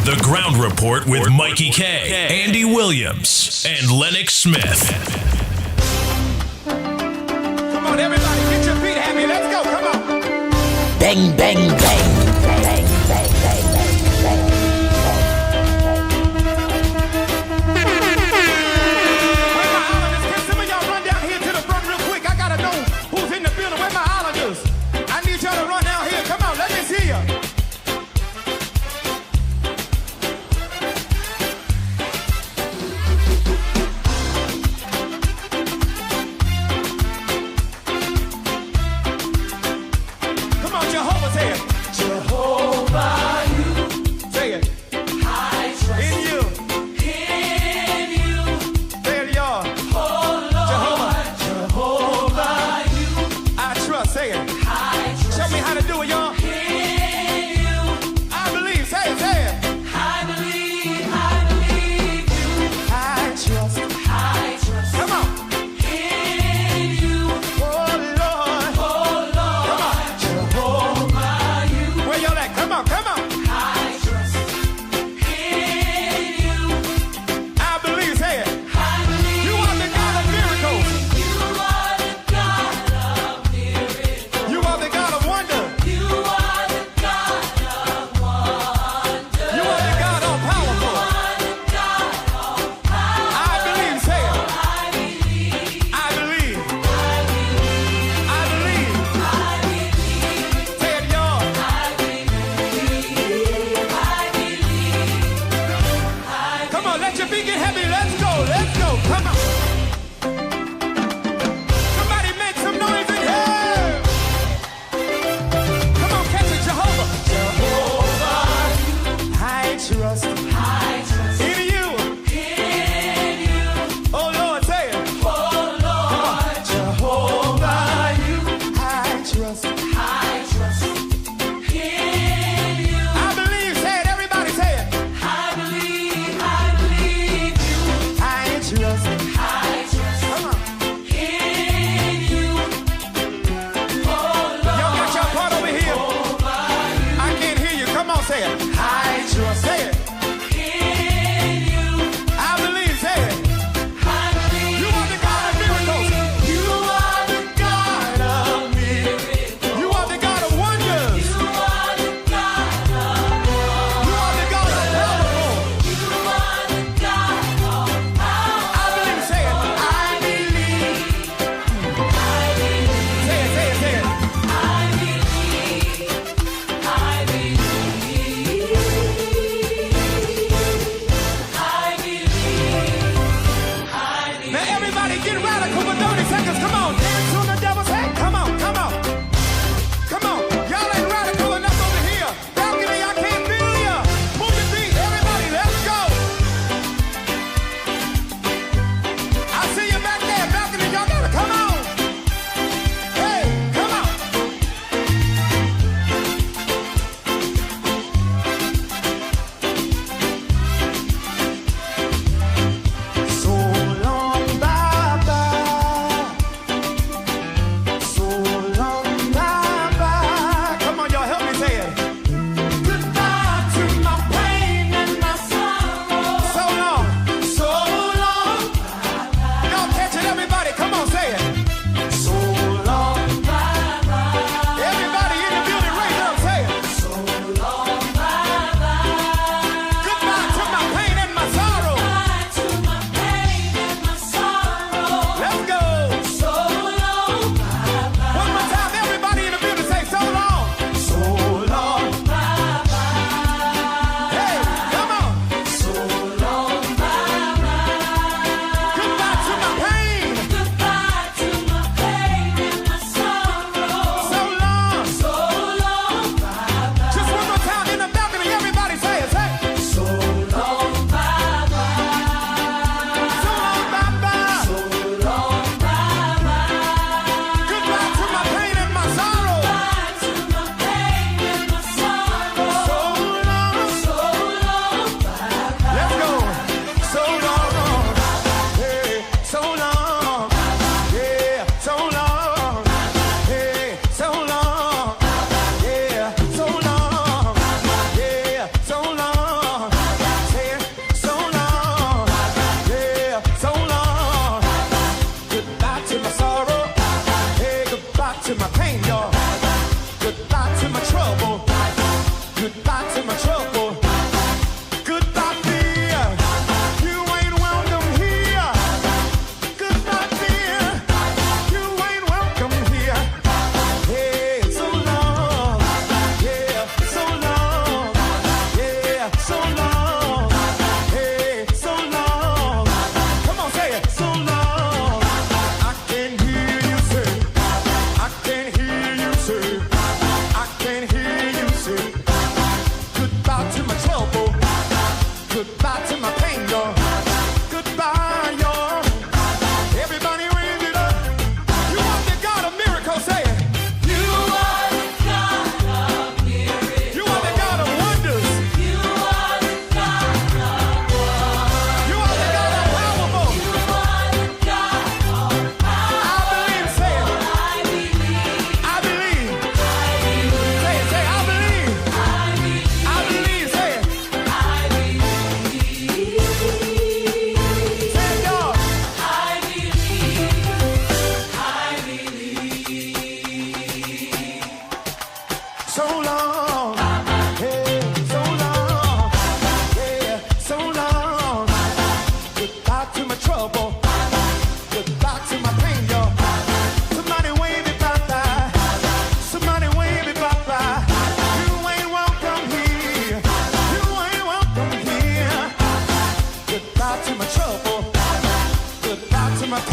The Ground Report with Mickie K, Andy Williams, and Lennox Smith. bang, bang, bang, bang, bang, bang, bang, bang.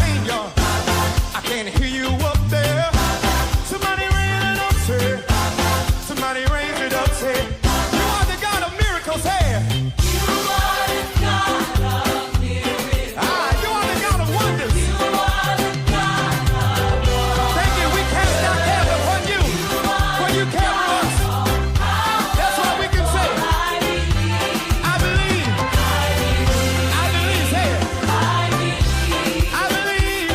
sing, y'all. I can't hear you up there. Somebody raise it up, say. Somebody raise it up, say. You are the God of miracles, hey. You are the God of miracles. You are the God of wonders. You are the God of wonders. Thank you. We cast our cares upon you. For you care for us. That's what we can say. I believe. I believe. Say it. I believe.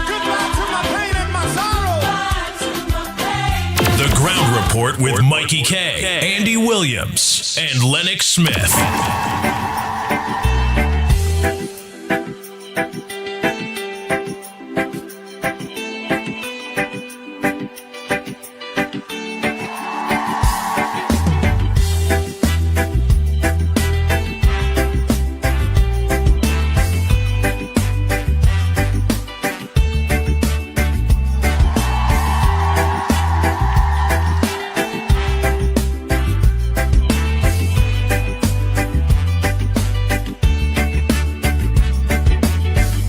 Goodbye to my pain and my sorrow. The Ground Report with Mikey K, Andy Williams, and Lennox Smith.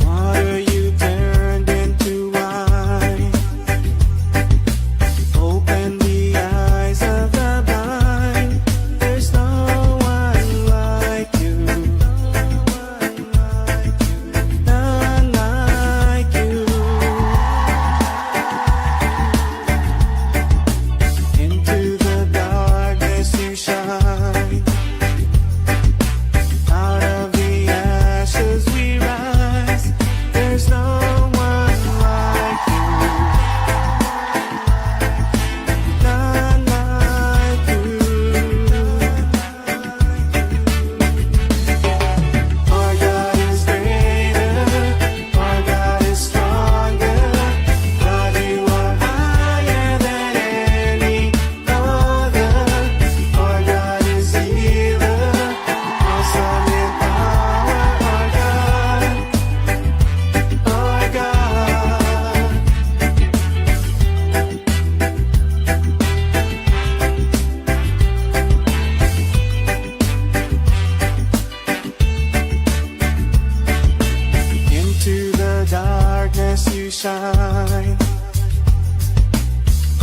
Water you turned into wine. Open the eyes of the blind. There's no one like you. None like you. Into the darkness you shine. Out of the ashes we rise. There's no one like you. None like you. Our God is greater. Our God is stronger. God, you are higher than any other. Our God is healer. Awesome in power. Our God. Into the darkness you shine.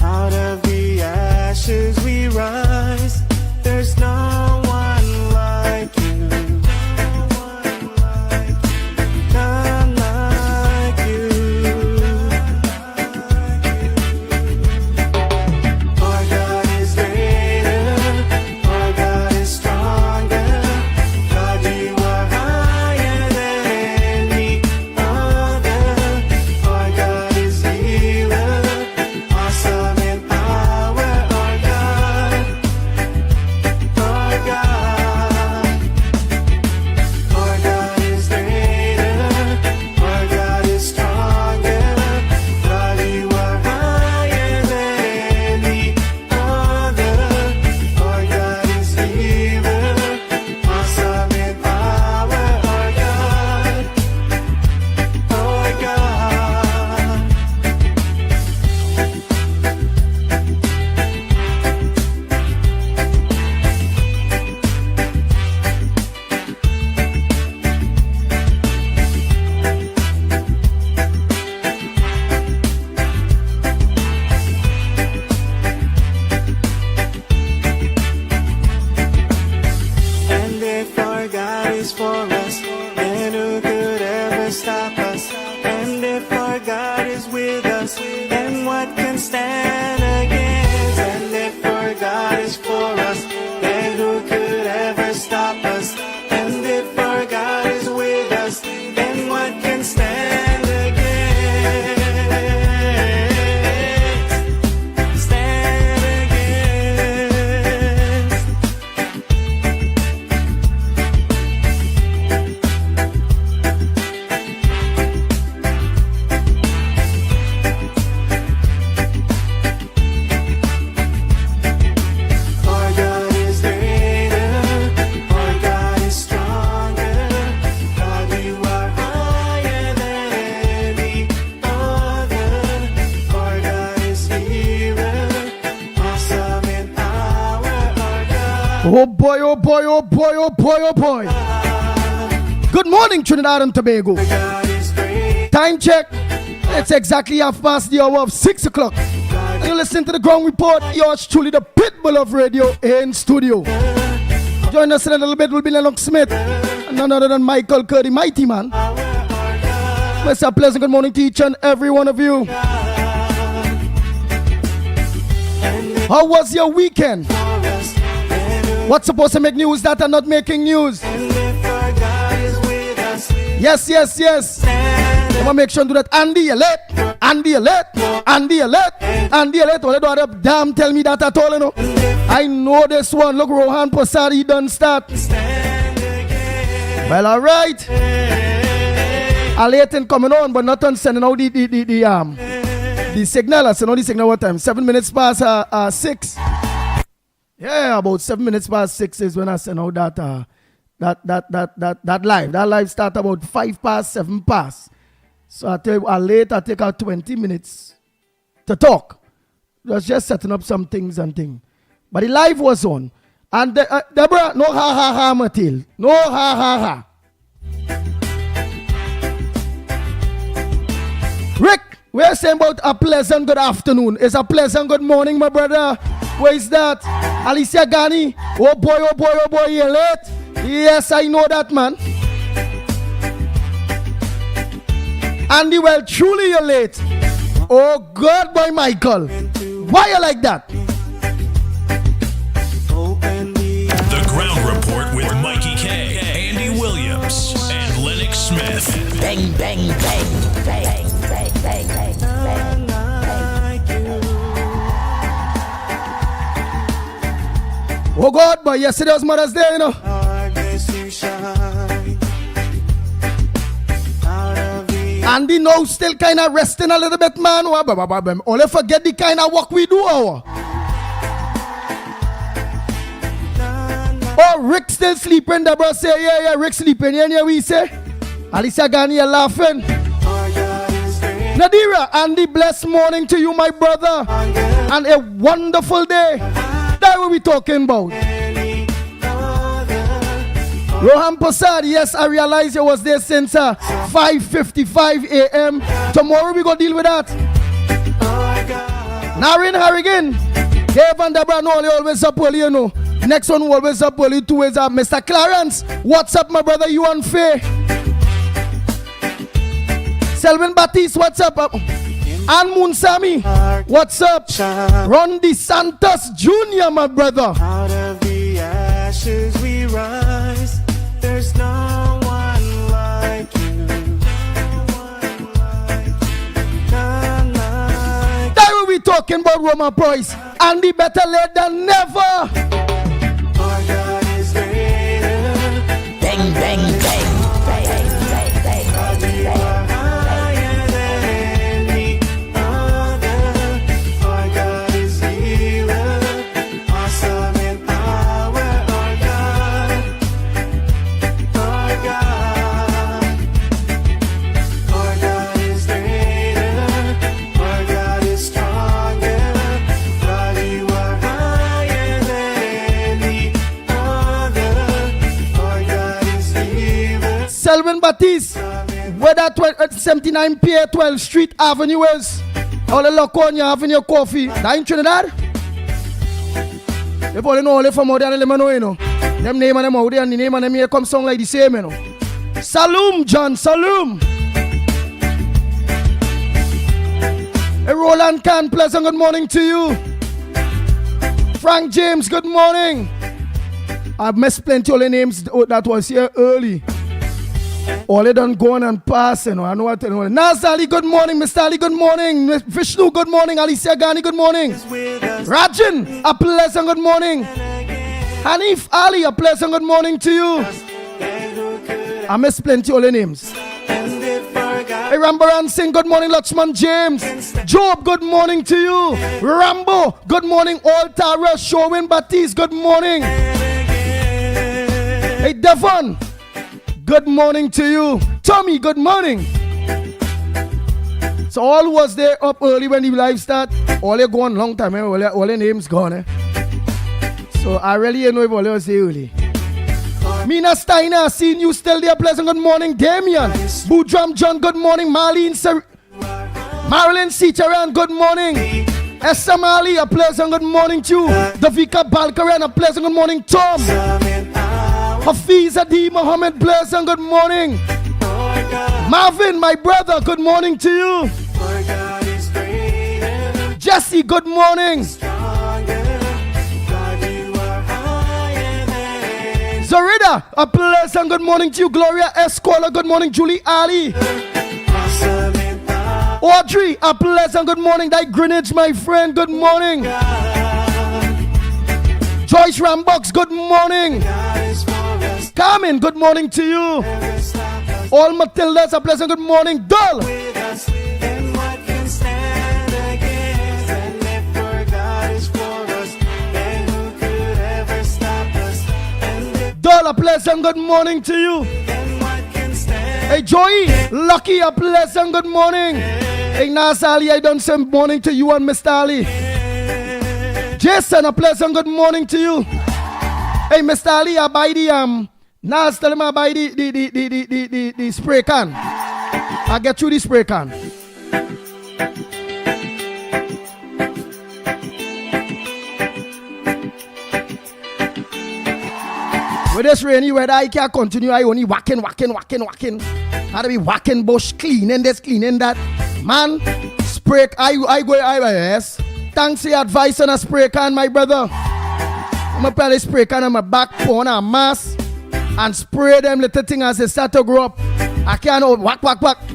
Out of the ashes we rise. There's no one like you. None like you. Our God is greater. Our God is stronger. God, you are higher than any other. Our God is healer. Awesome in power. Our God. Our God. Our God is greater. Our God is stronger. God, you are higher than any other. Our God is healer. Awesome in power. Our God. Our God. And if our God is for us, then who could ever stop us? And if our God is with us, then what can stand against? And if our God is for us, then who could ever stop us? And if our God is with us, then what can stand against? Oh boy, oh boy, oh boy, oh boy, oh boy. Good morning, Trinidad and Tobago. Time check. It's exactly 6 o'clock. And you listen to the ground report. Yours truly, the pitbull of radio in studio. Join us in a little bit. Will be Lennox Smith, and none other than Michael Curdy, mighty man. It's a pleasant good morning to each and every one of you. How was your weekend? What's supposed to make news that are not making news? Yes, yes, yes. I'm gonna make sure to do that. Andy alert, Andy alert, Andy alert, Andy alert. Well, don't have damn tell me that at all, you know. I know this one. Look, Rohan Prasad, he done start. Well, all right. Alert coming on, but not on sending out the signal. I send out the signal what time? 7 minutes past 6. Yeah, about 7 minutes past 6 is when I send out that live. That live start about 5 past, 7 past. So I tell you, I take out 20 minutes to talk. Just setting up some things and things. But the live was on. And Deborah, no ha ha ha, Matil. No ha ha ha. Rick, we're saying about a pleasant good afternoon. It's a pleasant good morning, my brother. Where is that? Alicia Ghani. Oh boy, oh boy, oh boy, you're late. Yes, I know that, man. Andy, well, truly you're late. Oh God, boy, Michael. Why you like that? The Ground Report with Mikey K, Andy Williams, and Lennox Smith. Bang, bang, bang, bang, bang, bang, bang, bang, Oh God, boy, yesterday was Mother's Day, you know. Andy now still kind of resting a little bit, man. Only forget the kind of work we do. Oh, Rick still sleeping. The bro say, yeah, Rick sleeping. Yeah, we say. Alicia Ghani, you're laughing. Nadira, Andy, blessed morning to you, my brother. And a wonderful day. That's what we talking about. Rohan Prasad, yes, I realize you was there since 5:55 a.m. Tomorrow we go deal with that. Narin Harrigan, Dave and Deborah, no, always up early, you know. Next one who always up early too is Mr. Clarence. What's up, my brother? You on Faye? Selvin Batiste, what's up? Ann Munsami, what's up? Ron DeSantos Jr., my brother. Out of the ashes we rise. There's no one like you. That's what we talking about, Roman Price. Andy, better late than never. Our God is greater. bang, bang, bang, bang, bang, bang, bang, bang. Higher than any other. Our God is healer. Awesome in power. Our God. Our God. Our God is greater. Our God is stronger. God, you are higher than any other. Our God is healer. Selvin Batiste, where that 79 Pier 12 Street Avenue is. All the Laconia Avenue Coffee. That in Trinidad? If only know only from out there, let me know, you know. Them name and them out there and the name and them here come sound like the same, you know. Salum, John, Salum. Hey, Roland Khan, pleasant good morning to you. Frank James, good morning. I've missed plenty of the names that was here early. All they done going and passing. I know what to know. Nazali, good morning. Mr. Ali, good morning. Vishnu, good morning. Alicia Ghani, good morning. Rajan, a pleasant good morning. Hanif Ali, a pleasant good morning to you. I missed plenty of the names. Hey, Rambaran Singh, good morning. Lakshman James. Job, good morning to you. Rambo, good morning. All Tara, Showin Batiste, good morning. Hey, Devon, good morning to you. Tommy, good morning. So all was there up early when the live start. All they gone long time, all their names gone. So I really ain't know what I say early. Mina Steiner, seeing you still there. Pleasant good morning, Damien. Boudram John, good morning. Marilyn Sitaran, good morning. Esther Mali, a pleasant good morning to you. Davika Balkaran, a pleasant good morning, Tom. Hafiz Adi Mohammed, pleasant good morning. Marvin, my brother, good morning to you. Jesse, good morning. Zorida, a pleasant good morning to you. Gloria Escola, good morning. Julie Ali. Audrey, a pleasant good morning. That Greenwich, my friend, good morning. Joyce Rambox, good morning. Carmen, good morning to you. All Matildas, a pleasant good morning. Dull. Dull, a pleasant good morning to you. Hey Joey, Lucky, a pleasant good morning. Hey Nasali, I done some morning to you and Mr. Ali. Jason, a pleasant good morning to you. Hey Mr. Ali, I buy the Nas, tell him I buy the spray can. I get you the spray can. With this rainy weather, I can't continue. I only whacking. How to be whacking bush, cleaning this, cleaning that. Man, spray, I go, yes. Thanks for your advice on a spray can, my brother. I'm going to put a spray can on my back, put on a mask, and spray them little things as they start to grow up. I can't whack.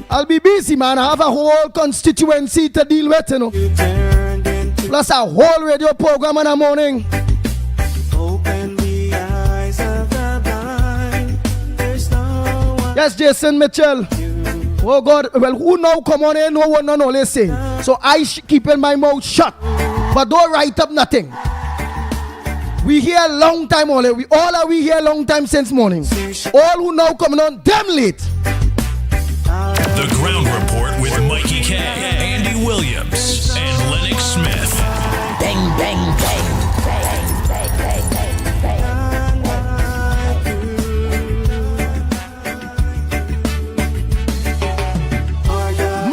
I'll be busy, man. I have a whole constituency to deal with, you know. Plus a whole radio program in the morning. Yes, Jason Mitchell. Oh God, well, who now come on here? No one, no, listen. So I keeping my mouth shut, but don't write up nothing. We here a long time only. We here a long time since morning. All who now coming on, damn late. The Ground Report with Mickie K, Andy Williams, and Lennox Smith. Bang, bang, bang.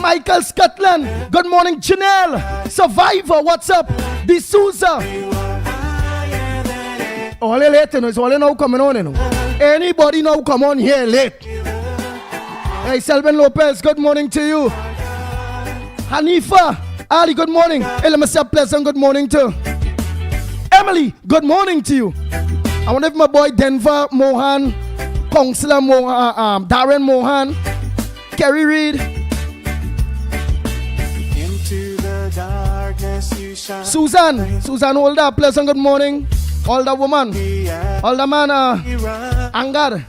Michael Scotland, good morning. Janelle, Survivor, what's up? D'Souza. All late, you know, it's all now coming on, you know. Anybody now come on here late? Hey, Selvin Lopez, good morning to you. Hanifa, Ali, good morning. Hey, let me say a pleasant good morning to Emily, good morning to you. I wonder if my boy Denver Mohan, Councillor Mohan, Darren Mohan, Kerry Reed, Susan, hold up, pleasant good morning. All the woman, all the man, Angad.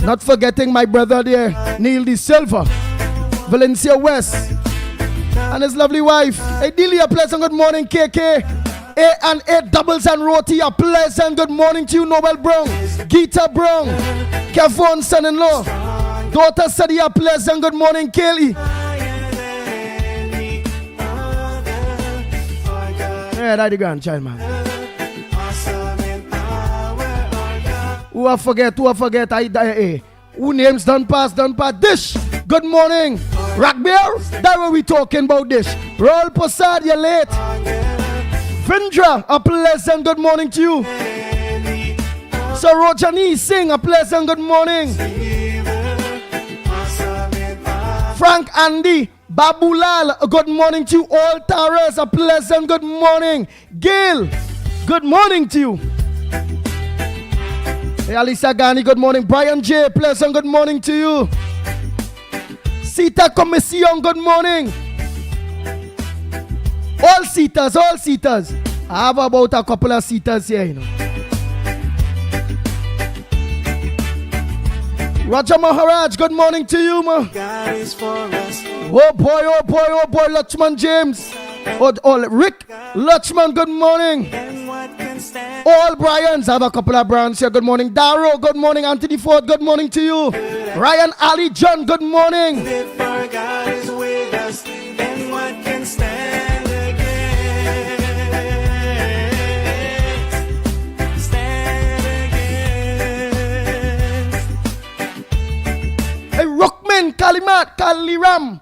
Not forgetting my brother there, Neil De Silva, Valencia West, and his lovely wife. Hey, Dilly, a pleasant good morning, KK. A doubles and roti, a pleasant good morning to you, Nobel Brown, Gita Brown, Kevon, son-in-law, daughter Sadi, a pleasant good morning, Kelly. Yeah, that's the grandchild, man. Who I forget? Who names done pass? Dish, good morning. Rock Bear, that's what we talking about, Dish. Roll Posad, you're late. Vindra, a pleasant good morning to you. Sarojani Singh, a pleasant good morning. Frank Andy, Babulal, a good morning to you. All Taras, a pleasant good morning. Gail, good morning to you. Hey, Alisa Gani, good morning. Brian J, pleasant good morning to you. Sita Commission, good morning. All seaters. I have about a couple of seaters here, you know. Raja Maharaj, good morning to you, ma. Oh boy, Lachman James. Rick Lachman, good morning. All Bryans, I have a couple of Bryans here, good morning. Darrow, good morning. Anthony Ford, good morning to you. Ryan Ali John, good morning. If our God is with us, then what can stand against? Kaliram.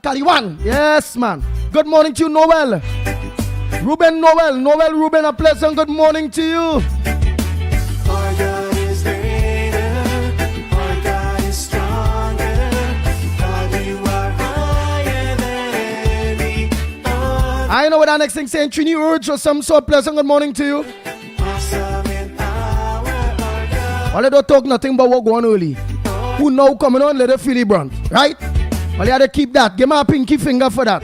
Kaliwan. Yes, man. Good morning to you, Noel. Ruben, a pleasant good morning to you. Our God is greater, our God is stronger, God, you are higher than any other. I know what our next thing saying, Trini Urge or some sort. Pleasant good morning to you. Awesome in power, our God. All they don't talk nothing but what go on early. Who now coming on, let it feel it brand, right? Well, you have to keep that. Give me a pinky finger for that.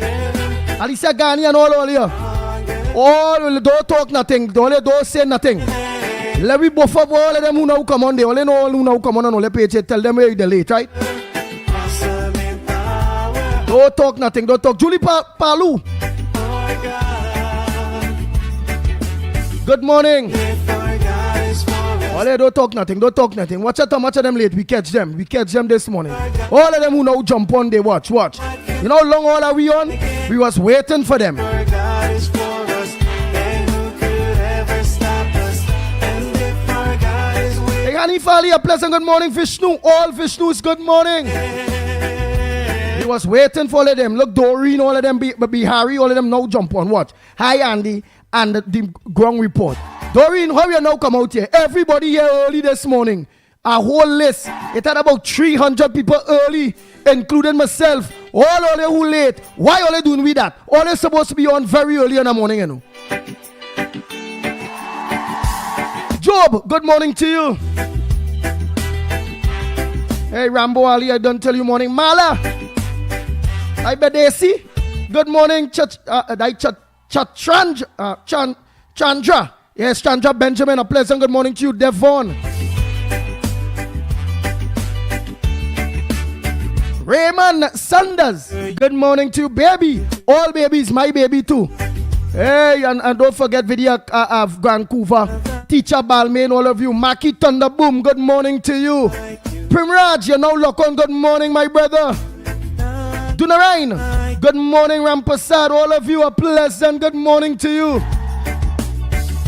Alicia Ghani and all here. All don't talk nothing. Don't say nothing. Let me both of all of them who now come on. They only know all who now come on and only pay. Tell them where they're late, right? Awesome in power, Don't talk nothing. Don't talk. Julie Palu. our God. Good morning. If our God is for us, All they don't talk nothing. Don't talk nothing. Watch out how much of them late. We catch them. We catch them this morning. All of them who now jump on, they watch. You know how long all are we on? We was waiting for them. our God is for us, and who could ever stop us? And if our God is with Hey, Honey Fali, a pleasant good morning, Vishnu. All Vishnus, good morning. He was waiting for all of them. Look, Doreen, all of them, be Harry, all of them now jump on. Watch. Hi, Andy, and the ground report. Doreen, how you now come out here? Everybody here early this morning. A whole list. It had about 300 people early, including myself. All of them who late. Why are they doing with that? All they supposed to be on very early in the morning, you know. Job, good morning to you. Hey, Rambo Ali, I don't tell you morning. Mala, I bet they see. Good morning, Chandra. Yes, Chandra Benjamin, a pleasant good morning to you, Devon. Raymond Sanders, good morning to you, baby. All babies, my baby too. Hey, and don't forget video of Vancouver. Teacher Balmain, all of you. Mickie Thunderboom, good morning to you. Primraj, you now lock on, good morning, my brother. Dunarain, good morning, Rampasad, all of you. A pleasant good morning to you.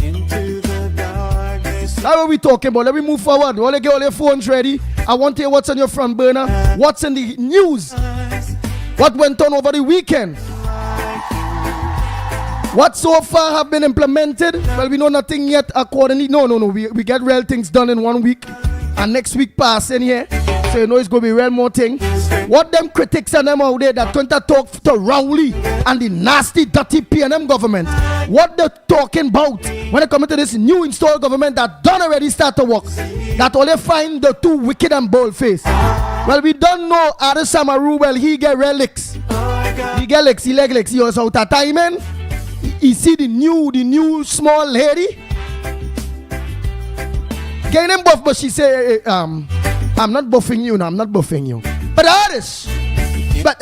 into the darkness. That's what we talking about. Let me move forward. All get all your phones ready. I want to hear what's on your front burner. What's in the news? What went on over the weekend? What so far have been implemented? Well, we know nothing yet accordingly. No. We get real things done in 1 week. And next week pass in here. So you know it's going to be real more thing. What them critics and them out there that going to talk to Rowley and the nasty, dirty PNM government. What they're talking about when it comes to this new installed government that done already start to work. That only find the two wicked and bold face. Well, we don't know Ada Samaru. Well, he get relics. He get licks, he leg licks. He was out of timing. He see the new small lady. Getting him buff, but she say, I'm not buffing you. No, I'm not buffing you. But artist. But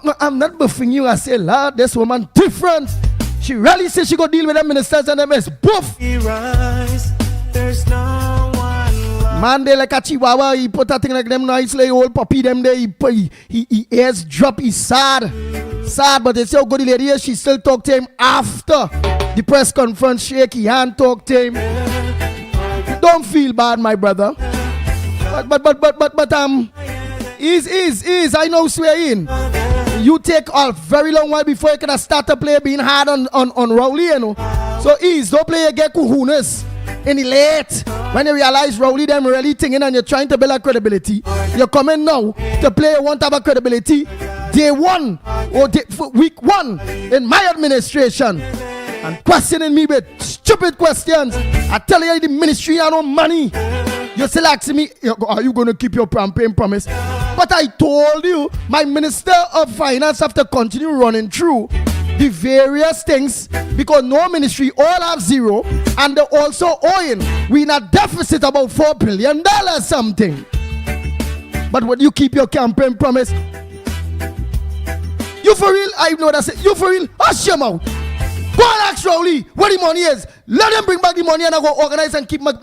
no, I'm not buffing you. I say, Lord, this woman different. She really says she go deal with them ministers and them is buff. He rise, there's no one like. Man, they like a chihuahua. He put that thing like them nice, like old puppy. Them there. He ears drop. He's sad, but they say how good the lady is. She still talk to him after the press conference. Shake his hand, talk to him. Don't feel bad, my brother. But ease. I know swear in. You take a very long while before you can start to play being hard on Rowley, you know. So ease, don't play get kuhunas in the late. When you realize Rowley them really thinking and you're trying to build a credibility. You're coming now to play one type of credibility. Day one or week one in my administration. And questioning me with stupid questions. I tell you the ministry I no money. You still asking me, are you going to keep your campaign promise? But I told you, my Minister of Finance have to continue running through the various things because no ministry all have zero and they're also owing. We in a deficit about $4 billion something. But when you keep your campaign promise, you for real? I know that's it. You for real? Hush your mouth. Go and ask Rowley where the money is. Let them bring back the money and I go organize and keep my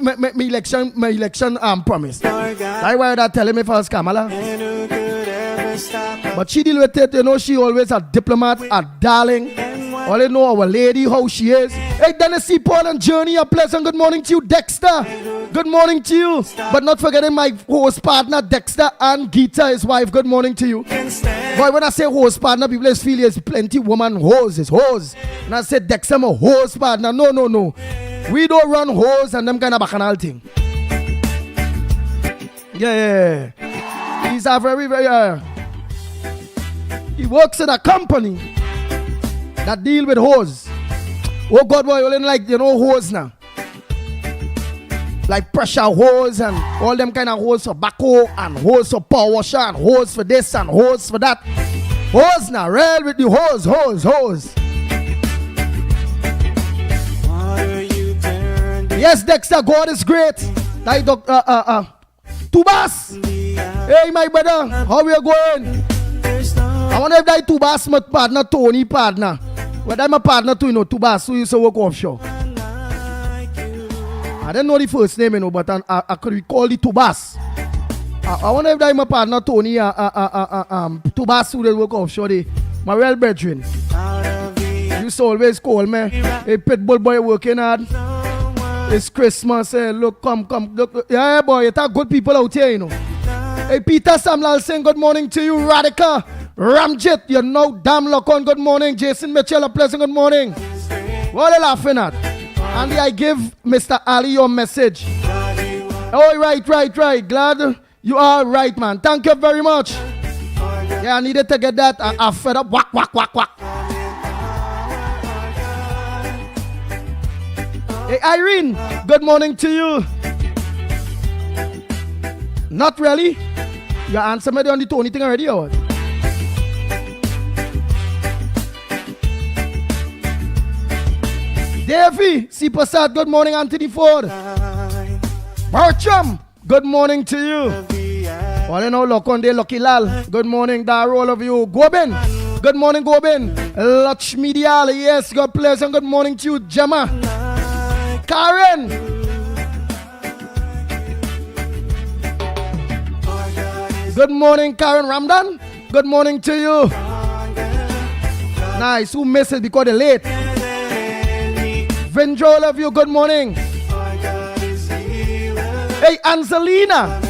election promise. I why that tell him if I was Kamala. But she deal with it, you know, she always a diplomat, a darling. All I know our lady, how she is. Hey, Dennis C. Paul and Journey, a pleasant good morning to you. Dexter, good morning to you. But not forgetting my host partner, Dexter, and Gita, his wife, good morning to you. Boy, when I say host partner, people just feel it's plenty woman hose, it's hose. And I said Dexter, my host partner. No. We don't run hose and them kind of bacchanal thing. Yeah. He's a very, he works in a company that deal with hose. Oh God, boy, only like, hose now. Like pressure hose and all them kind of hose for backhoe and hose for power washer and hose for this and hose for that. Hose now, real with the hose. Yes, Dexter, God is great. Like Tubas. Hey, my brother, how we are going? I wonder if that Tubas my partner, Tony partner. But I'm a partner too, Tubas, who used to work offshore. I don't know the first name, but I could recall the Tubas. I wonder if that my partner, Tony, Tubas, who they work offshore, my real brethren. You used to always call me, hey, pitbull boy working hard. It's Christmas, look, come, look. Yeah, boy, you talk good people out here, Hey, Peter Samlal saying good morning to you, Radhika. Ramjit, you know, damn lock on, good morning. Jason Mitchell, a pleasant good morning. What are you laughing at? Andy, I give Mr. Ali your message. Oh, right. Glad you are right, man. Thank you very much. Yeah, I needed to get that. I fed up. Whack. Hey, Irene, good morning to you. Not really. You answer me on the Tony thing already, or what? Davey, C. Passat, good morning. Anthony Ford. Bertram, good morning to you. All in all, Lokonde, Lucky Lal, good morning, Daro, all of you. Gobin, good morning, Gobin. Lakshmi Dial, yes, God bless, and good morning to you, Gemma. Karen. Good morning, Karen Ramdan. Good morning to you. Nice, who missed it because they're late? Vendro, all of you, good morning. Hey, Angelina.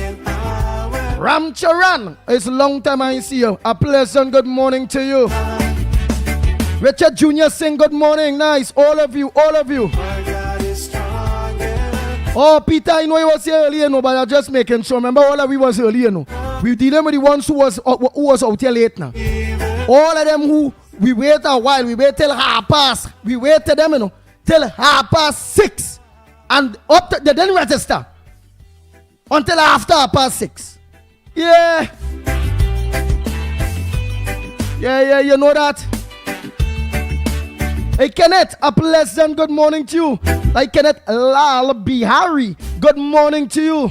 Ramcharan, it's a long time I see you. A pleasant good morning to you. Richard Jr. saying good morning. Nice, all of you. Oh, Peter, I know he was here earlier, but I'm just making sure. Remember, all of we was earlier, We dealing with the ones who was out here late now. All of them who we wait a while, we wait till 6:30. We wait till them, till 6:30, and up to, they didn't register until after 6:30. Yeah, you know that. Hey, Kenneth, a pleasant good morning to you. Like Kenneth Lal Bihari, good morning to you.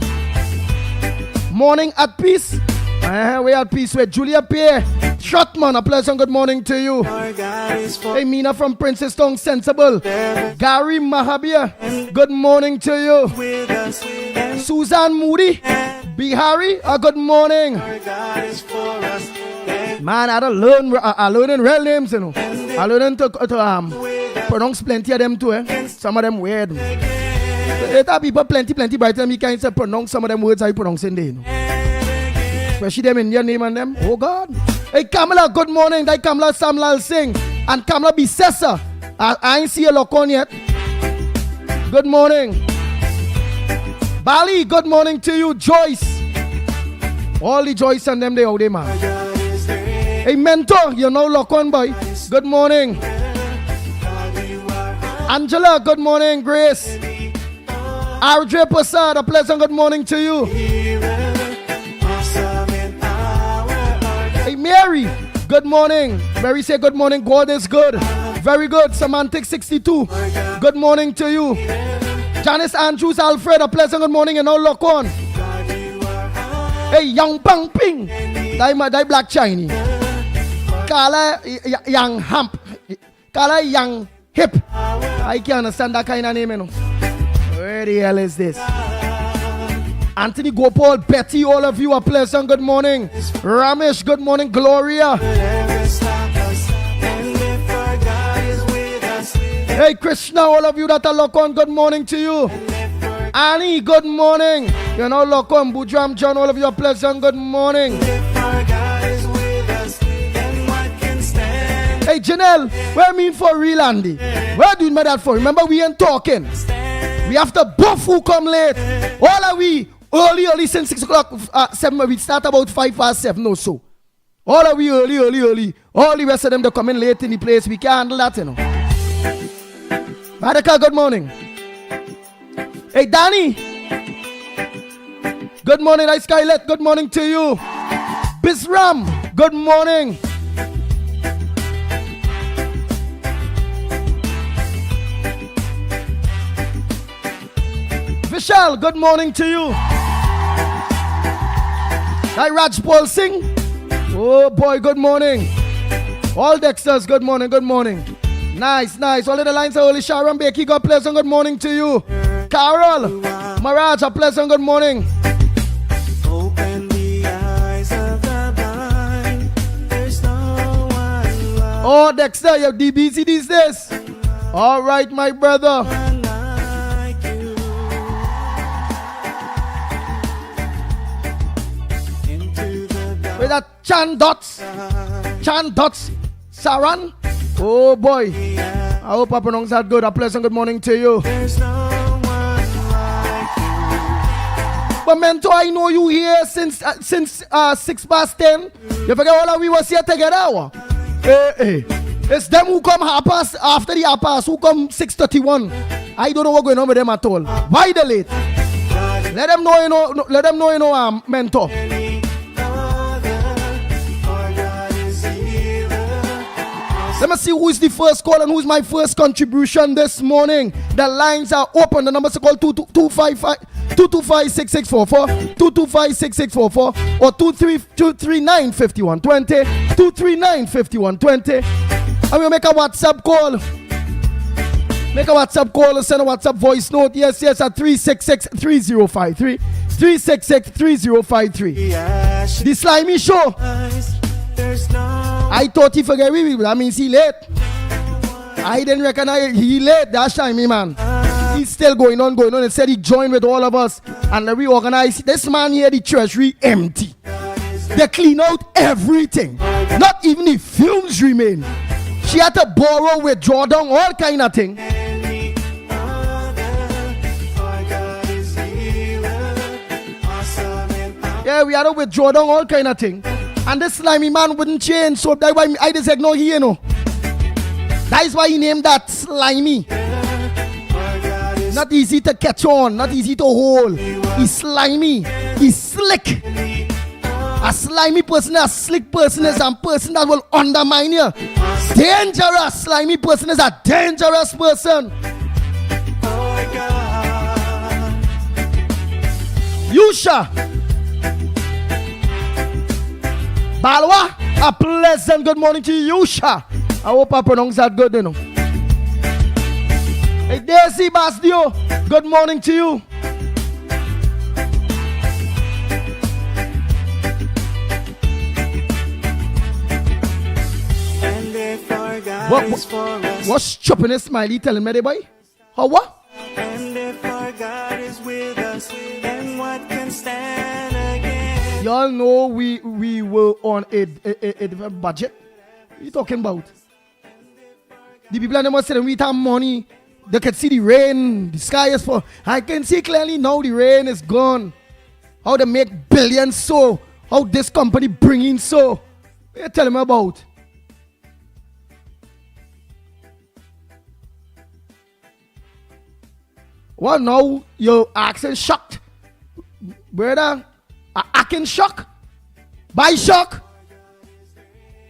Morning at peace. We at peace with Julia Pierre. Shotman, a pleasant good morning to you. Hey, Mina from Princestown, Sensible. Gary Mahabir, good morning to you. Susan Moody, Bihari, a good morning. Man, I don't learn. I learning real names, I learning to pronounce plenty of them too. Some of them weird. There are people plenty brighter than me can't say pronounce some of them words I pronounce in there. Especially them Indian name and them. Oh God. Hey, Kamala, good morning. That Kamala Samlal Singh and Kamala Bisessa. I ain't see a lock on yet. Good morning. Bali, good morning to you. Joyce. All the Joyce and them, they out there, man. Hey, Mentor, you know lock on, boy. Good morning. Angela, good morning. Grace. RJ Passad, a pleasant good morning to you. Hey, Mary, good morning. Mary say good morning. God is good. Very good. Semantic 62. Good morning to you. Janice Andrews, Alfred, a pleasant good morning and all lock on. Hey, Young Pang Ping. Die Black Chinese. Kala Young Hump. Kala Young Hip. I can't understand that kind of name, Where the hell is this? Anthony Gopal, Betty, all of you, a pleasant good morning. Ramesh, good morning. Gloria. Hey, Krishna, all of you that are locked on, good morning to you. Annie, good morning. You know, lock on. Bujram John, all of you are pleasant. Good morning. Hey, Janelle, what I mean for real, Andy? What are you doing that for? Remember, we ain't talking. We have to buff who come late. All are we early since 6 o'clock, 7. We start about 5 past 7 or so. All are we early. All the rest of them, they come in late in the place. We can't handle that, you know. Madaka, good morning. Hey, Danny. Good morning, Ice Skylet. Good morning to you. Bisram, good morning. Vishal, good morning to you. Hi, Raj Paul Singh. Oh boy, good morning. All Dexters, good morning. Nice. All of the lines are only Sharon Bakey, God pleasant good morning to you. Carol, Maraj, a pleasant good morning. Open the eyes of the blind. There's no one like Oh, Dexter, you're DBC these days. All right, my brother. you. Into the dark. With that Chan Dots, Saran. Oh boy, I hope I pronounced that good. A pleasant good morning to you. There's no one like you. But Mentor, I know you here since 6 past 10. You forget all that we was here together. Hey. It's them who come half past after the half past, who come 6:31. I don't know what's going on with them at all. Why they late? Let them know, Mentor. Let me see who is the first call and who is my first contribution this morning. The lines are open. The numbers are called 225-6644, 225-6644, or 239-5120, 239-5120. And we'll make a WhatsApp call. Make a WhatsApp call or send a WhatsApp voice note. Yes, at 366-3053. 366-3053. The Slimy Show. I thought he forget me, that means he late. I didn't recognize he late, that Slimy man. He's still going on. He said he joined with all of us and reorganize. This man here, the treasury empty. They clean out everything. Not even the fumes remain. She had to borrow, withdraw down, all kind of thing. Yeah, we had to withdraw down, all kind of thing. And this Slimy man wouldn't change, so that's why I just ignore he, you know. That is why he named that Slimy. Not easy to catch on, not easy to hold. He's slimy, he's slick. A slimy person, a slick person is a person that will undermine you. Dangerous, slimy person is a dangerous person. Yusha. Balwa, a pleasant good morning to you, Yusha. I hope I pronounce that good, you know. Hey, Daisy Basdio, good morning to you. What's chopping a smiley telling me, boy? How what? And if our God is with us, then what can stand against? Y'all know we were on a budget. What are you talking about? The people that must say we have money. They can see the rain. The sky is full. I can see clearly now the rain is gone. How they make billions so. How this company bring in so. What are you telling me about? Well, now you're acting shocked. Brother, acting shocked? By shock?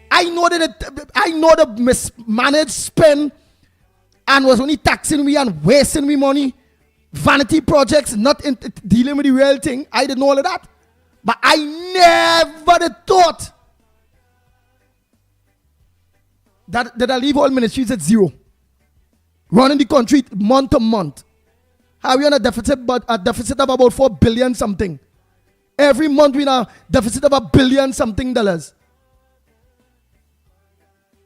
I know the mismanaged spend and was only taxing me and wasting me money. Vanity projects, not dealing with the real thing. I didn't know all of that. But I never thought that I leave all ministries at zero. Running the country month to month. Are we on a deficit, but a deficit of about 4 billion something? Every month we have a deficit of $1 billion something.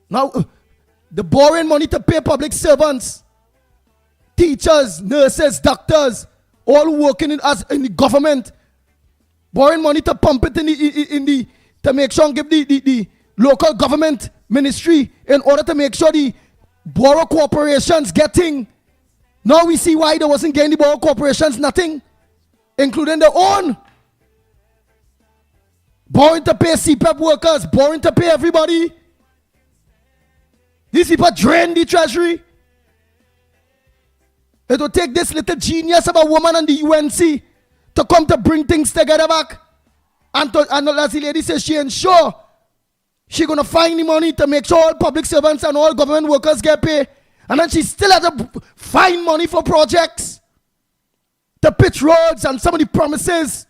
Now, the borrowing money to pay public servants. teachers, nurses, doctors, all working in the government, borrowing money to pump it to make sure and give the local government ministry in order to make sure the borough corporations getting. Now we see why they wasn't getting the borough corporations nothing, including their own. Borrowing to pay CPAP workers, borrowing to pay everybody. These people drain the treasury. It will take this little genius of a woman and the UNC to come to bring things together back. And as the lady says, she ensure she's going to find the money to make sure all public servants and all government workers get paid. And then she still has to find money for projects to pitch roads and some of the promises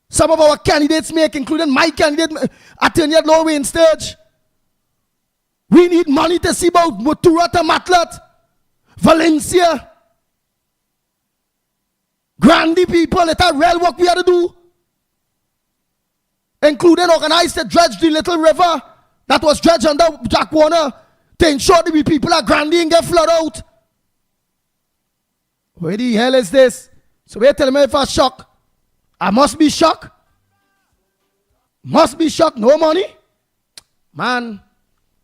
some of our candidates make, including my candidate, Attorney at Law Wayne Sturge. We need money to see about Mutura to Matlat, Valencia, Grandy people. It's a real work we have to do, including organize to dredge the little river that was dredged under Jack Warner to ensure that we people are Grandy and get flood out. Where the hell is this? So we're telling me if I shock. I must be shocked. Must be shocked. No money? Man,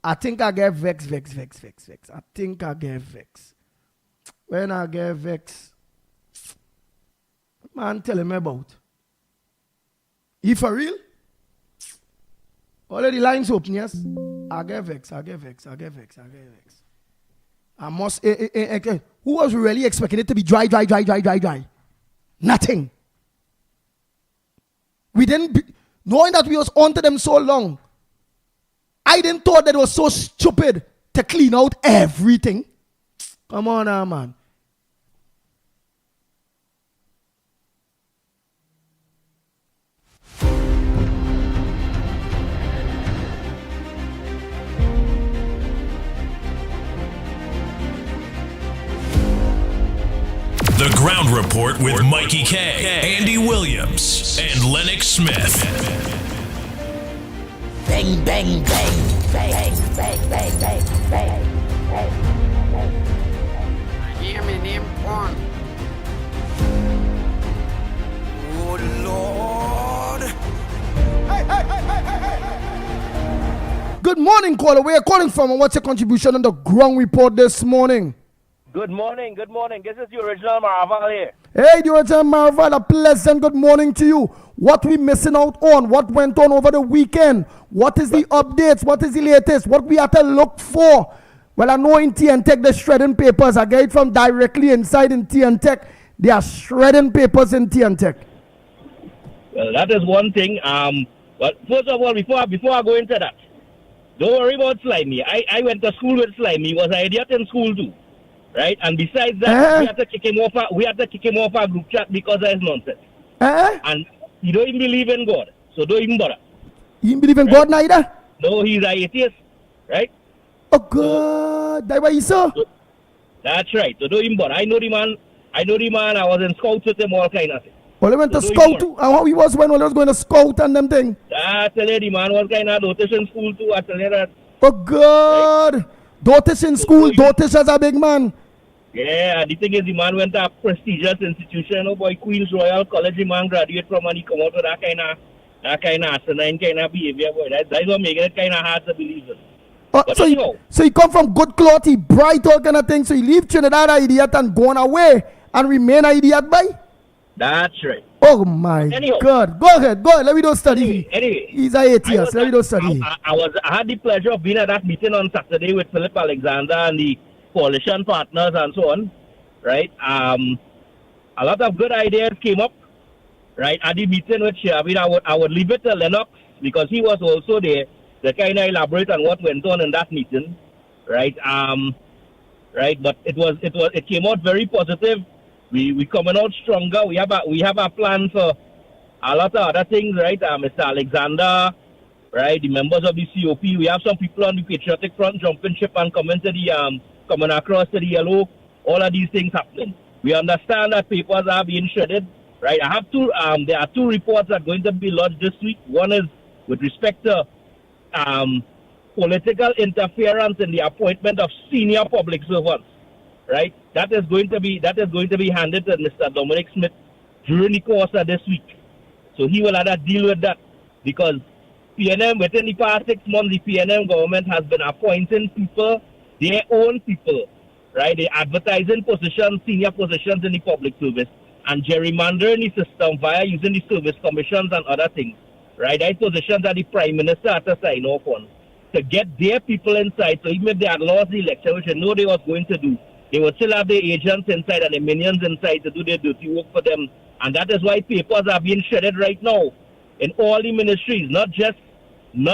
I think I get vex. I think I get vex. When I get vex, man, tell me about. You for real? All of the lines open, yes? I get vex. I must. Who was really expecting it to be dry? Nothing. We didn't, knowing that we was onto them so long, I didn't thought that it was so stupid to clean out everything. Come on now, man. The Ground Report with Mickie K, Andy Williams, and Lennox Smith. Bang, bang, bang, bang, bang, bang, bang, bang, bang. I hear me name one. Oh Lord. Good morning, caller. Where are you calling from and what's your contribution on the Ground Report this morning? Good morning. This is the original Marvel here. Hey, the original Marvel, a pleasant good morning to you. What we missing out on? What went on over the weekend? What is the updates? What is the latest? What we have to look for? Well, I know in TN they're shredding papers. I get it from directly inside in TN They are shredding papers in TN Well, that is one thing. But first of all, before I go into that, don't worry about Slimy. I went to school with Slimy. He was an idiot in school too. Right, and besides that, we had to kick him off our group chat because of his nonsense. And he don't even believe in God, so don't even bother. You don't believe in God neither? No, he's an atheist, right? Oh God, that's why he saw. That's right. So don't even bother. I know the man. I was in scouts with him, all kind of things. Well, he went to scout too. And how he was when he was going to scout and them thing. I tell you, the man was kind of noticed in school too. I tell you that. Oh God. Right? Dotish in school, Dotish as a big man. Yeah, the thing is, the man went to a prestigious institution, Queen's Royal College. The man graduated from, and he come out with that kind of asinine kind of behavior, boy. That's what making it kind of hard to believe in. So he come from good cloth, he bright, all kind of thing. So he leave Trinidad an idiot and gone away and remain an idiot, boy. That's right. Oh my God! Go ahead. Let me don't study. Anyway, he's an atheist. Let me don't study. I had the pleasure of being at that meeting on Saturday with Philip Alexander and the coalition partners and so on. Right. A lot of good ideas came up. Right at the meeting, which I would leave it to Lennox because he was also there to kind of elaborate on what went on in that meeting. Right. Right. But it came out very positive. We coming out stronger. We have a plan for a lot of other things, right? Mr. Alexander, right? The members of the COP. We have some people on the patriotic front jumping ship and coming across to the yellow. All of these things happening. We understand that papers are being shredded, right? There are two reports that are going to be lodged this week. One is with respect to political interference in the appointment of senior public servants. right? That is going to be handed to Mr. Dominic Smith during the course of this week. So he will have to deal with that because PNM within the past 6 months, the PNM government has been appointing people, their own people, right? They advertising positions, senior positions in the public service, and gerrymandering the system via using the service commissions and other things, right? Those positions that the Prime Minister had to sign off on to get their people inside. So even if they had lost the election, which they know they was going to do, they would still have their agents inside and the minions inside to do their dirty work for them. And that is why papers are being shredded right now in all the ministries, not just in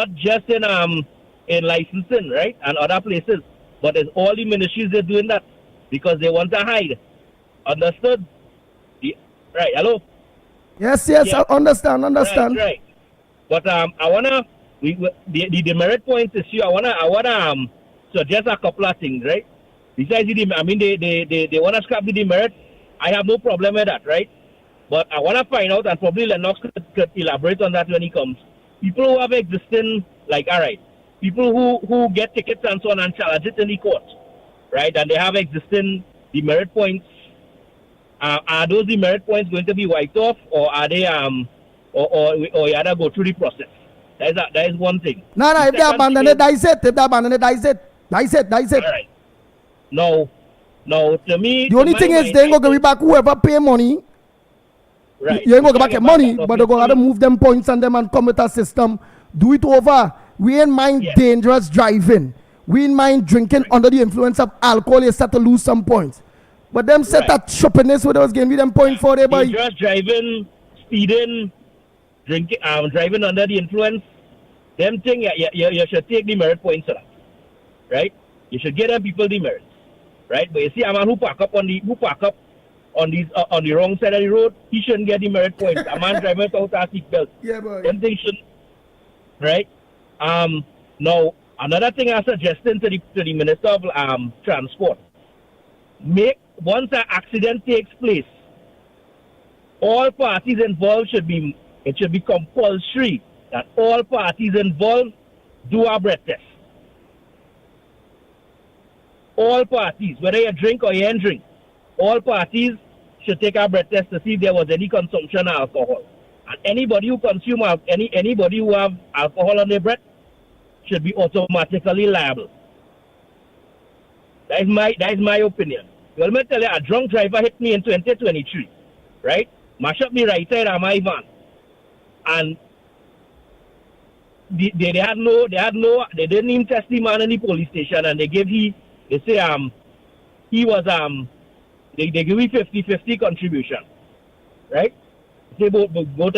licensing, right, and other places, but in all the ministries they're doing that because they want to hide. Understood? Right, hello? Yes, I understand. Right. But I wanna the demerit points issue. I wanna suggest a couple of things, right? Besides they wanna scrap the demerit. I have no problem with that, right? But I wanna find out, and probably Lennox could elaborate on that when he comes. People who have existing, like, all right, people who get tickets and so on and challenge it in the court, right? And they have existing demerit points. Are those demerit points going to be wiped off, or are they or you have to go through the process? That is one thing. No, if they abandon it, dice it. If they abandon it, dice it. All right. No, to me... The only thing is they ain't going to give back whoever pay money. Right. You ain't going to give back money, but they're going to move them points and them and come with a system. Do it over. We ain't mind dangerous driving. We ain't mind drinking under the influence of alcohol. You start to lose some points. But them set that shoppiness where they was giving me them point for their boy. Dangerous driving, speeding, drinking, driving under the influence, them thing, you should take the merit points for that, right? You should get them people the merits, right? But you see a man who park up on the wrong side of the road, he shouldn't get the merit points. A man driving without a seatbelt, them things shouldn't, right? Now another thing I'm suggesting to the Minister of Transport, once an accident takes place, all parties involved should be compulsory that all parties involved do a breath test. All parties, whether you drink or you ain't drink, all parties should take a breath test to see if there was any consumption of alcohol. And anybody who consume anybody who have alcohol on their breath should be automatically liable. That is my opinion. Well, let me tell you, a drunk driver hit me in 2023, right? Mash up the right side of my van, and they didn't even test the man in the police station, and they give me 50-50 contribution, right? They both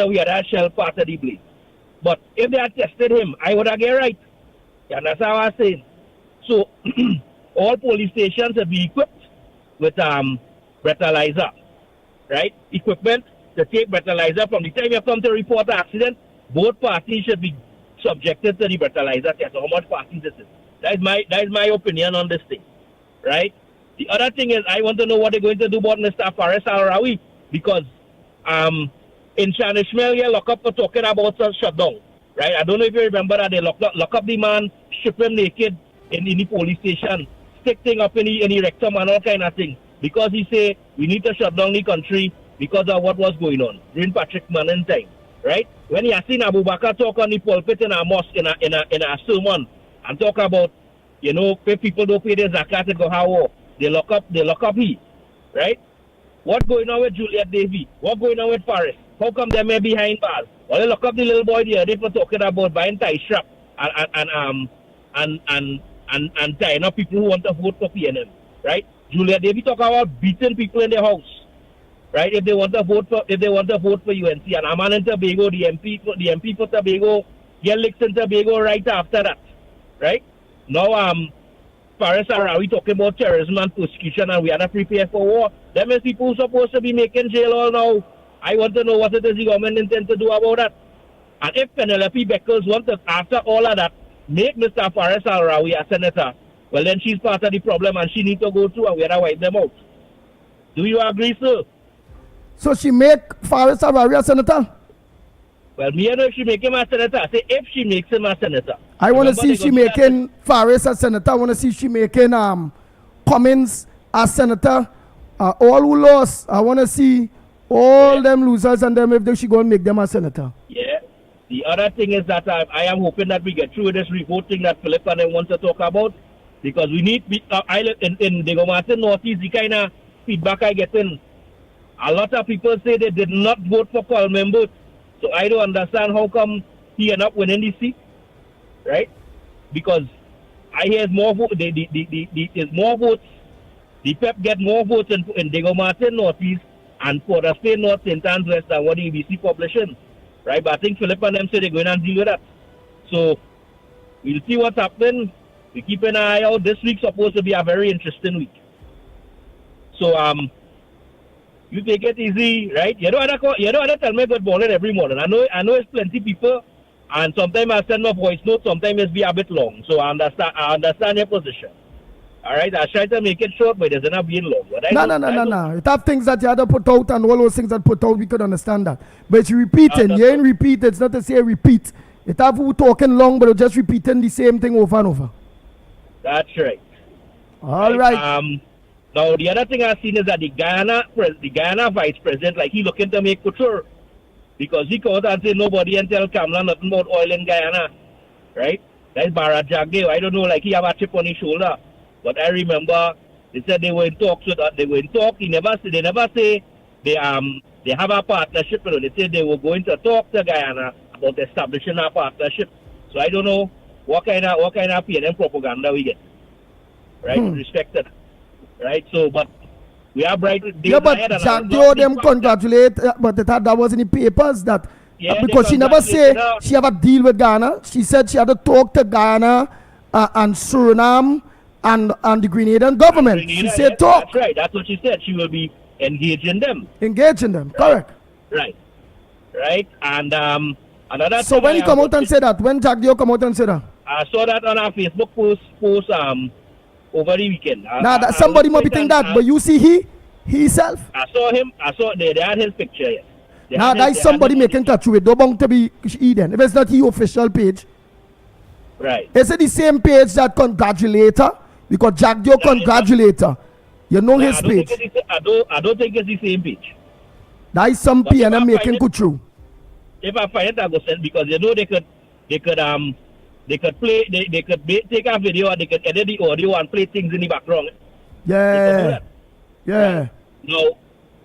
we had a shell part of the blade. But if they had tested him, I would have get right. Yeah, that's how I say. So all police stations should be equipped with breathalyzer, right? Equipment to take breathalyzer. From the time you come to report an accident, both parties should be subjected to the breathalyzer test. How much parties this is? That is my opinion on this thing, right? The other thing is I want to know what they're going to do about Mr. Faris Al-Rawi, because in Shanishmel, you lock up for talking about a shutdown, right? I don't know if you remember that they lock up the man, strip him naked in the police station, stick thing up in the rectum and all kind of things, because he say we need to shut down the country because of what was going on during Patrick Manning time, right? When you seen Abu Bakr talk on the pulpit in a mosque in a sermon and talk about, if people don't pay their zakat, they go how they lock up he, right? What's going on with Juliet Davy? What's going on with Faris? How come they may behind bars? Well, they lock up the little boy the other day for talking about buying tie strap and tying up people who want to vote for PNM, right? Juliet Davy talk about beating people in their house, right? If they want to vote for UNC, and a man in Tobago, the MP for Tobago, get licked in Tobago right after that, right? Now Faris Al-Rawi talking about terrorism and persecution, and we are not prepared for war. Them is people who supposed to be making jail all now. I want to know what it is the government intend to do about that. And if Penelope Beckles want to, after all of that, make Mr. Faris Al-Rawi a senator, well then she's part of the problem and she needs to go through and we have to wipe them out. Do you agree, sir? So she make Faris Al-Rawi a senator? Well, me don't know if she make him a senator. I say if she makes him a senator. I want to see she making Faris a senator. I want to see she making Cummins as senator, all who lost, I want to see all them losers and them if they should go and make them a senator. Yeah. The other thing is that I am hoping that we get through this revoting that Philip and I want to talk about, because we need in Diego Martin Northeast, the kind of feedback I get in. A lot of people say they did not vote for Coleman Booth. So I don't understand how come he ended up winning the seat, right? Because I hear more votes. There's more votes. The PEP get more votes in Diego Martin Northeast and for the state North St. Anne's West than what the ABC publishing, right? But I think Philip and them say they're going to deal with that. So we'll see what's happening. We keep an eye out. This week's supposed to be a very interesting week. So you take it easy, right? You don't have to tell me good morning every morning. I know it's plenty people, and sometimes I send my voice note. Sometimes it's be a bit long. So I understand your position. All right, I try to make it short, but it's not being long. No. It have things that you had to put out, and all those things that put out, we could understand that. But you repeating, you ain't repeat. It's not to say repeat. It have who talking long, but just repeating the same thing over and over. That's right. All right. Now, the other thing I've seen is that the Guyana vice president, like he looking to make couture, because he called and said nobody and tell Kamala nothing about oil in Guyana, right? That's Barra Jagdeo. I don't know, like he have a chip on his shoulder. But I remember they said they were in talks with they were in talk. They never say they have a partnership. But they said they were going to talk to Guyana about establishing a partnership. So I don't know what kind of PNM propaganda we get, right? Respected, right? So, but we are bright. Yeah, but Jagdeo them congratulate, but that was in the papers that because she never say she have a deal with Ghana. She said she had to talk to Ghana and Suriname. And the Grenadian government. She said talk. That's right. That's what she said. She will be engaging them. Correct. Right. And another. So when he come out and say that, when Jagdeo come out and say that, I saw that on our Facebook post over the weekend. Somebody might be thinking that, but you see he himself. I saw him. They had his picture. Yes. Now that's somebody making touch with. Don't want to be Eden. If it's not his official page. Right. Is it the same page that congratulate her? Because Jagdeo congratulate her. You know his page. I don't think it's the same page. That is some PNM making good true. If I find it, I go send, because you know they could play, they could take a video and they could edit the audio and play things in the background. Yeah. Right. Now,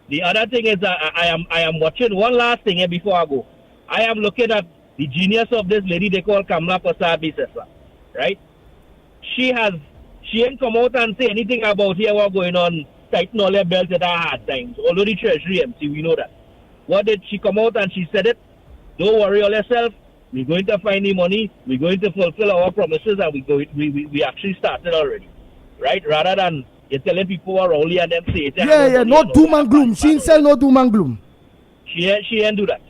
the other thing is that I am watching one last thing here before I go. I am looking at the genius of this lady they call Kamala Prasad Bisesla, right? She ain't come out and say anything about here what's going on, tighten all their belts at our hard times. Although the Treasury MC, we know that. What did she come out and she said it? Don't worry all yourself. We're going to find the money. We're going to fulfill our promises, and we actually started already, right? Rather than you're telling people are only and them say it. Yeah, no doom and gloom. She ain't say no doom and gloom. She ain't do that.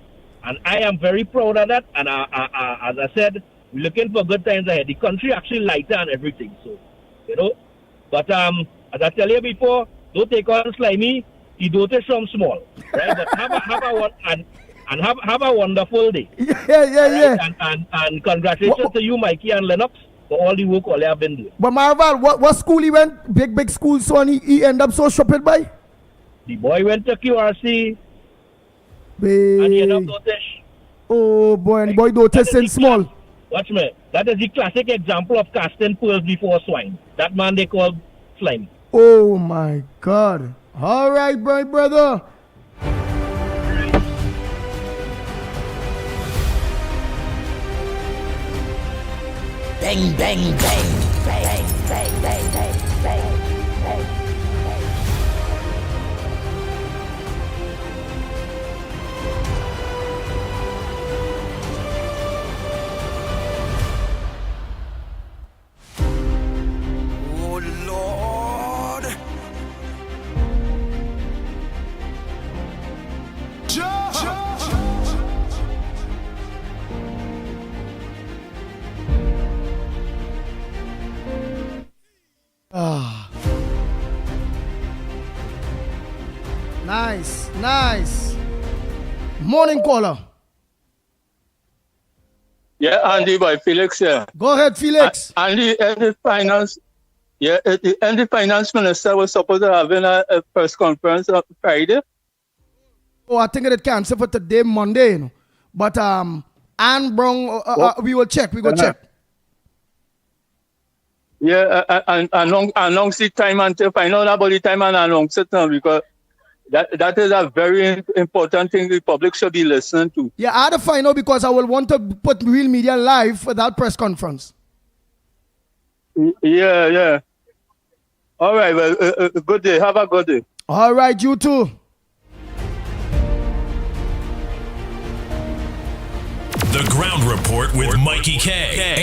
And I am very proud of that. And as I said, we're looking for good times ahead. The country actually lighter and everything. So, you know. But as I tell you before, don't take on slimy. You don't take some small, right? But have a wonderful day. Yeah. And congratulations to you, Mickie and Lennox, for all the work all you have been doing. But Marval, what school he went? Big school, so and he end up so shopping by? The boy went to QRC. And he ended up Dotish. Oh boy, and the boy Dotish in small. Watch me. That is the classic example of casting pearls before swine. That man they call slime. Oh my God. All right, my brother. Bang, bang, bang, bang, bang, bang, bang, bang, bang. Oh Lord. Nice. Morning caller. Yeah, Andy by Felix here. Go ahead, Felix. Andy, any finance Yeah, and the finance minister was supposed to have a press conference on Friday. Oh, I think it canceled for today, Monday. You know. But Anne Brown, we will check. We will check. Yeah, announce the time until find out about the time and announce it now because that is a very important thing the public should be listening to. Yeah, I had to find out because I will want to put Real Media live for that press conference. Yeah. All right, well, good day. Have a good day. All right, you too. The Ground Report with Mikey K,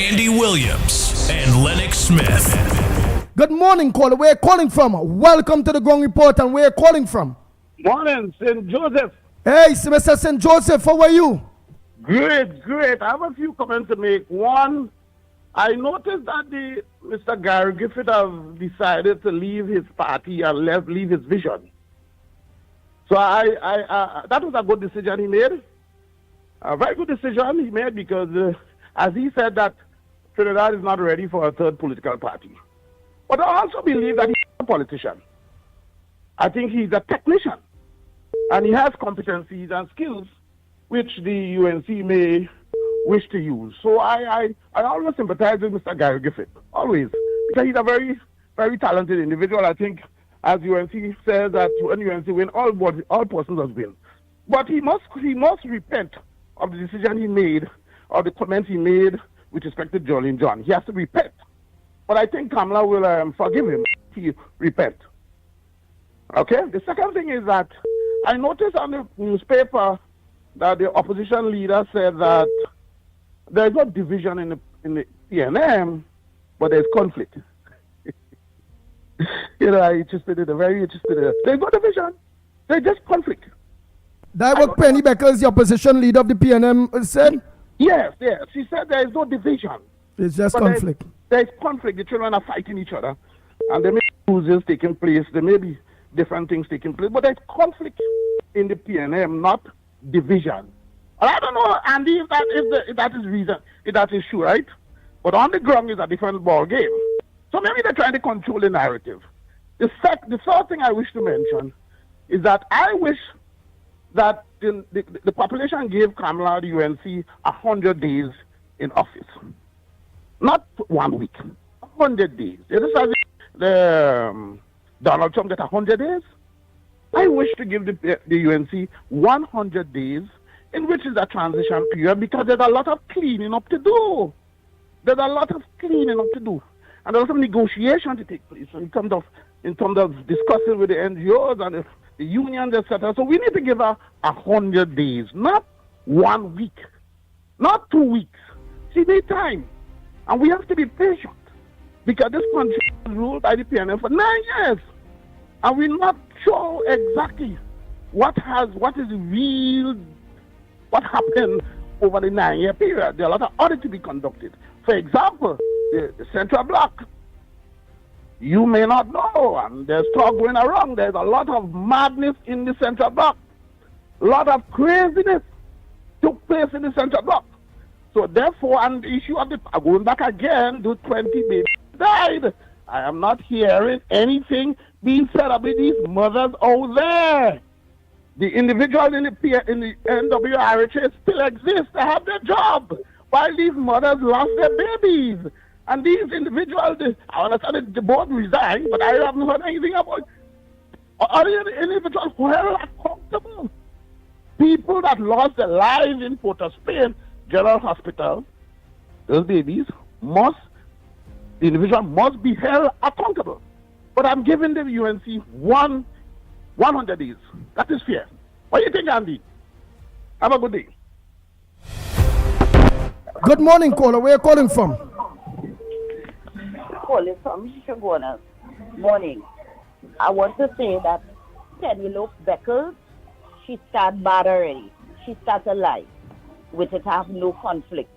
Andy Williams, and Lennox Smith. Good morning, caller. Where are you calling from? Welcome to the Ground Report, and where are you calling from? Morning, St. Joseph. Hey, Mr. St. Joseph, how are you? Great. I have a few comments to make. One, I noticed that Mr. Gary Griffith have decided to leave his party and leave his vision. So that was a good decision he made. A very good decision he made because, as he said, that Trinidad is not ready for a third political party. But I also believe that he's a politician. I think he's a technician. And he has competencies and skills which the UNC may wish to use. So I always sympathize with Mr. Gary Griffith, always. Because he's a very, very talented individual. I think, as UNC says, that when UNC win, all persons must win. But he must repent of the decision he made, or the comments he made with respect to Jolene John. He has to repent. But I think Kamala will forgive him if he repent. Okay? The second thing is that I noticed on the newspaper that the opposition leader said that there's no division in the PNM, but there's conflict. They're very interested. There's no division. There's just conflict. That what Penny Beckers, the opposition leader of the PNM, said? Yes. She said there is no division. It's just conflict. There's conflict. The children are fighting each other. And there may be losses taking place. There may be different things taking place. But there's conflict in the PNM, not division. And I don't know, Andy, if that is reason, if that is true, right? But on the ground is a different ball game. So maybe they're trying to control the narrative. The third thing I wish to mention is that I wish that the population gave Kamala the UNC 100 days in office. Not 1 week, 100 days. This is Donald Trump get 100 days. I wish to give the UNC 100 days in which is a transition period because there's a lot of cleaning up to do. And there's a lot of negotiation to take place in terms of discussing with the NGOs and the unions, etc. So we need to give her 100 days, not 1 week, not 2 weeks. She needs time. And we have to be patient because this country is ruled by the PNM for 9 years. And we're not sure exactly what happened over the 9-year period. There are a lot of audits to be conducted. For example, the Central Block. You may not know, and there's talk going around. There's a lot of madness in the Central Block. A lot of craziness took place in the Central Block. So therefore, and the issue of going back again, the 20 babies died. I am not hearing anything being said about these mothers out there. The individuals in the NWRHA still exist. They have their job. While these mothers lost their babies. And these individuals, I understand that the board resigned, but I haven't heard anything about it. Are the individuals who are accountable? People that lost their lives in Port of Spain General Hospital, those babies the individual must be held accountable. But I'm giving the UNC 100 days. That is fair. What do you think, Andy? Have a good day. Good morning, caller. Where are you calling from? Calling from Shagona. Morning. I want to say that Penelope Beckles, she started bad already. She started lie. With it have no conflict.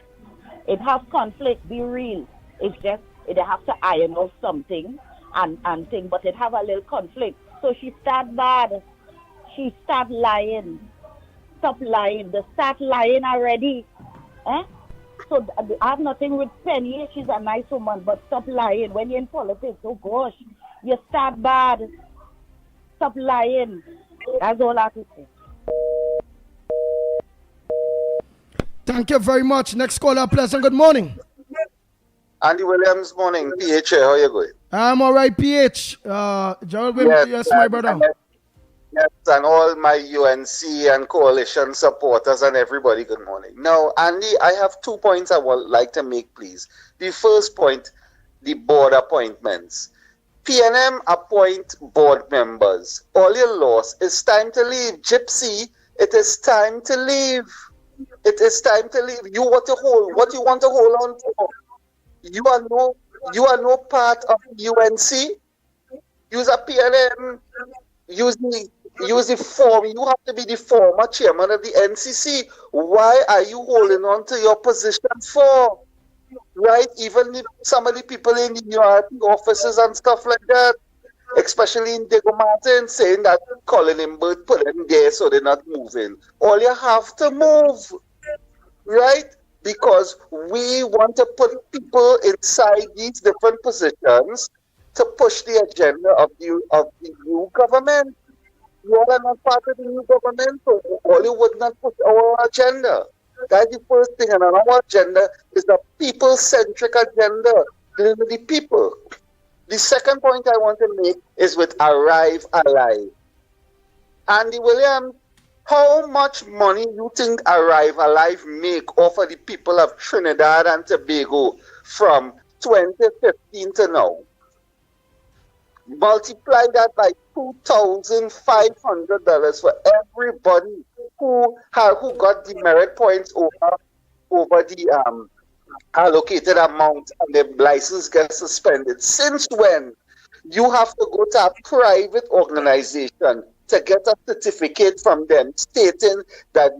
It have conflict, be real. It's just, it have to iron out something and thing, but it have a little conflict. So she start bad. She start lying. Stop lying. They start lying already. Eh? So I have nothing with Penny. She's a nice woman, but stop lying. When you're in politics, oh gosh, you start bad. Stop lying. That's all I have to say. Thank you very much. Next caller, pleasant good morning. Andy Williams, morning. PH, how you going? I'm all right, PH. Gerald, yes, my brother. Yes, and all my UNC and coalition supporters and everybody, good morning. Now, Andy, I have 2 points I would like to make, please. The first point, the board appointments. PNM appoint board members. All you lost. It's time to leave. Gypsy, it is time to leave. It is time to leave. You want to hold what you want to hold on to. You are no part of UNC. Use a PNM. Use the form. You have to be the former chairman of the NCC. Why are you holding on to your position for? Right? Even if some of the people in the URP offices and stuff like that, especially in Diego Martin, saying that Colin Imbert put them there so they're not moving. All you have to move, right? Because we want to put people inside these different positions to push the agenda of the new government. You are not part of the new government, so all you would not push our agenda. That's the first thing, and our agenda is a people-centric agenda, dealing with the people. The second point I want to make is with Arrive Alive. Andy Williams, how much money you think Arrive Alive make off of the people of Trinidad and Tobago from 2015 to now? Multiply that by $2,500 for everybody who got the merit points over the allocated amount and the license gets suspended. Since when? You have to go to a private organization to get a certificate from them stating that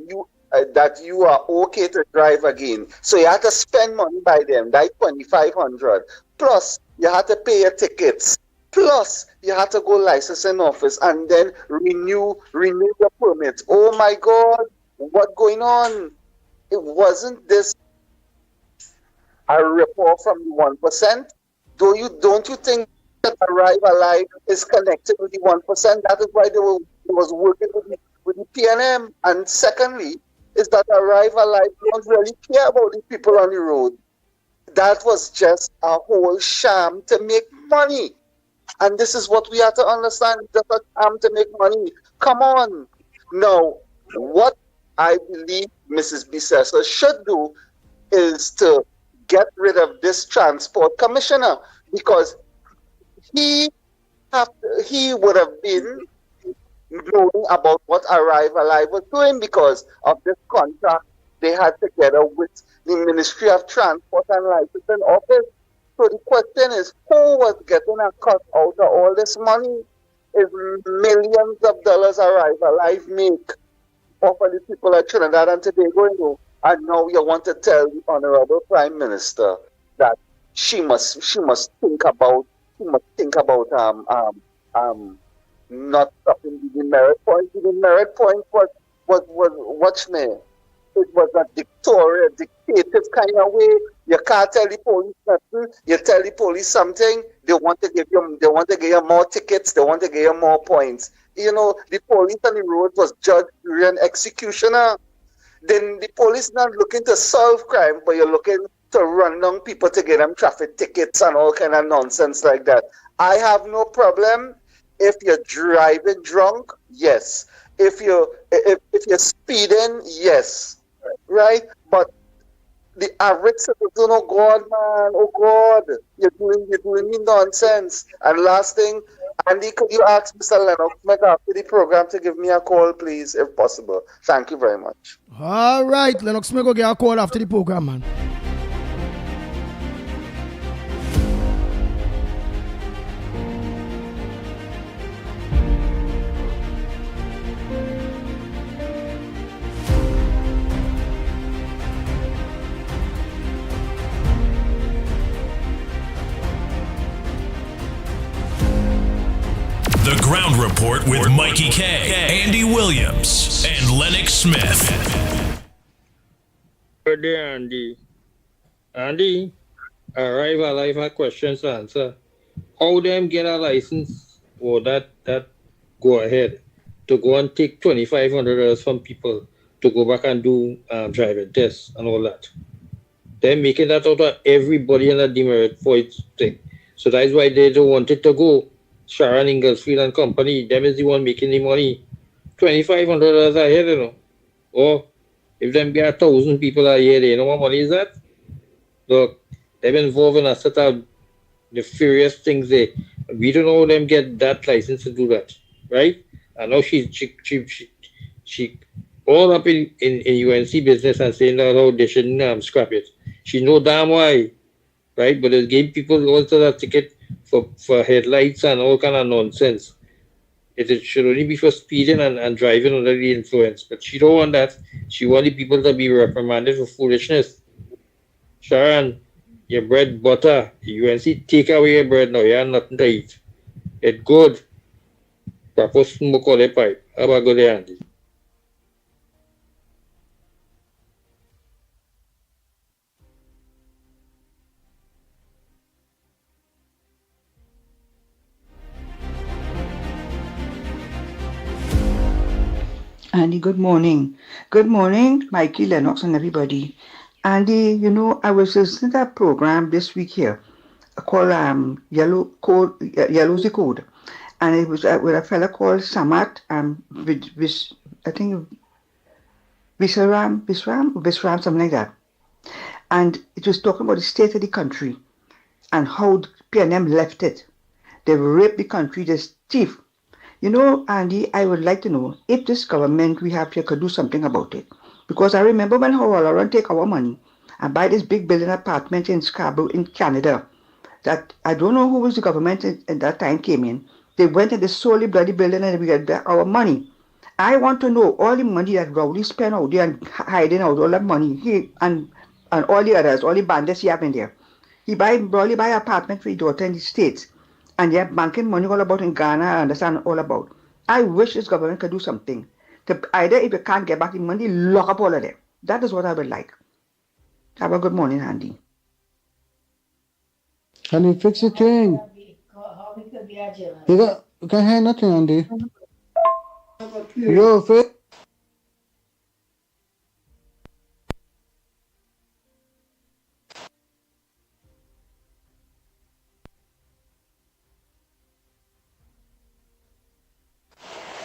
you are okay to drive again. So you have to spend money by them, like $2,500. Plus, you have to pay your tickets. Plus, you have to go licensing office and then renew your permit. Oh my God, what's going on? It wasn't this a report from the 1%? Don't you think that Arrive Alive is connected with the 1%? That is why they was working with the PNM. And secondly, is that Arrive Alive don't really care about the people on the road. That was just a whole sham to make money. And this is what we have to understand, just a sham to make money. Come on. Now, what I believe Mrs. Bissessa should do is to get rid of this transport commissioner, because he would have been knowing about what Arrive Alive was doing because of this contract they had together with the Ministry of Transport and Licensing Office. So the question is, who was getting a cut out of all this money? Is millions of dollars Arrive Alive make off of the people of Trinidad and Tobago, and now you want to tell the Honorable Prime Minister that she must think about not stopping the merit point. The merit point was watch me. It was a dictative kind of way. You can't tell the police nothing. You tell the police something, they want to give you more tickets, they want to give you more points. You know, the police on the road was judge, jury, and executioner. Then the police not looking to solve crime, but you're looking to run down people to get them traffic tickets and all kind of nonsense like that. I have no problem if you're driving drunk, yes. If you're speeding, yes. Right? But the average citizen, oh God, man, oh God, you're doing me nonsense. And last thing, Andy, could you ask Mr. Lennox after the program to give me a call, please, if possible? Thank you very much. All right, Lennox, me go get a call after the program, man. The Ground Report with Mickie K, Andy Williams, and Lennox Smith. Good day, Andy. Andy, arrival, I have a question to answer. How them get a license or that go ahead to go and take $2,500 from people to go back and do driving tests and all that? They're making that out of everybody in the demerit points thing. So that's why they don't want it to go. Sharon Inglesfield and company, them is the one making the money. $2,500 a year, you know. Or if them get 1,000 people a year, you know what money is that? Look, they've been involved in a set of nefarious things there. We don't know how them get that license to do that, right? I know she all up in UNC business and saying that how they shouldn't scrap it. She know damn why, right? But they gave people also that ticket for headlights and all kind of nonsense. It should only be for speeding and driving under the influence. But she don't want that. She want the people to be reprimanded for foolishness. Sharon, your bread butter. UNC take away your bread now. You have nothing to eat. It good. Proper smoke all the pipe. How about go there, Andy? Andy, good morning. Good morning, Mikey, Lennox, and everybody. Andy, I was listening to a program this week here called Yellow's the Code. And it was with a fella called Samat, I think Visram, something like that. And it was talking about the state of the country and how PNM left it. They raped the country, they thief. Andy, I would like to know if this government we have here could do something about it. Because I remember when Howard Lauren take our money and buy this big building apartment in Scarborough in Canada, that I don't know who was the government at that time came in. They went and they sold the bloody building and we got back our money. I want to know all the money that Rowley spent out there and hiding out all that money. And all the others, all the bandits he have in there. He probably buy apartment for his daughter in the States. And yet banking money all about in Ghana, I understand all about. I wish this government could do something. To either if you can't get back the money, lock up all of them. That is what I would like. Have a good morning, Andy. Can you fix the thing? You can't hear nothing, Andy. Yo, fix.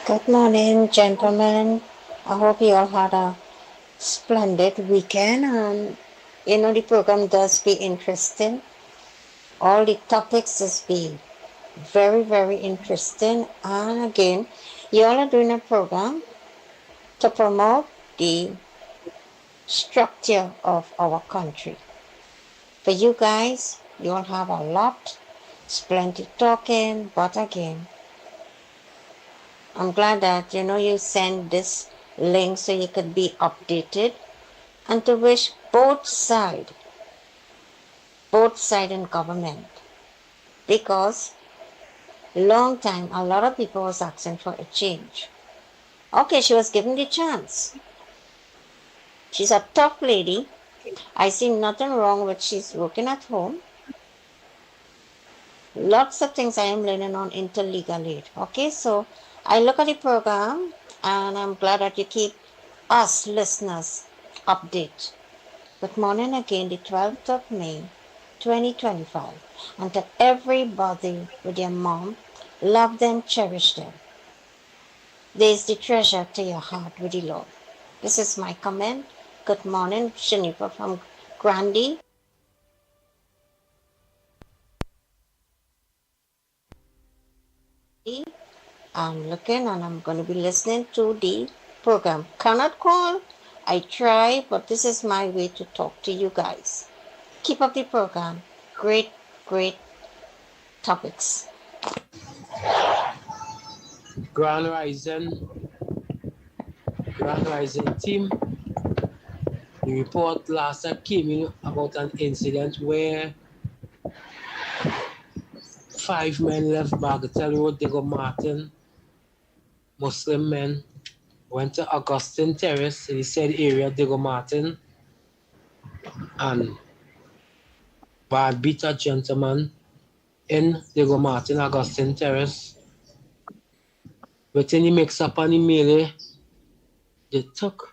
Good morning, gentlemen. I hope you all had a splendid weekend. The program does be interesting. All the topics just be very, very interesting. And again, you all are doing a program to promote the structure of our country. For you guys, you all have a lot. It's plenty talking, but again, I'm glad that you send this link so you could be updated and to wish both sides in government, because long time a lot of people was asking for a change. Okay, she was given the chance. She's a tough lady. I see nothing wrong with she's working at home. Lots of things I am learning on interlegal aid. Okay, so I look at the program and I'm glad that you keep us listeners update. Good morning again, the 12th of May, 2025. And to everybody with their mom, love them, cherish them. There's the treasure to your heart with the Lord. This is my comment. Good morning, Shanifa from Grandy. I'm looking and I'm going to be listening to the program. Cannot call. I try, but this is my way to talk to you guys. Keep up the program. Great, great topics. Grand Rising team. The report last night came in about an incident where 5 men left Bagatelle Road, Diego Martin, Muslim men, went to Augustine Terrace in the said area, Diego Martin, and bad beat a gentleman in Diego Martin Augustine Terrace. Within the mix up and the melee, they took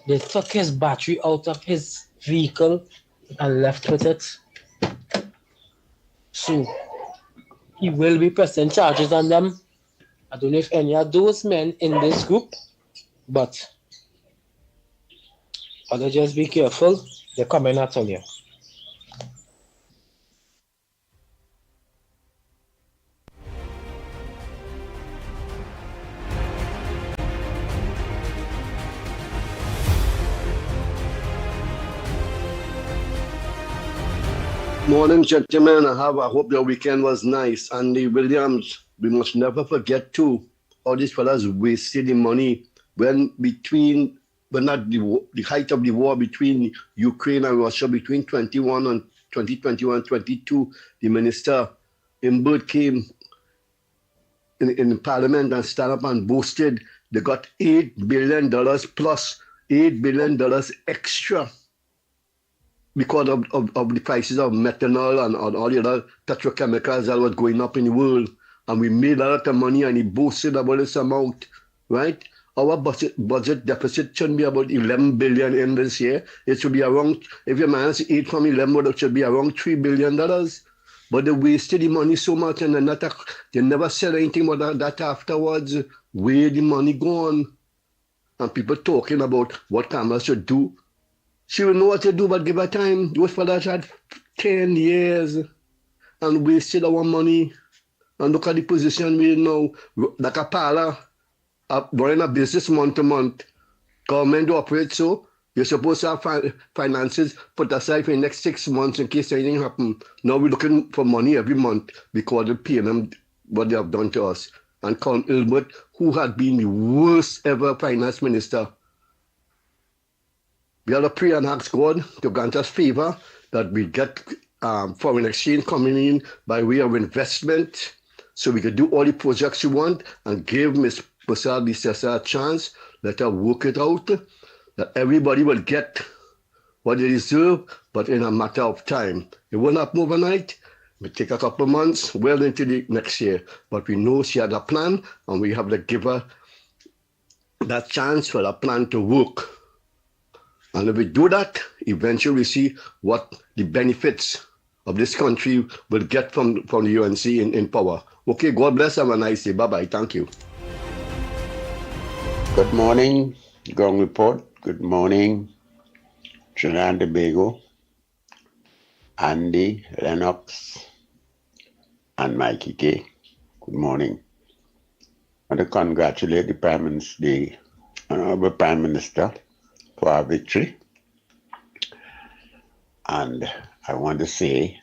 his battery out of his vehicle and left with it. So he will be pressing charges on them. I don't know if any of those men in this group, but I'll just be careful. They're coming at you. Morning, gentlemen. I hope your weekend was nice. Andy Williams, we must never forget too, all these fellas wasted the money when at the height of the war between Ukraine and Russia, between 2021, 22, the minister Imbert came in Parliament and stand up and boasted they got $8 billion plus $8 billion extra because of the prices of methanol and all the other petrochemicals that was going up in the world. And we made a lot of money and he boasted about this amount, right? Our budget deficit shouldn't be about 11 billion in this year. It should be around, if you minus 8 from 11, it should be around $3 billion. But they wasted the money so much and they never said anything about that afterwards. Where the money gone? And people talking about what Kamala should do. She will know what to do, but give her time. Those fellas had 10 years and wasted our money. And look at the position we're in now. Like a parlor, running a business month to month. Government operates so. You're supposed to have finances put aside for the next 6 months in case anything happens. Now we're looking for money every month because they're paying them what they have done to us. And Colin Ilbert, who had been the worst ever finance minister. We have to pray and ask God to grant us favor that we get foreign exchange coming in by way of investment so we can do all the projects we want and give Ms. Prasad Bissessa a chance. Let her work it out, that everybody will get what they deserve, but in a matter of time. It won't happen overnight. It will take a couple of months, well into the next year. But we know she had a plan and we have to give her that chance for the plan to work. And if we do that, eventually we see what the benefits of this country will get from the UNC in power. Okay, God bless. Have a nice day. Bye-bye. Thank you. Good morning, Ground Report. Good morning, Trinidad and Tobago, Andy, Lennox, and Mickie K. Good morning. I want to congratulate the Honorable Prime Minister for our victory. And I want to say,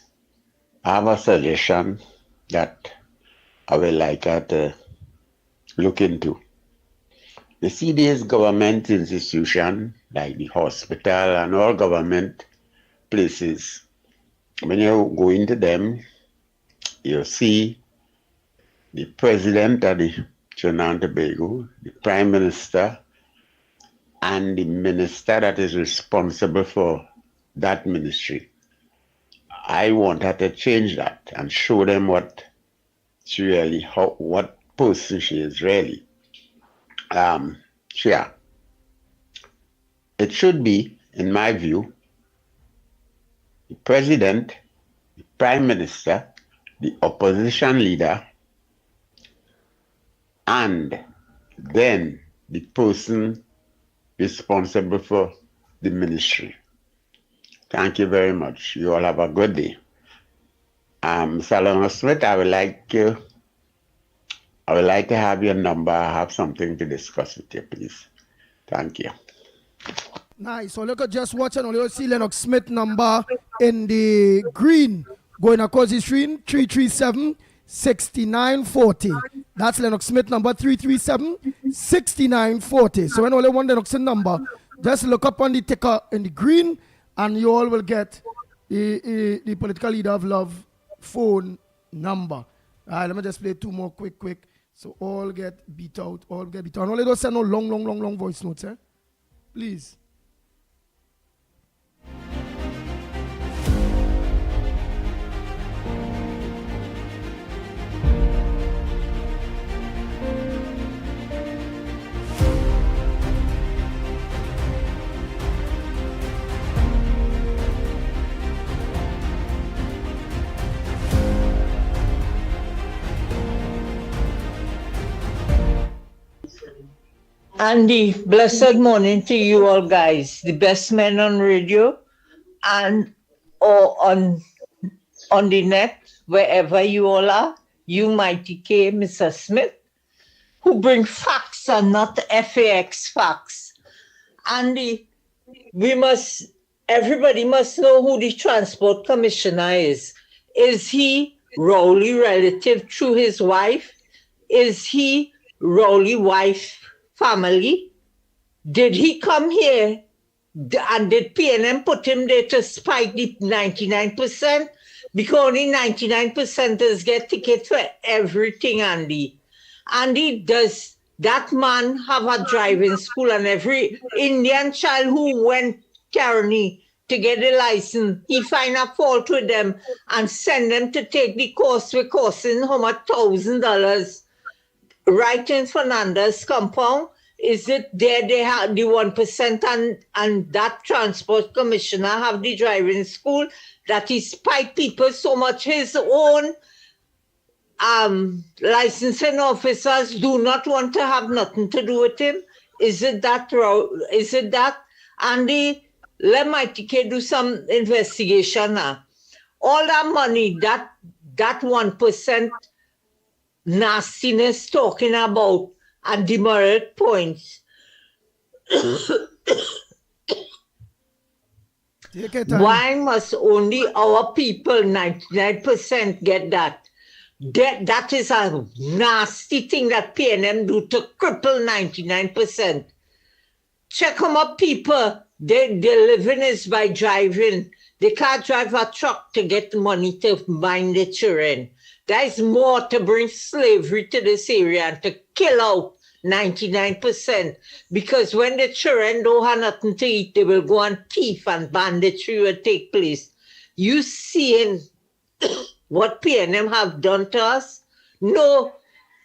I have a suggestion that I would like her to look into. You see these government institutions, like the hospital and all government places, when you go into them, you see the president of the Trinidad and Tobago, the prime minister, and the minister that is responsible for that ministry. I want her to change that and show them what person she is really. Yeah. It should be, in my view, the president, the prime minister, the opposition leader, and then the person responsible for the ministry. Thank you very much. You all have a good day. Mr. Lennox Smith, I would like to have your number. I have something to discuss with you, please. Thank you. Nice. So look at just watching. Only see Lennox Smith number in the green going across the screen 337-6940. That's Lennox Smith number 337-6940. So when only one Lennox number, just look up on the ticker in the green, and you all will get the political leader of love phone number. All right, let me just play two more quick. So all get beat out. And only don't send no long voice notes, eh? Please. Andy, blessed morning to you all guys, the best men on radio and or on the net, wherever you all are. You, Mighty K, Mr. Smith, who bring facts and not FAX facts. Andy, everybody must know who the Transport Commissioner is. Is he Rowley relative through his wife? Is he Rowley wife family? Did he come here and did PNM put him there to spike the 99%? Because only 99%ers get tickets for everything, Andy. Andy, does that man have a driving school, and every Indian child who went Caroni to get a license, he find a fault with them and send them to take the course we're costing him $1,000 right in Fernandez compound? Is it there they have the 1% and that transport commissioner have the driving school that he spike people so much? His own licensing officers do not want to have nothing to do with him. Is it that? Andy, let Mighty K do some investigation now. All that money, that 1% nastiness talking about and demerit points. Why must only our people, 99%, get that? That is a nasty thing that PNM do to cripple 99%. Check them up, people. Their living is by driving. They can't drive a truck to get money to mind the children. There is more to bring slavery to this area and to kill out 99%. Because when the children don't have nothing to eat, they will go on thief and banditry will take place. You seeing what PNM have done to us? No,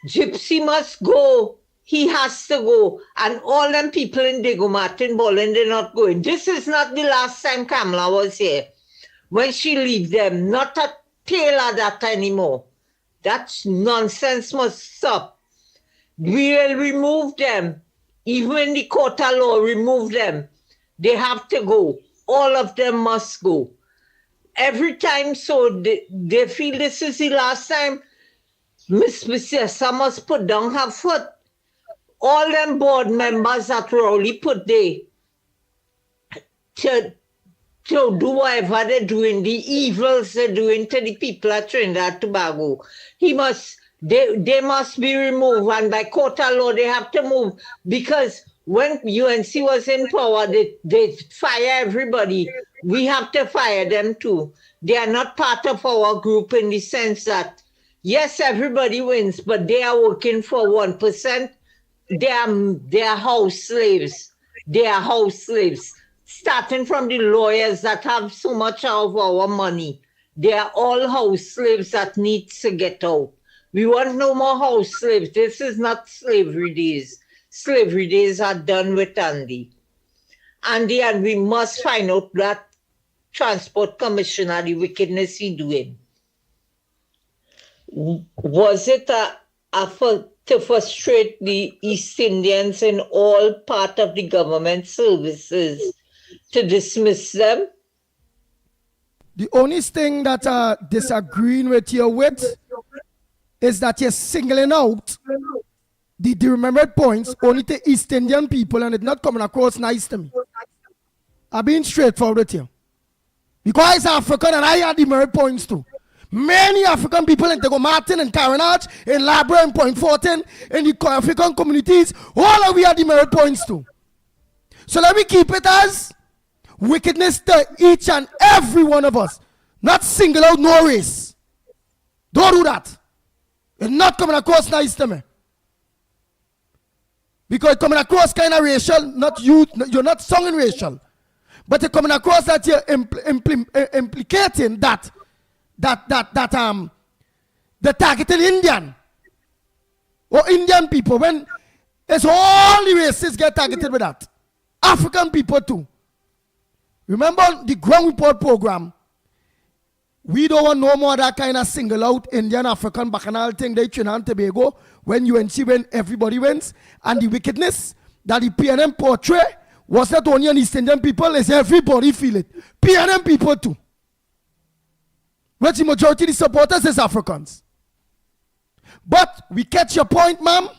Gypsy must go. He has to go. And all them people in Diego Martin Bolin, they're not going. This is not the last time Kamala was here. When she leave them, not a tail of that anymore. That nonsense must stop. We will remove them. Even the court of law remove them. They have to go. All of them must go. Every time so they feel this is the last time, Miss Bissessa must put down her foot. All them board members that Rowley put there to do whatever they're doing, the evils they're doing to the people at Trinidad and Tobago. They must be removed, and by court of law they have to move, because when UNC was in power, they fire everybody. We have to fire them too. They are not part of our group in the sense that, yes, everybody wins, but they are working for 1%. They are house slaves. They are house slaves. Starting from the lawyers that have so much of our money. They are all house slaves that need to get out. We want no more house slaves. This is not slavery days. Slavery days are done with Andy. Andy, and we must find out that transport commissioner, the wickedness he doing. Was it to frustrate the East Indians in all part of the government services, to dismiss them? The only thing that disagreeing with you with is that you're singling out the remembered points only to East Indian people, and it's not coming across nice to me. I'm being straightforward with you. Because I'm African and I had the merit points too. Many African people in Tego Martin and Carenage, in Labra and Point Fortin, in the African communities, all of we had the merit points too. So let me keep it as wickedness to each and every one of us. Not single out no race. Don't do that. It's not coming across nice to me. Because it's coming across kind of racial, not you, you're not sounding racial. But it's coming across that you're implicating that the targeted Indian or Indian people, when it's all the races get targeted with that. African people too. Remember the Ground Report program? We don't want no more that kind of single out Indian African bacchanal thing they Trinidad and Tobago when UNC win, everybody wins, and the wickedness that the PNM portray was not only an East Indian people, it's everybody feel it. PNM people too. Which the majority of the supporters is Africans. But we catch your point, ma'am.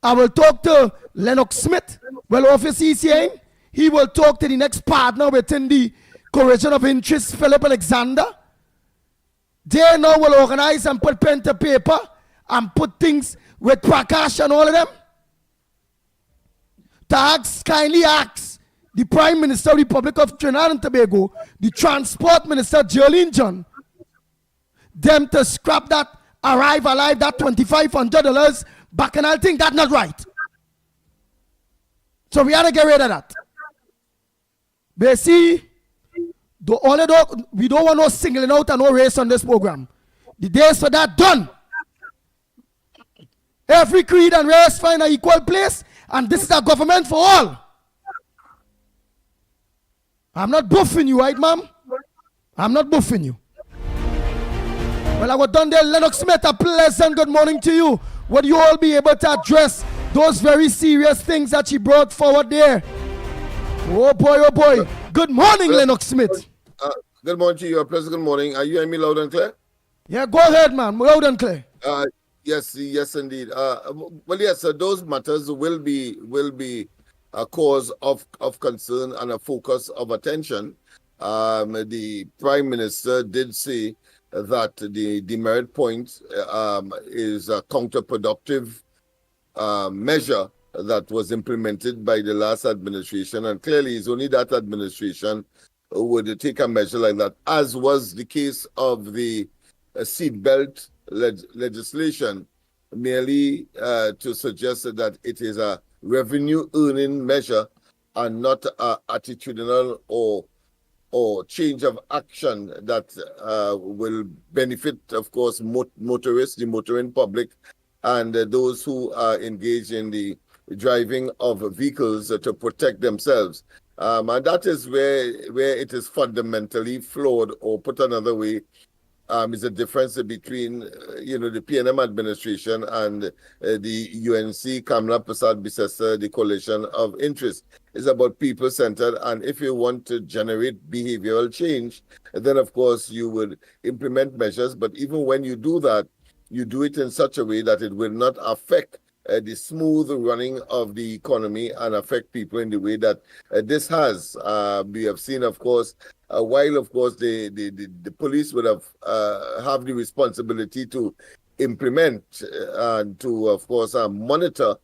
I will talk to Lennox Smith. Well, obviously he's saying he will talk to the next partner within the coalition of interest, Philip Alexander. They now will organize and put pen to paper and put things with Prakash and all of them. Kindly ask the Prime Minister of the Republic of Trinidad and Tobago, the Transport Minister, Jolene John, them to scrap that arrive alive, that $2,500 back, and I think that's not right. So we gotta get rid of that. But see, we don't want no singling out and no race on this program. The days for that done. Every creed and race find an equal place, and this is a government for all. I'm not buffing you, right, ma'am? I'm not buffing you. Well, I was done there. Lennox Smith, a pleasant good morning to you. Would you all be able to address those very serious things that she brought forward there? Oh boy, oh boy. Good morning, Lennox Smith. Good morning to you. A pleasant good morning. Are you hearing me loud and clear? Yeah, go ahead, man. Loud and clear. Yes, indeed. Well, yes, those matters will be a cause of concern and a focus of attention. The Prime Minister did say that the demerit point is a counterproductive measure that was implemented by the last administration, and clearly it's only that administration who would take a measure like that, as was the case of the seatbelt legislation, merely to suggest that it is a revenue earning measure and not a attitudinal or change of action that will benefit, of course, motorists, the motoring public, and those who are engaged in the driving of vehicles to protect themselves. And that is where it is fundamentally flawed, or put another way, is a difference between, the PNM administration and the UNC Kamla Prasad Bisesa, the coalition of interest. It's about people-centered, and if you want to generate behavioral change, then of course you would implement measures. But even when you do that, you do it in such a way that it will not affect the smooth running of the economy and affect people in the way that this has. We have seen, of course, while, of course, the police would have the responsibility to implement and to, of course, monitor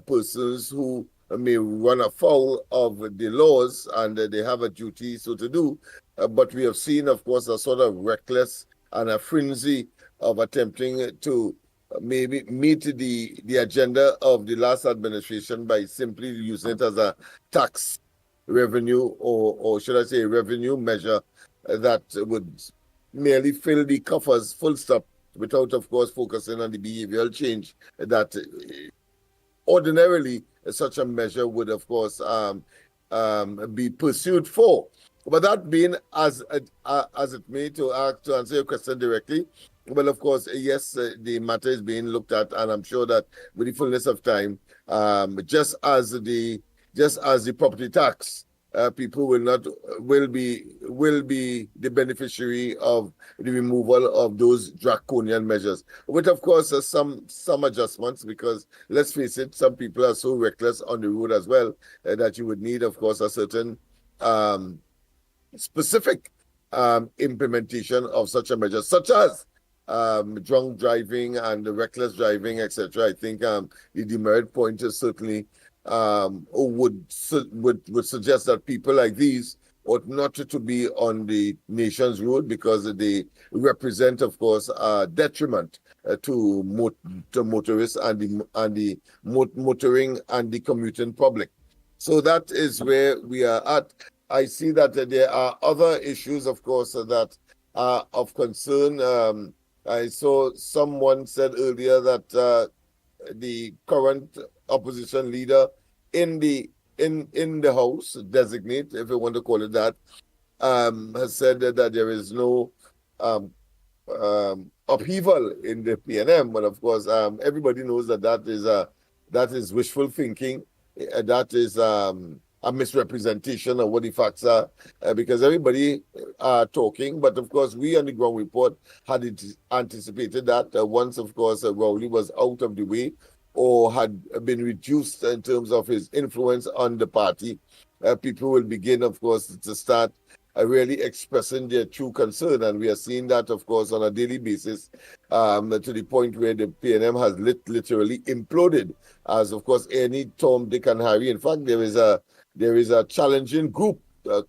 persons who may run afoul of the laws, and they have a duty so to do. But we have seen, of course, a sort of reckless and a frenzy of attempting to maybe meet the agenda of the last administration by simply using it as a tax revenue, or should I say revenue measure that would merely fill the coffers full stop, without, of course, focusing on the behavioral change that ordinarily such a measure would, of course, be pursued for. But that being as it may, to answer your question directly, well, of course, yes, the matter is being looked at, and I'm sure that with the fullness of time, just as the property tax, people will be the beneficiary of the removal of those draconian measures, with, of course, some adjustments, because let's face it, some people are so reckless on the road as well that you would need, of course, a certain specific implementation of such a measure, such as drunk driving and reckless driving, etc. I think the demerit point is certainly would suggest that people like these ought not to be on the nation's road, because they represent, of course, a detriment to motorists and the motoring and the commuting public. So that is where we are at. I see that there are other issues, of course, that are of concern. I saw someone said earlier that the current opposition leader in the House, designate, if you want to call it that, has said that there is no upheaval in the PNM. But of course, everybody knows that is a wishful thinking. That is a misrepresentation of what the facts are, because everybody are talking. But of course, we on the ground report had anticipated that once, of course, Rowley was out of the way or had been reduced in terms of his influence on the party, people will begin, of course, to start really expressing their true concern. And we are seeing that, of course, on a daily basis, to the point where the PNM has literally imploded, as, of course, any Tom, Dick, and Harry. In fact, there is a challenging group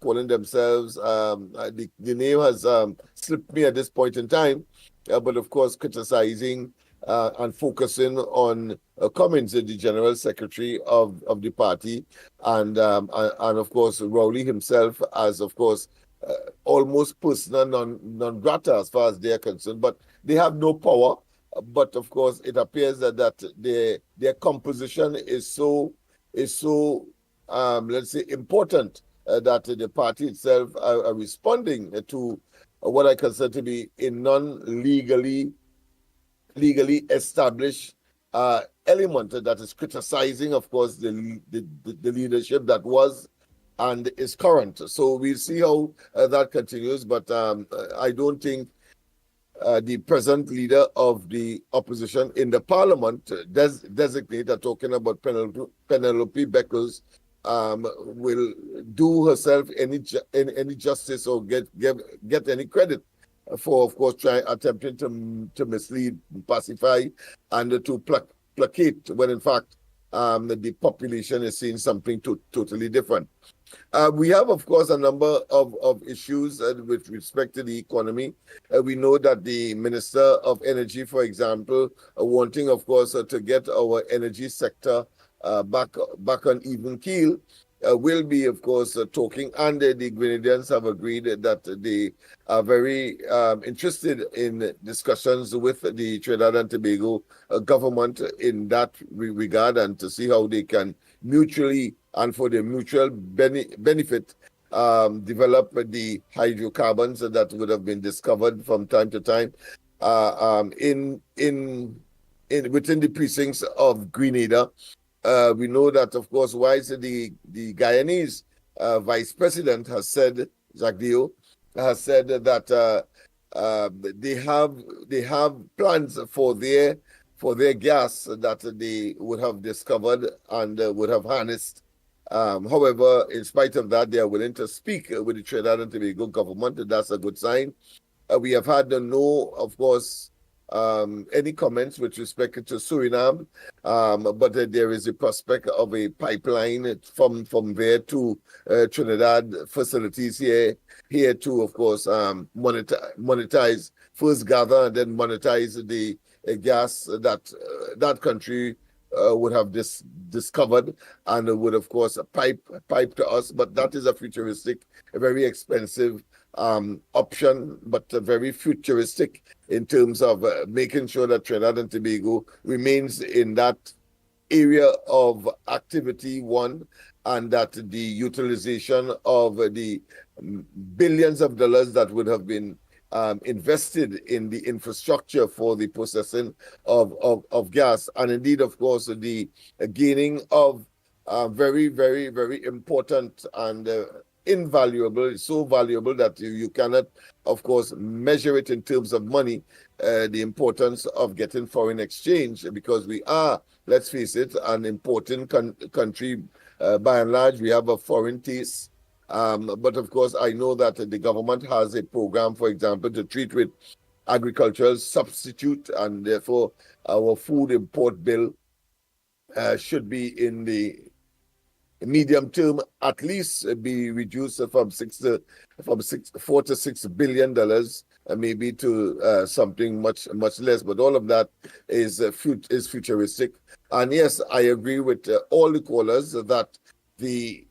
calling themselves, the name has slipped me at this point in time, but of course, criticizing and focusing on Cummins, the General Secretary of the party, and of course Rowley himself as, of course, almost persona non grata as far as they are concerned. But they have no power. But of course, it appears that their composition is so let's say important that the party itself are responding to what I consider to be a non-legally established element that is criticizing, of course, the leadership that was and is current. So we'll see how that continues. But I don't think the present leader of the opposition in the parliament, designated, talking about Penelope Beckles, will do herself any justice or get any credit for, of course, attempting to mislead, pacify, and to placate, when in fact the population is seeing something totally different. We have, of course, a number of issues with respect to the economy. We know that the Minister of Energy, for example, wanting, of course, to get our energy sector back on even keel, will be, of course, talking, and the Grenadians have agreed that they are very interested in discussions with the Trinidad and Tobago government in that regard, and to see how they can mutually and for the mutual benefit develop the hydrocarbons that would have been discovered from time to time within the precincts of Grenada. We know that, of course, the Guyanese vice president has said, Jacques Dio, has said that they have plans for their gas that they would have discovered and would have harnessed. However, in spite of that, they are willing to speak with the Trinidad and Tobago government. That's a good sign. We have had of course, any comments with respect to Suriname, but there is a prospect of a pipeline from there to Trinidad facilities here to, of course, monetize, first gather and then monetize the gas that country would have discovered and would, of course, pipe to us. But that is a futuristic, a very expensive option, but very futuristic in terms of making sure that Trinidad and Tobago remains in that area of activity, one, and that the utilization of the billions of dollars that would have been invested in the infrastructure for the processing of gas, and indeed, of course, the gaining of very, very, very important and invaluable, so valuable that you cannot, of course, measure it in terms of money, the importance of getting foreign exchange, because we are, let's face it, an important country. By and large, we have a foreign taste. But of course, I know that the government has a program, for example, to treat with agricultural substitute, and therefore our food import bill should be in the medium term at least be reduced from $4 to $6 billion, maybe to something much less. But all of that is futuristic. And yes, I agree with all the callers that the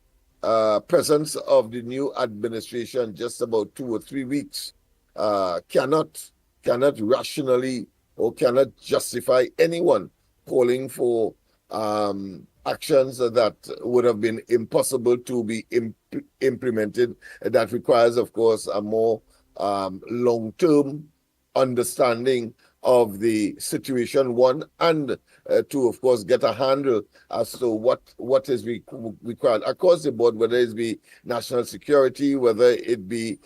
presence of the new administration just about 2 or 3 weeks cannot rationally or cannot justify anyone calling for actions that would have been impossible to be implemented. That requires, of course, a more long-term understanding of the situation, one, and to, of course, get a handle as to what is required across the board, whether it be national security, whether it be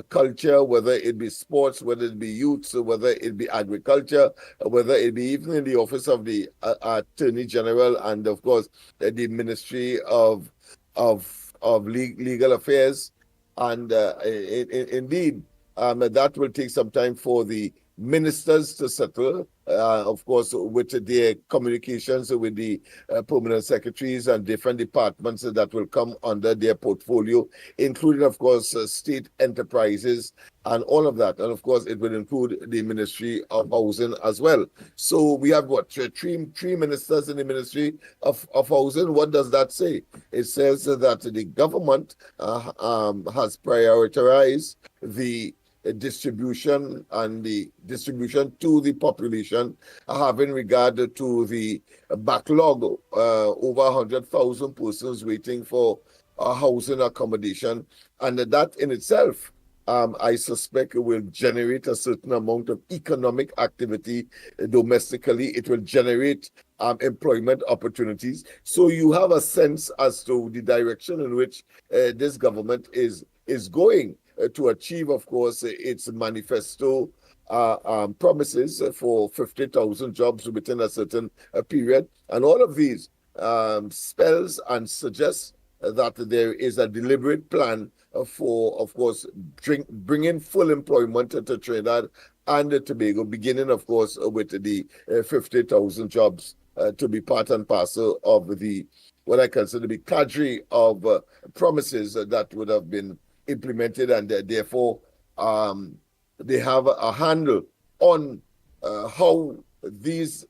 culture, whether it be sports, whether it be youth, whether it be agriculture, whether it be even in the office of the Attorney General, and of course the Ministry of Legal Affairs. And indeed, that will take some time for the ministers to settle, of course, with their communications with the permanent secretaries and different departments that will come under their portfolio, including, of course, state enterprises and all of that. And of course, it will include the Ministry of Housing as well. So we have what, three ministers in the Ministry of Housing. What does that say? It says that the government has prioritized the distribution and the distribution to the population, having regard to the backlog, over 100,000 persons waiting for housing accommodation, and that in itself, I suspect, will generate a certain amount of economic activity domestically. It will generate employment opportunities. So you have a sense as to the direction in which this government is going to achieve, of course, its manifesto promises for 50,000 jobs within a certain period. And all of these spells and suggests that there is a deliberate plan for, of course, bringing full employment to Trinidad and Tobago, beginning, of course, with the 50,000 jobs to be part and parcel of the, what I consider to be cadre of promises that would have been implemented, and therefore they have a handle on how these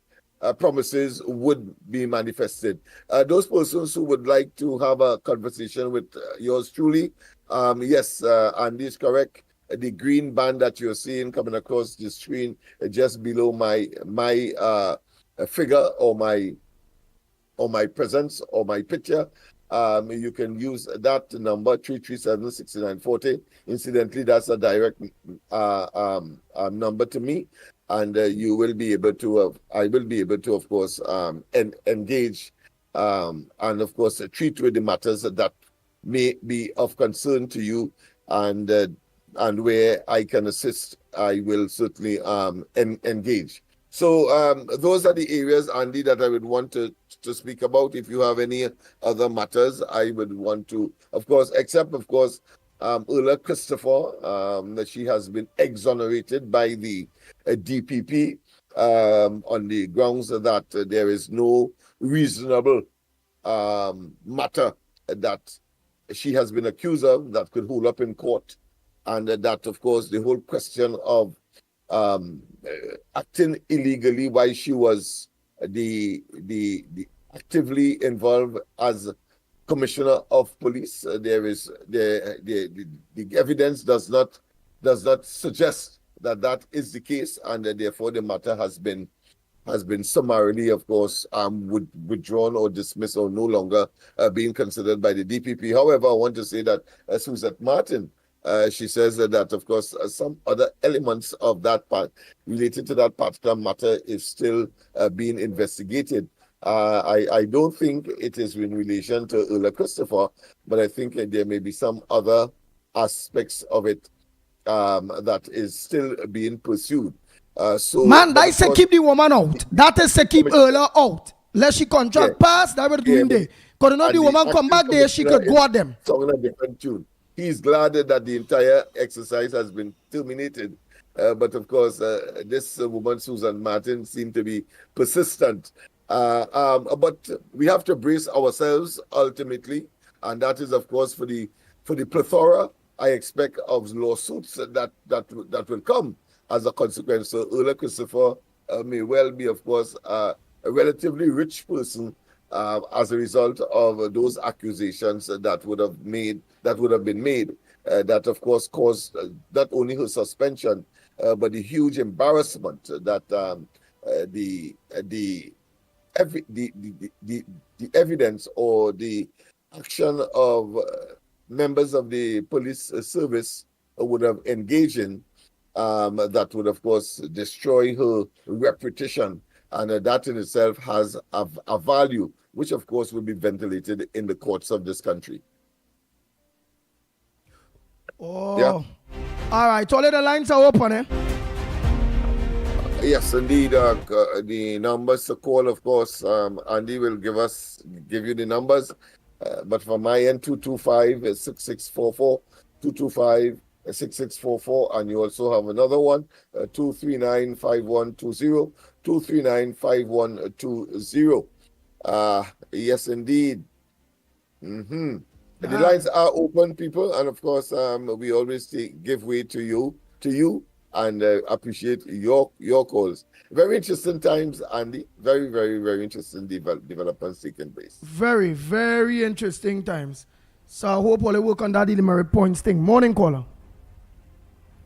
promises would be manifested. Those persons who would like to have a conversation with yours truly, yes, Andy is correct. The green band that you're seeing coming across the screen just below my figure or my presence or my picture, you can use that number 337-6940. Incidentally, that's a direct number to me, and you will be able to. I will be able to, of course, engage and, of course, treat with the matters that may be of concern to you, and where I can assist, I will certainly engage. So those are the areas, Andy, that I would want to speak about. If you have any other matters, I would want to, of course, except, of course, Ulla Christopher, that she has been exonerated by the DPP on the grounds that there is no reasonable matter that she has been accused of that could hold up in court. And that, of course, the whole question of acting illegally while she was the actively involved as commissioner of police. There is the evidence does not suggest that is the case, and therefore the matter has been summarily, of course, withdrawn or dismissed or no longer being considered by the DPP. However, I want to say that Suzette Martin, she says that, of course, some other elements of that part related to that particular matter is still being investigated. I don't think it is in relation to Ulla Christopher, but I think there may be some other aspects of it that is still being pursued. So, man, that is to keep the woman out. That is to keep Ulla out. Let she contract pass, that will do day. Because not the woman come back there, she could go at them. Song a different tune. He's glad that the entire exercise has been terminated. But of course, this woman, Susan Martin, seemed to be persistent. But we have to brace ourselves ultimately. And that is, of course, for the plethora, I expect, of lawsuits that will come as a consequence. So Ulla Christopher may well be, of course, a relatively rich person as a result of those accusations that would have been made, that of course caused not only her suspension, but the huge embarrassment that the evidence or the action of members of the police service would have engaged in that would, of course, destroy her reputation. And that in itself has a value, which, of course, will be ventilated in the courts of this country. Oh. Yeah. All right. All of the lines are open, eh? Yes, indeed. The numbers to call, of course, Andy will give you the numbers. But for my end, 225-6644, 225-6644, and you also have another one, 239-5120, 239-5120. Yes, indeed. The lines are open, people, and of course, we always give way to you, and appreciate your calls. Very interesting times, Andy. Very, very, very interesting developments taking place. Very, very interesting times. So I hope all work on that demerit points thing. Morning caller.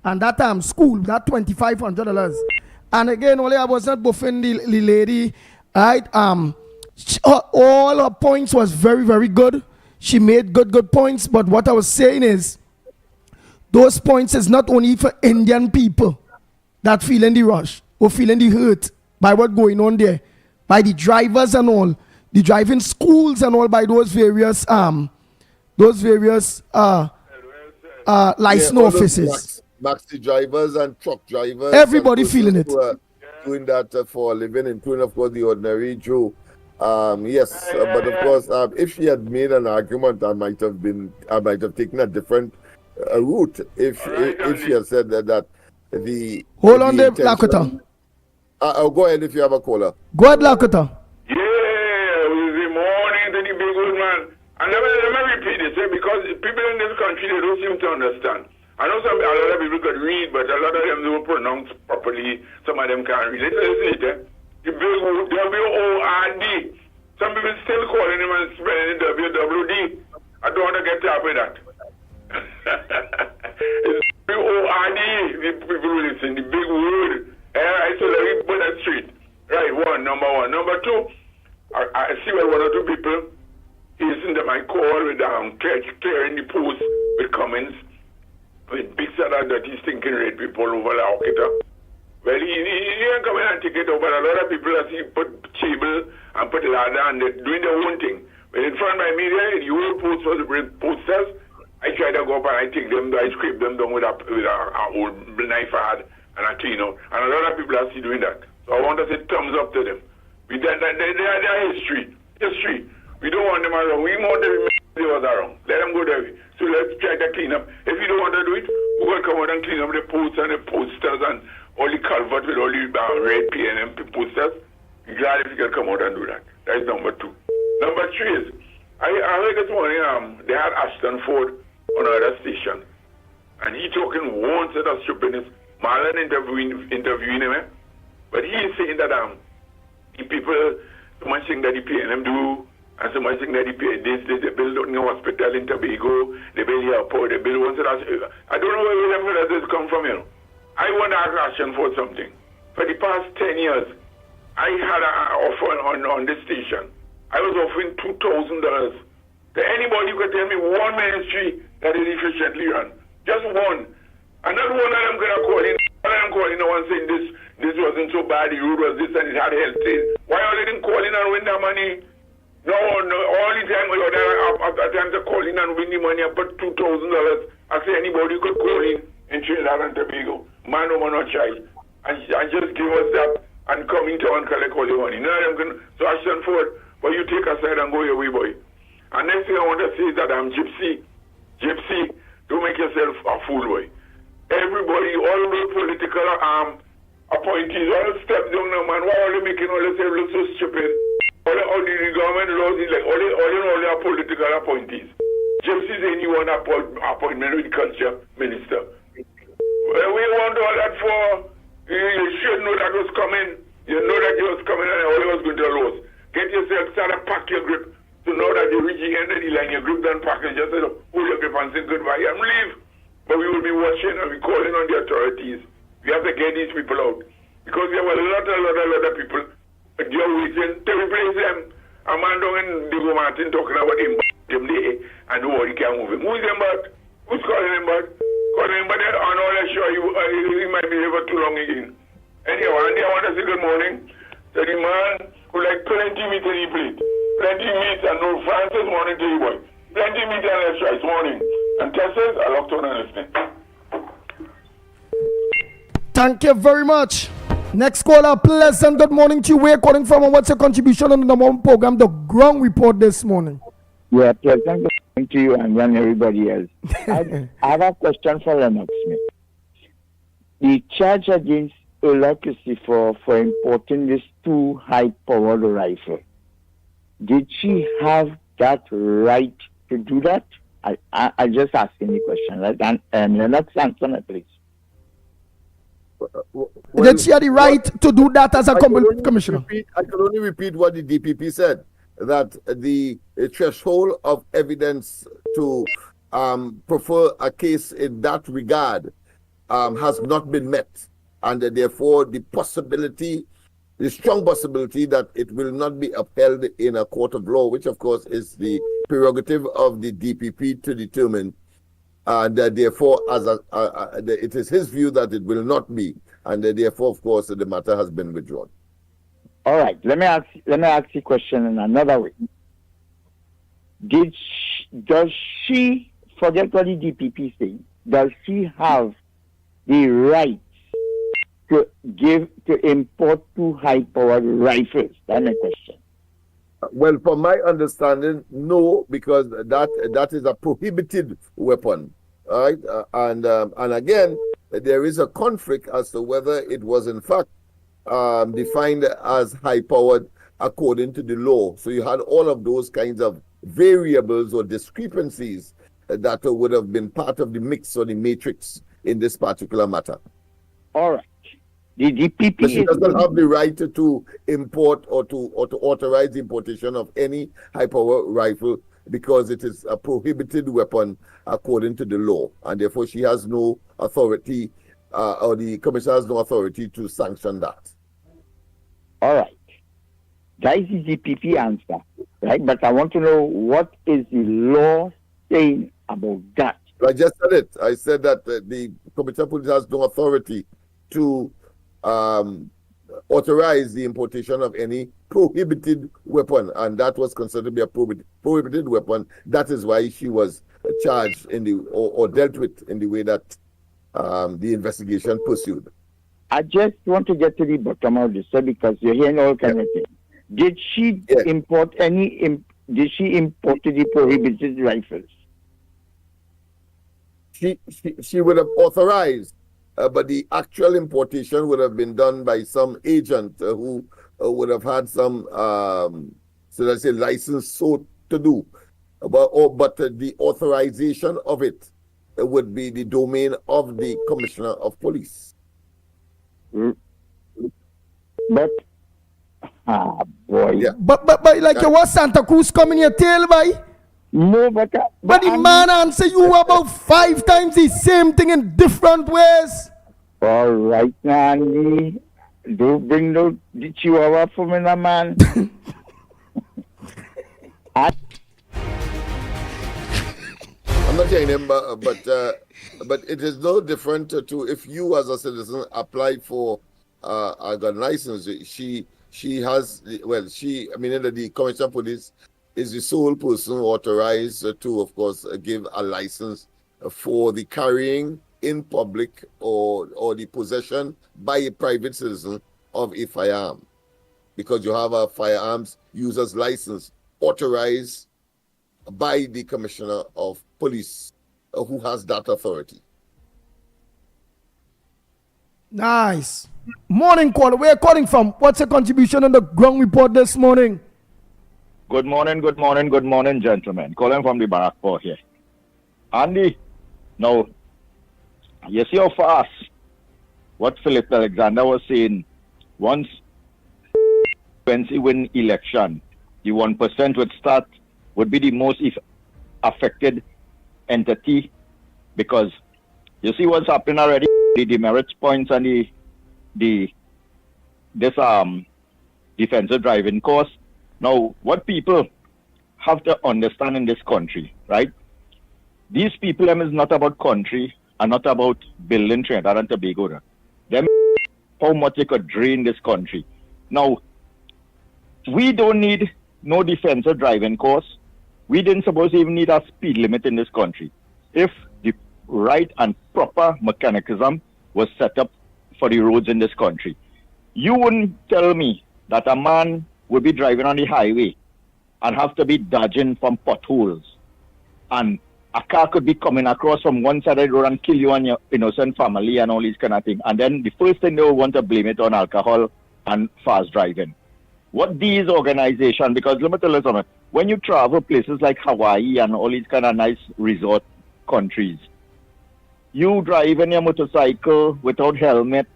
And that school, that $2,500. And again, only I was not buffing the lady, right? All her points was very, very good. She made good points. But what I was saying is, those points is not only for Indian people that feeling the rush or feeling the hurt by what going on there, by the drivers and all, the driving schools and all, by those various license offices. Maxi drivers and truck drivers. Everybody feeling it. Doing that for a living, including, of course, the ordinary Joe. Yes, but of course, if she had made an argument, I might have taken a different route if she had said that the hold on there, Lakota. Go ahead if you have a caller. Go ahead, Lakota. Yeah, good morning to the big old man. And let me repeat this, because people in this country, they don't seem to understand. I know a lot of people could read, but a lot of them don't pronounce properly. Some of them can't read. Listen, the big WORD. Some people still calling him and spelling WWD. I don't want to get up with that. It's WORD. The people listen, the big word. Alright, so let me put that straight. Right, number one. Number two, I see where one or two people listen to my call with clearing the post with comments with big set of dirty stinking red people over the Okita. Well, he ain't coming and take it over. A lot of people I see put table and put ladder and they're doing their own thing. But in front of my media, the old post was the posters. I try to go up and I take them, I scrape them down with a old knife I had and I clean out. And a lot of people I see doing that. So I want to say thumbs up to them. They are history. We don't want them around. We want them to remember they was around. Let them go there. So let's try to clean up. If you don't want to do it, we're going to come out and clean up the posts and the posters and all the culvert with all the red P&M posters. I'm glad if you can come out and do that. That's number two. Number three is, I heard this morning, they had Ashton Ford on another station. And he talking one set of stupidness. Marlon interviewing him, but he is saying that the people, so much thing that the P&M do, and so much thing that they build a new hospital in Tobago, they build airport, they build one set of, I don't know where this come from, you know. I want to ask Ashton for something. For the past 10 years, I had an offer on this station. I was offering $2,000 to anybody who could tell me one ministry that is efficiently run. Just one. And not one of them going to call in. One of them calling and saying this wasn't so bad, the road was this and it had health. Why are they didn't call in and win their money? No, all the time after times they call in and win the money and put $2,000. I say anybody could call in Trinidad and Tobago. Man, woman, or child. And just give us that and come into and collect all the money. None of them can. So Ashton Ford, but you take aside and go your way, boy. And next thing I want to say is that I'm Gypsy, don't make yourself a fool, boy. Everybody, all the political appointees, all step down now, man. Why are they making all themselves look so stupid? All the government laws is like all the political appointees. Gypsy's anyone appointment with culture minister. Well, we want all that for. You should know that was coming. You know that it was coming and all it was going to lose. Get yourself, start to pack your grip. To know that you reach the end of the line, your grip done pack and just hold your grip and say goodbye and leave. But we will be watching and we calling on the authorities. We have to get these people out. Because we have a lot of people. But you're waiting to replace them. A man down in Diego Martin talking about him there and nobody can move him. Who's him bad? Who's calling him bad? Because anybody, I'm not sure he might be here for too long again. Anyhow, Andy, I want to say good morning to the man who like plenty meat in the plate. Plenty meat and no Francis morning to you, boy. Plenty meat and less rice morning. And Texas, I locked on and listening. Thank you very much. Next caller, pleasant good morning to you. Where calling from and what's your contribution on the number one program, The Ground Report, this morning? Yeah, pleasant good morning to you and everybody else. I have a question for Lennox Smith. The charge against Ola Christopher for importing this too high-powered rifle, did she have that right to do that? I just asking the question, right? And Lennox, answer me, please. Did she have the right to do that as a commissioner? I can only repeat what the DPP said, that the threshold of evidence to prefer a case in that regard has not been met. And therefore, the strong possibility that it will not be upheld in a court of law, which of course is the prerogative of the DPP to determine. And therefore, it is his view that it will not be, and therefore, of course, the matter has been withdrawn. All right. Let me ask the question in another way. Does she forget what the DPP say? Does she have the right to import too high-powered rifles? That's my question. Well, from my understanding, no, because that is a prohibited weapon, right? And again, there is a conflict as to whether it was in fact defined as high-powered according to the law. So you had all of those kinds of variables or discrepancies that would have been part of the mix or the matrix in this particular matter. All right. The DPP but she doesn't have the right to import or to authorize the importation of any high-power rifle because it is a prohibited weapon according to the law, and therefore she has no authority, or the commissioner has no authority to sanction that. All right. That is the DPP answer, right? But I want to know, what is the law saying about that? I just said it. I said that the Commissioner of Police has no authority to authorize the importation of any prohibited weapon, and that was considered to be a prohibited weapon. That is why she was charged in the or dealt with in the way that the investigation pursued. I just want to get to the bottom of this, because you're hearing all kinds of things. Did she import any? Did she import the prohibited rifles? She would have authorized. But the actual importation would have been done by some agent who would have had some, so let's say, license so to do. But the authorization of it would be the domain of the Commissioner of Police. But, boy. Yeah. But like you was Santa Cruz coming your tail, boy? No, but the man answer you about 5 times the same thing in different ways. All right, Andy. Don't bring the chihuahua for me, man. I'm not saying him, but it is no different to if you as a citizen apply for a gun license. She has, well, the Commissioner of Police is the sole person authorized to, of course, give a license for the carrying in public or the possession by a private citizen of a firearm, because you have a firearms user's license authorized by the Commissioner of Police, who has that authority. Nice. Morning caller, where are you calling from? What's your contribution on the ground report this morning? Good morning, gentlemen. Calling from the Barakpur here. Andy, now, you see how fast what Philip Alexander was saying, once he win election, the 1% would be the most affected entity, because you see what's happening already, the demerits points and this defensive driving course. Now, what people have to understand in this country, right? These people, is not about country, and not about building Trinidad and Tobago. Them how much they could drain this country. Now, we don't need no defensive driving course. We didn't suppose to even need a speed limit in this country. If the right and proper mechanism was set up for the roads in this country. You wouldn't tell me that a man would be driving on the highway and have to be dodging from potholes, and a car could be coming across from one side of the road and kill you and your innocent family and all these kind of things. And then the first thing they will want to blame it on alcohol and fast driving. What these organizations, because let me tell you something, when you travel places like Hawaii and all these kind of nice resort countries, you driving your motorcycle without helmet,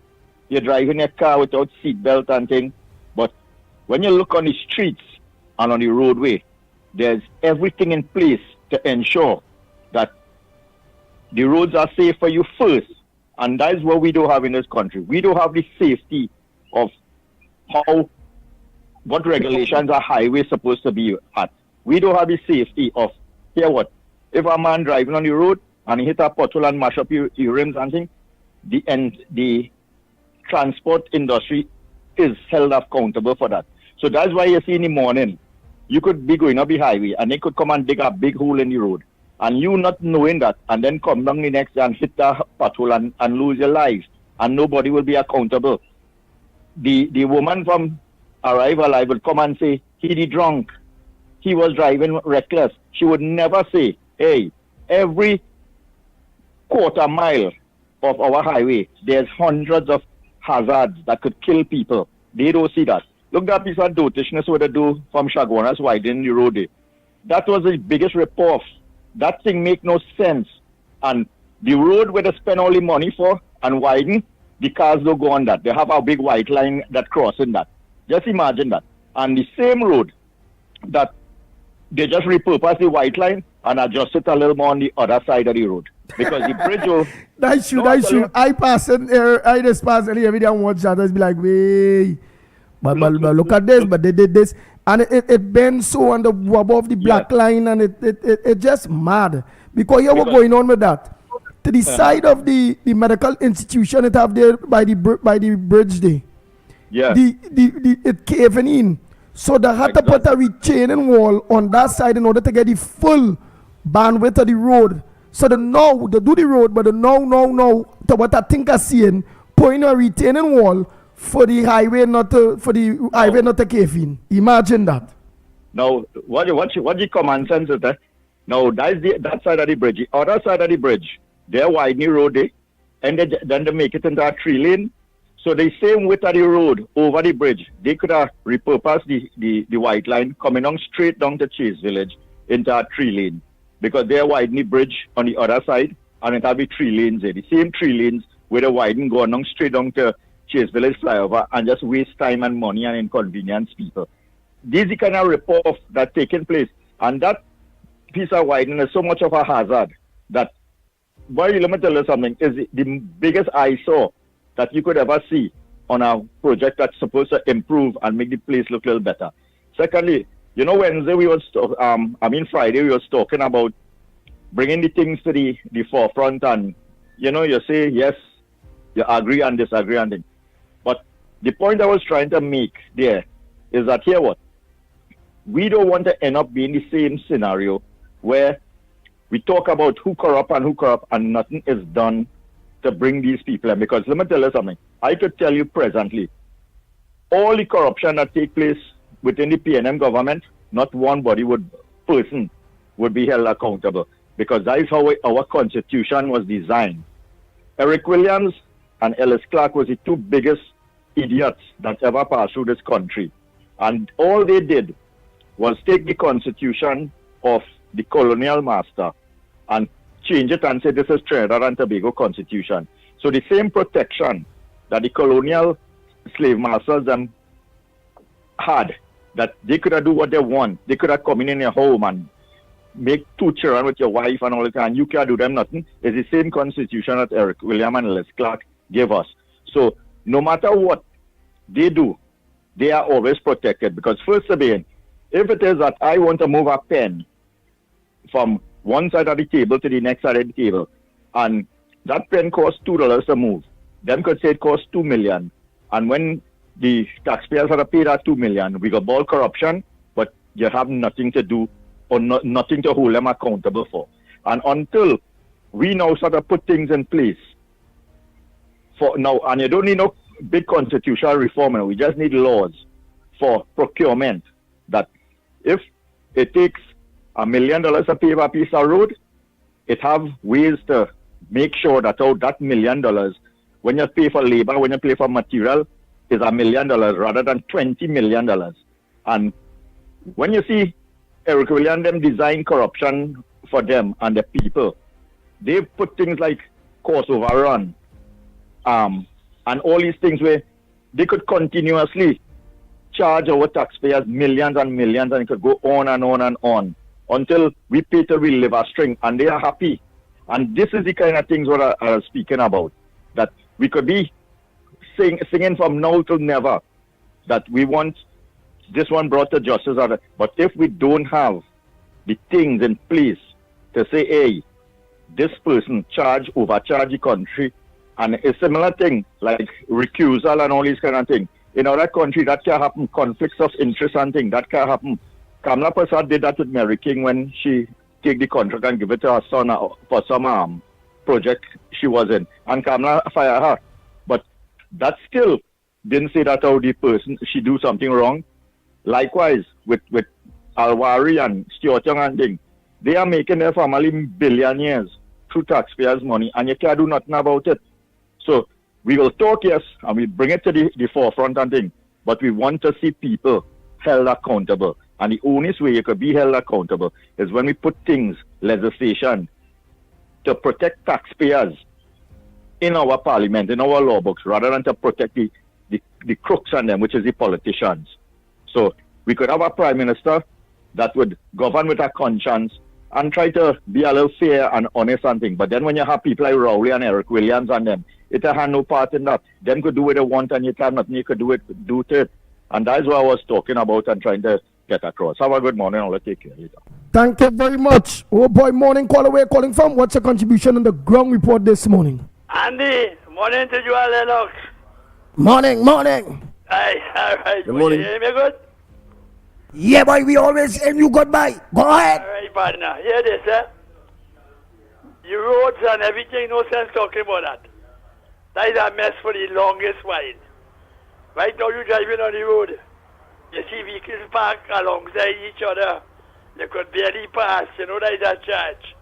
you're driving your car without seatbelt and thing. But when you look on the streets and on the roadway, there's everything in place to ensure that the roads are safe for you first. And that is what we don't have in this country. We don't have the safety of what regulations are highways supposed to be at. We don't have the safety of, hear what, if a man driving on the road and he hit a pothole and mash up your rims and things, the transport industry is held accountable for that. So that's why you see in the morning, you could be going up the highway and they could come and dig a big hole in the road. And you not knowing that, and then come down the next day and hit the pothole and lose your life. And nobody will be accountable. The woman from Arrival, I would come and say, he the drunk. He was driving reckless. She would never say, hey, every quarter mile of our highway, there's hundreds of hazards that could kill people. They don't see that. Look, that piece of dotishness what they do from Chaguanas widening the road there. That was the biggest rip-off. That thing make no sense. And the road where they spend all the money for and widen, the cars don't go on that. They have a big white line that crossing that. Just imagine that. And the same road that they just repurpose the white line and adjust it a little more on the other side of the road. Because the bridge That's true. I pass it here, I just pass it here every day and watch that. Just be like, wait. But look at this, but they did this. And it bends so on the above the black line, and it just mad. Because here what's going on with that. To the side of the medical institution it have there by the bridge there. Yeah. It caving in. So they had to put a retaining wall on that side in order to get the full bandwidth of the road. So they do the road, but they know to what I think I seeing, putting a retaining wall for the highway not to cave in. Imagine that. Now, what the common sense is that? Now, that side of the bridge. The other side of the bridge, they're widening the road there, and then they make it into a 3-lane. So the same width of the road over the bridge, they could have repurposed the white line coming on straight down to Chase Village into a 3-lane. Because they're widening the bridge on the other side, and it'll be 3 lanes there. The same 3 lanes where the widen going on straight down to Chase Village flyover and just waste time and money and inconvenience people. This is the kind of rip-off that's taking place. And that piece of widening is so much of a hazard that, boy, let me tell you something, is the biggest eyesore that you could ever see on a project that's supposed to improve and make the place look a little better. Secondly, you know, Wednesday Friday we was talking about bringing the things to the forefront, and, you know, you say, yes, you agree and disagree and things. But the point I was trying to make there is that here what? We don't want to end up being the same scenario where we talk about who corrupt and nothing is done to bring these people in. Because let me tell you something. I could tell you presently, all the corruption that take place within the PNM government, not one person would be held accountable. Because that is how our constitution was designed. Eric Williams and Ellis Clark was the 2 biggest idiots that ever passed through this country. And all they did was take the constitution of the colonial master and change it and say this is Trinidad and Tobago constitution. So the same protection that the colonial slave masters had, that they could have do what they want. They could have come in your home and make 2 children with your wife and all that, and you can't do them nothing. It's the same constitution that Eric William and Ellis Clark gave us. So no matter what they do, they are always protected. Because first of all, if it is that I want to move a pen from one side of the table to the next side of the table, and that pen costs $2 to move. Them could say it costs $2 million. And when the taxpayers have to pay that $2 million, we got ball corruption, but you have nothing to do or nothing to hold them accountable for. And until we now start to put things in place for now, and you don't need no big constitutional reform, we just need laws for procurement that if it takes $1 million to pave a piece of road, it have ways to make sure that out that $1 million, when you pay for labor, when you pay for material, is $1 million rather than $20 million. And when you see Eric Williams them design corruption for them and the people, they put things like cost overrun, and all these things where they could continuously charge our taxpayers millions and millions, and it could go on and on and on until we pay till we live a string, and they are happy. And this is the kind of things what I was speaking about, that we could be singing from now till never, that we want this one brought to justice. But if we don't have the things in place to say, hey, this person overcharge the country, and a similar thing like recusal and all these kind of things. In other country, that can happen. Conflicts of interest and things, that can happen. Kamala Prasad did that with Mary King when she take the contract and give it to her son for some project she was in. And Kamala fired her. But that still didn't say that how the person, she do something wrong. Likewise, with Alwari and Stuart Young and thing, they are making their family billionaires through taxpayers' money, and you can't do nothing about it. So we will talk, yes, and we bring it to the forefront and thing, but we want to see people held accountable. And the only way you could be held accountable is when we put things, legislation, to protect taxpayers in our parliament, in our law books, rather than to protect the crooks and them, which is the politicians. So we could have a prime minister that would govern with a conscience and try to be a little fair and honest and thing. But then when you have people like Rowley and Eric Williams and them, it had no part in that. Them could do what they want and you can't nothing you could do to it. And that's what I was talking about and trying to get across. Have a good morning. I'll take care later. Thank you very much. Oh boy, morning caller, where calling from? What's your contribution on the ground report this morning? Andy, morning to you, Lennox. Morning, morning. All right. Good morning. You hear me good? Yeah, boy, we always hear you goodbye. Go ahead. All right, partner. Hear this, Your roads and everything, no sense talking about that. That is a mess for the longest while. Right now you're driving on the road. You see vehicles parked alongside each other. You could barely pass. You know that is a charge.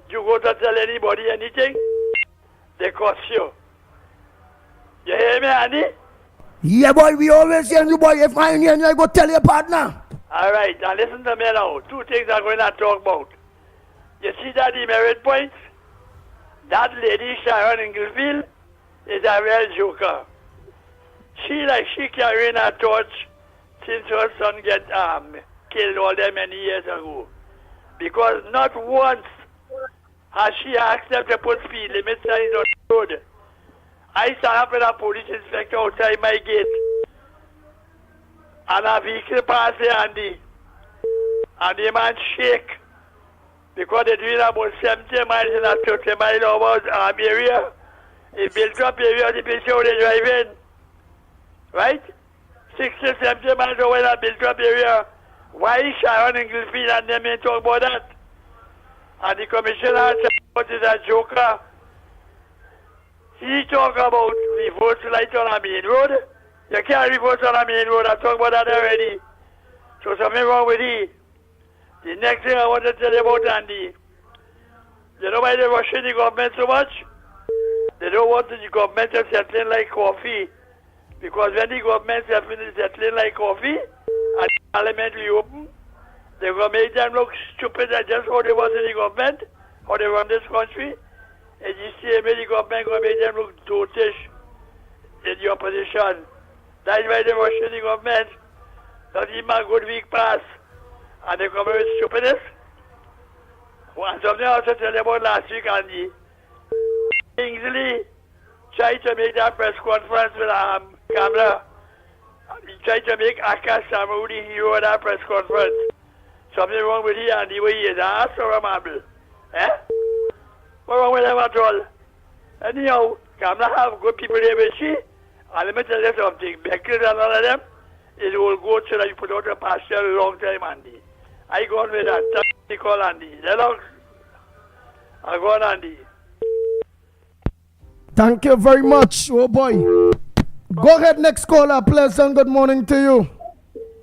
You go to tell anybody anything, they cost you. You hear me, Andy? Yeah, boy, we always hear you, boy. If I hear you, I go tell your partner. All right, now listen to me now. Two things I'm going to talk about. You see that demerit points? That lady, Sharon Inglefield, is a real joker. She carrying a torch since her son get killed all them many years ago. Because not once has she asked them to put speed limit signs on the road. I stand up with a police inspector outside my gate, and a vehicle passed there, and the man shake because they're doing about 70 miles in a 30 mile hour area. A built up area, the picture how they drive in. Right? 60, 70 miles over in a built up area. Why is Sharon Inglefield and them ain't talk about that? And the commissioner said is a joker. He talk about reverse light on a main road. You can't reverse on a main road. I talked about that already. So something wrong with it. The next thing I want to tell you about, Andy, you know why they're rushing the government so much? They don't want the government to settle in like coffee. Because when the government is settling like coffee and the parliament reopen, they're going to make them look stupid at just how they was in the government, how they run this country. And you see, the government going to make them look dotish in the opposition. That's why they're rushing the government. Not even a good week pass. And they come with stupidness. And something else to tell you about last week, Andy. Kingsley tried to make that press conference with camera. He tried to make Akash Samu the hero of that press conference. Something wrong with him, Andy, where he is. Ass or a marble? Eh? What's wrong with him at all? Anyhow, Kamala have good people there with she. And let me tell you something. Beckett and all of them, it will go so that you put out a pasture a long time, Andy. I go on with that. Thank you, call Andy. Lennox. I go on, Andy. Thank you very much. Oh boy. Go ahead, next caller. Pleasant good morning to you.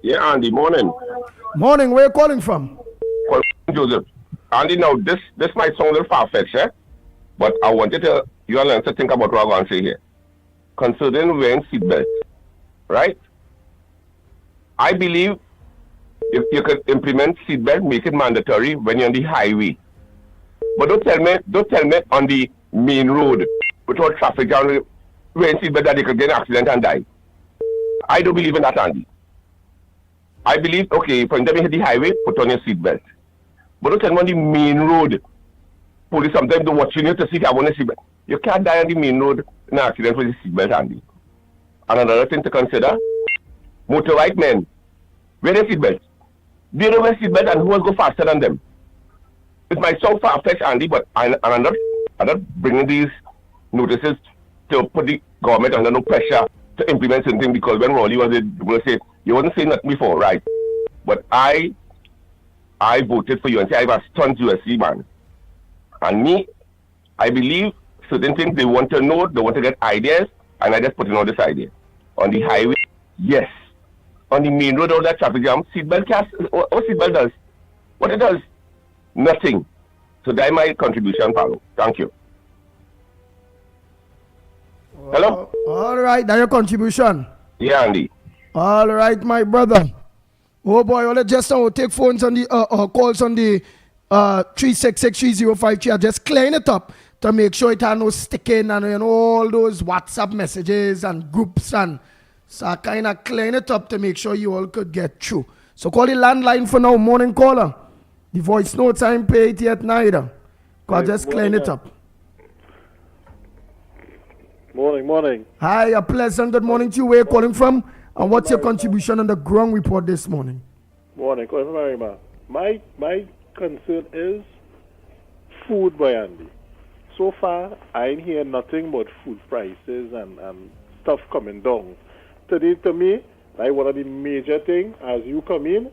Yeah, Andy, morning. Morning, where you calling from? Joseph. Andy, now this might sound a little far-fetched, but I wanted you all to think about what I'm going to say here. Concerning wearing seatbelts, right? I believe if you could implement seatbelt, make it mandatory when you're on the highway. But don't tell me on the main road without traffic jam wearing seatbelt that you could get an accident and die. I don't believe in that, Andy. I believe, okay, for example, hit the highway, put on your seatbelt. But don't tell me on the main road. Police sometimes don't watching you to see if I want a seatbelt. You can't die on the main road in an accident with a seatbelt, Andy. And another thing to consider, motorbike men, wear their seatbelts. They don't wear seatbelt and who will go faster than them? It might sound far-fetched, Andy, but I'm not bringing these notices to put the government under no pressure to implement something because when Raleigh was able to say, you wasn't saying that before, right? But I voted for UNC. I was a stunned USC man. And me, I believe certain things they want to know, they want to get ideas, and I just put in all this idea. On the highway, yes. On the main road, all that traffic jam, seatbelt cast, what seatbelt does? What it does? Nothing. So that's my contribution, Paulo. Thank you. Hello? All right, that's your contribution. Yeah, Andy. All right, my brother. Oh boy, all just now take phones on the calls on the 3663053. I just clean it up to make sure it has no sticking and all those WhatsApp messages and groups, and so I kind of clean it up to make sure you all could get through. So call the landline for now, morning caller. The voice notes I ain't paid yet neither. I just clean it up. Morning. Hi, a pleasant good morning to you. Where you calling from? And what's your contribution on the ground report this morning? Morning, calling from Marima. My concern is food, by Andy. So far, I ain't hear nothing but food prices and stuff coming down. Today, to me, like one of the major things, as you come in,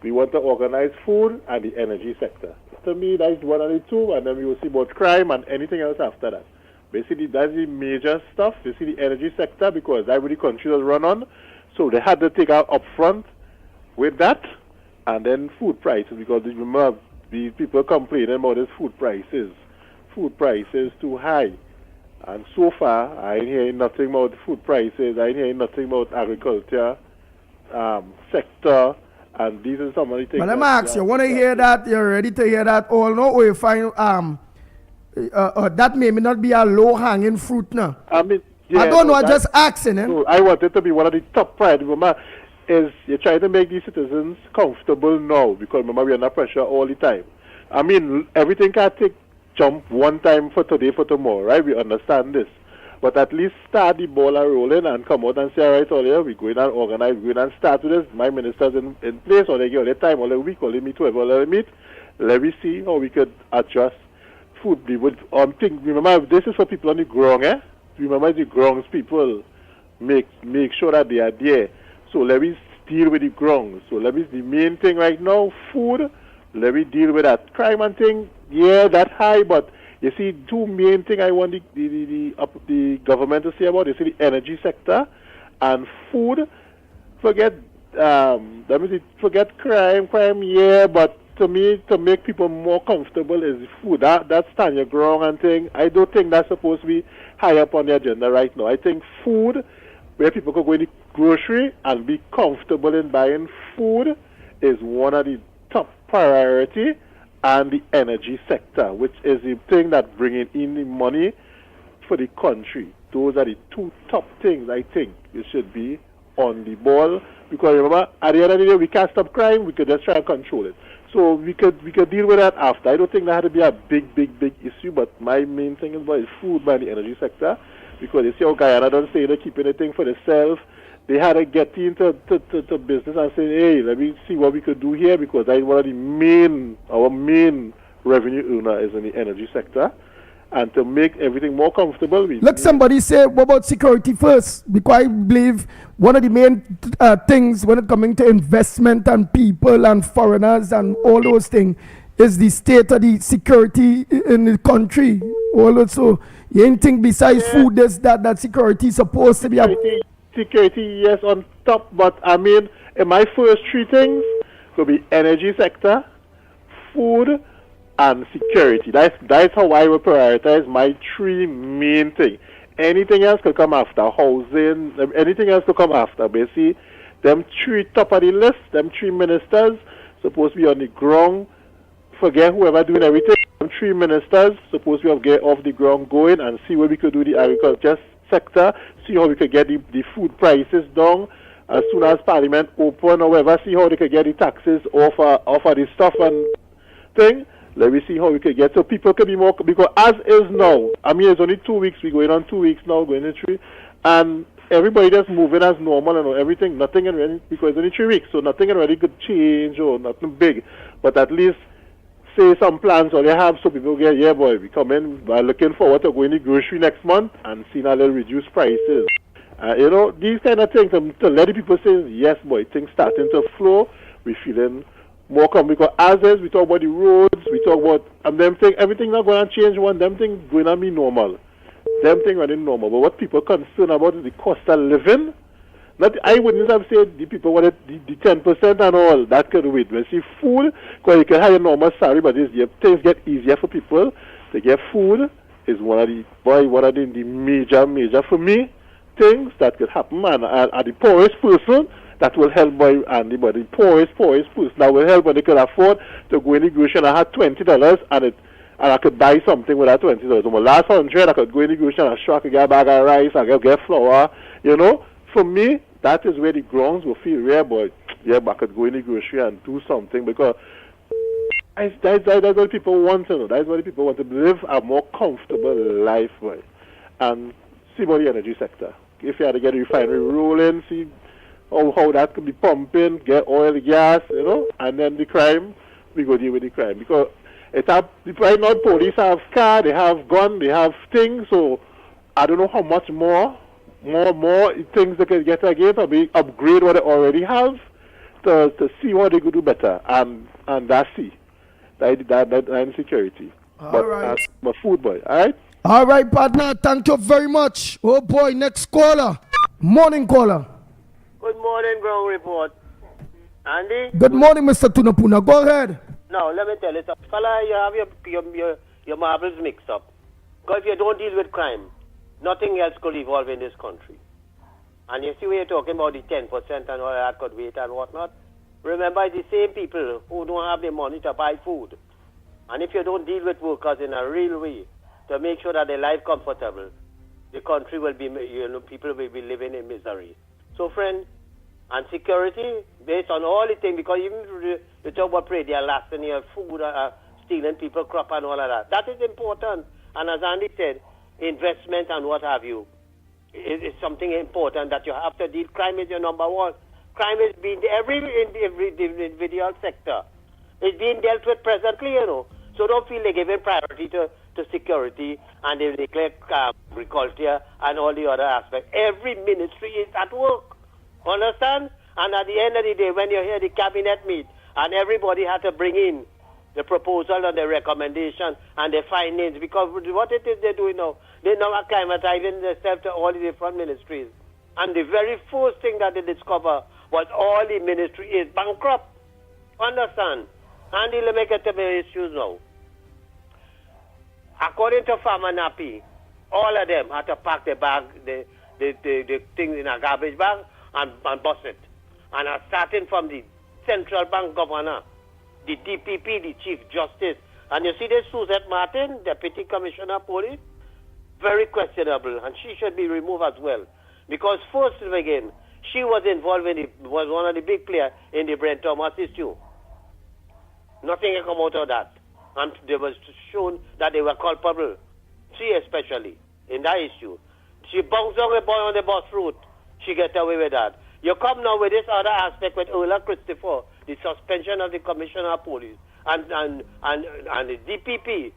we want to organize food and the energy sector. To me, that's one of the two, and then we will see about crime and anything else after that. Basically, that's the major stuff. You see the energy sector, because that's what the country was run on. So they had to take out up front with that, and then food prices, because remember, these people complaining about this food prices. Food prices too high. And so far, I ain't hearing nothing about food prices. I ain't hearing nothing about agriculture sector. And these are some of the things. But let me ask you, want to hear that? You're ready to hear that? All no way find that may not be a low-hanging fruit now. I mean, yeah, I don't know. I'm just asking. No, I want it to be one of the top priorities. Remember, is you're trying to make these citizens comfortable now, because remember, we're under pressure all the time. I mean, everything can jump one time for today, for tomorrow, right? We understand this. But at least start the ball rolling and come out and say, all right, all here, we're going and organize, we're going and start with this. My minister's in place, or they give all the time, all the week, all the meet, whoever all the meet. Let me see how we could adjust food. Remember, this is for people on the ground, Remember, the grounds people make sure that they are there. So let me deal with the grounds. So let me, the main thing right now, food. Let me deal with that crime and thing. Yeah, that's high, but you see, two main things I want the government to say about. You see, the energy sector and food. Forget crime, yeah, but to me, to make people more comfortable is food. That's stand your ground and thing. I don't think that's supposed to be high up on the agenda right now. I think food, where people can go in the grocery and be comfortable in buying food, is one of the top priority, and the energy sector, which is the thing that bringing in the money for the country. Those are the two top things I think it should be on the ball, because remember, at the end of the day, we can't stop crime, we could just try and control it. So we could deal with that after. I don't think that had to be a big issue, but my main thing is about food by the energy sector, because you see how Guyana don't say they keep anything for themselves. They had to get into business and say, hey, let me see what we could do here, because that's one of our main revenue earner is in the energy sector. and to make everything more comfortable. Look, somebody say what about security first, because I believe one of the main things when it coming to investment and people and foreigners and all those things is the state of the security in the country. Also, you ain't think besides food, there's that security is supposed to be security, yes, on top. But I mean, in my first three things could be energy sector, food, and security. That's how I will prioritize my three main things. Anything else could come after. Housing, anything else could come after. Basically, them three top of the list, them three ministers supposed to be on the ground. Forget whoever doing everything. Them three ministers supposed to get off the ground going and see what we could do the agriculture sector, see how we could get the food prices down as soon as Parliament open or whatever, see how they could get the taxes off of the stuff and thing. Let me see how we could get so people can be more, because as is now, I mean, it's only 2 weeks, we're going on 2 weeks now, going to 3, and everybody just moving as normal and everything, nothing in really, because it's only 3 weeks, so nothing in really could change or nothing big, but at least say some plans or they have so people get, yeah boy, we come in, we're looking forward to going to grocery next month and seeing a little reduced prices. You know, these kind of things, to let the people say, yes boy, things starting to flow, we feeling more come, because as is, we talk about the roads, we talk about, and them thing, everything not going to change one, them things going to be normal. Them things running normal. But what people concerned about is the cost of living. Not, I wouldn't have said the people wanted the 10% and all, that could wait. When see food, because you can have a normal salary, but things get easier for people to get food is one of the major for me things that could happen, and the poorest person that will help by anybody. The poorest person that will help when they can afford to go in the grocery and I had $20 and I could buy something with that $20. So my last 100 I could go in the grocery and I could get a bag of rice, I could get flour, you know. For me, that is where the grounds will feel rare, boy. Yeah, but I could go in the grocery and do something, because that's what people want to know. That's what people want to live a more comfortable life, boy. And see about the energy sector. If you had to get a refinery rolling, see how that could be pumping, get oil, gas, you know, and then the crime, we go deal with the crime. Because right now police have car, they have gun, they have things, so I don't know how much more things they can get again, probably upgrade what they already have to see what they could do better, and that's that security. But food, boy, all right, partner, thank you very much. Oh boy, next caller. Morning caller. Good morning, ground report. Andy? Good morning, Mr. Tunapuna. Go ahead. Now, let me tell you something. Fella, you have your marbles mixed up. Because if you don't deal with crime, nothing else could evolve in this country. And you see, when you're talking about the 10% and all that could wait and whatnot, remember, it's the same people who don't have the money to buy food. And if you don't deal with workers in a real way to make sure that their life comfortable, the country will be, people will be living in misery. So, friend, and security, based on all the things, because even you talk about they are lasting your food, stealing people crop and all of that. That is important. And as Andy said, investment and what have you is something important that you have to deal. Crime is your number one. Crime is being in every individual sector. It's being dealt with presently, you know. So don't feel they're giving priority to security and they neglect agriculture and all the other aspects. Every ministry is at work. Understand? And at the end of the day, when you hear the cabinet meet and everybody had to bring in the proposal and the recommendation and the findings, because what it is they're doing now, they're now acclimatizing themselves to all the different ministries. And the very first thing that they discover was all the ministry is bankrupt. Understand? And let me get to the issues now. According to Farmer Nappy, all of them had to pack the bag, the things in a garbage bag and bust it. And starting from the central bank governor, the DPP, the Chief Justice, and you see this Suzette Martin, Deputy Commissioner of Police, very questionable, and she should be removed as well. Because first again, she was involved was one of the big players in the Brent Thomas issue. Nothing can come out of that. And they was shown that they were culpable. She especially, in that issue. She bounced on a boy on the bus route. She get away with that. You come now with this other aspect with Ola Christopher, the suspension of the Commissioner of Police and the DPP.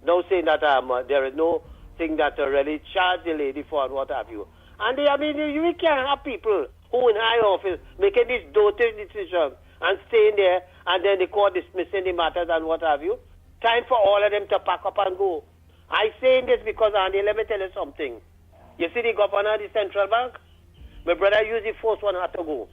now saying that there is no thing that really charge the lady for and what have you. And I mean, you can't have people who in high office making these doting decisions and staying there, and then the court dismissing the matters and what have you. Time for all of them to pack up and go. I saying this because, Andy, let me tell you something. You see the governor of the central bank? My brother used the first one had to go.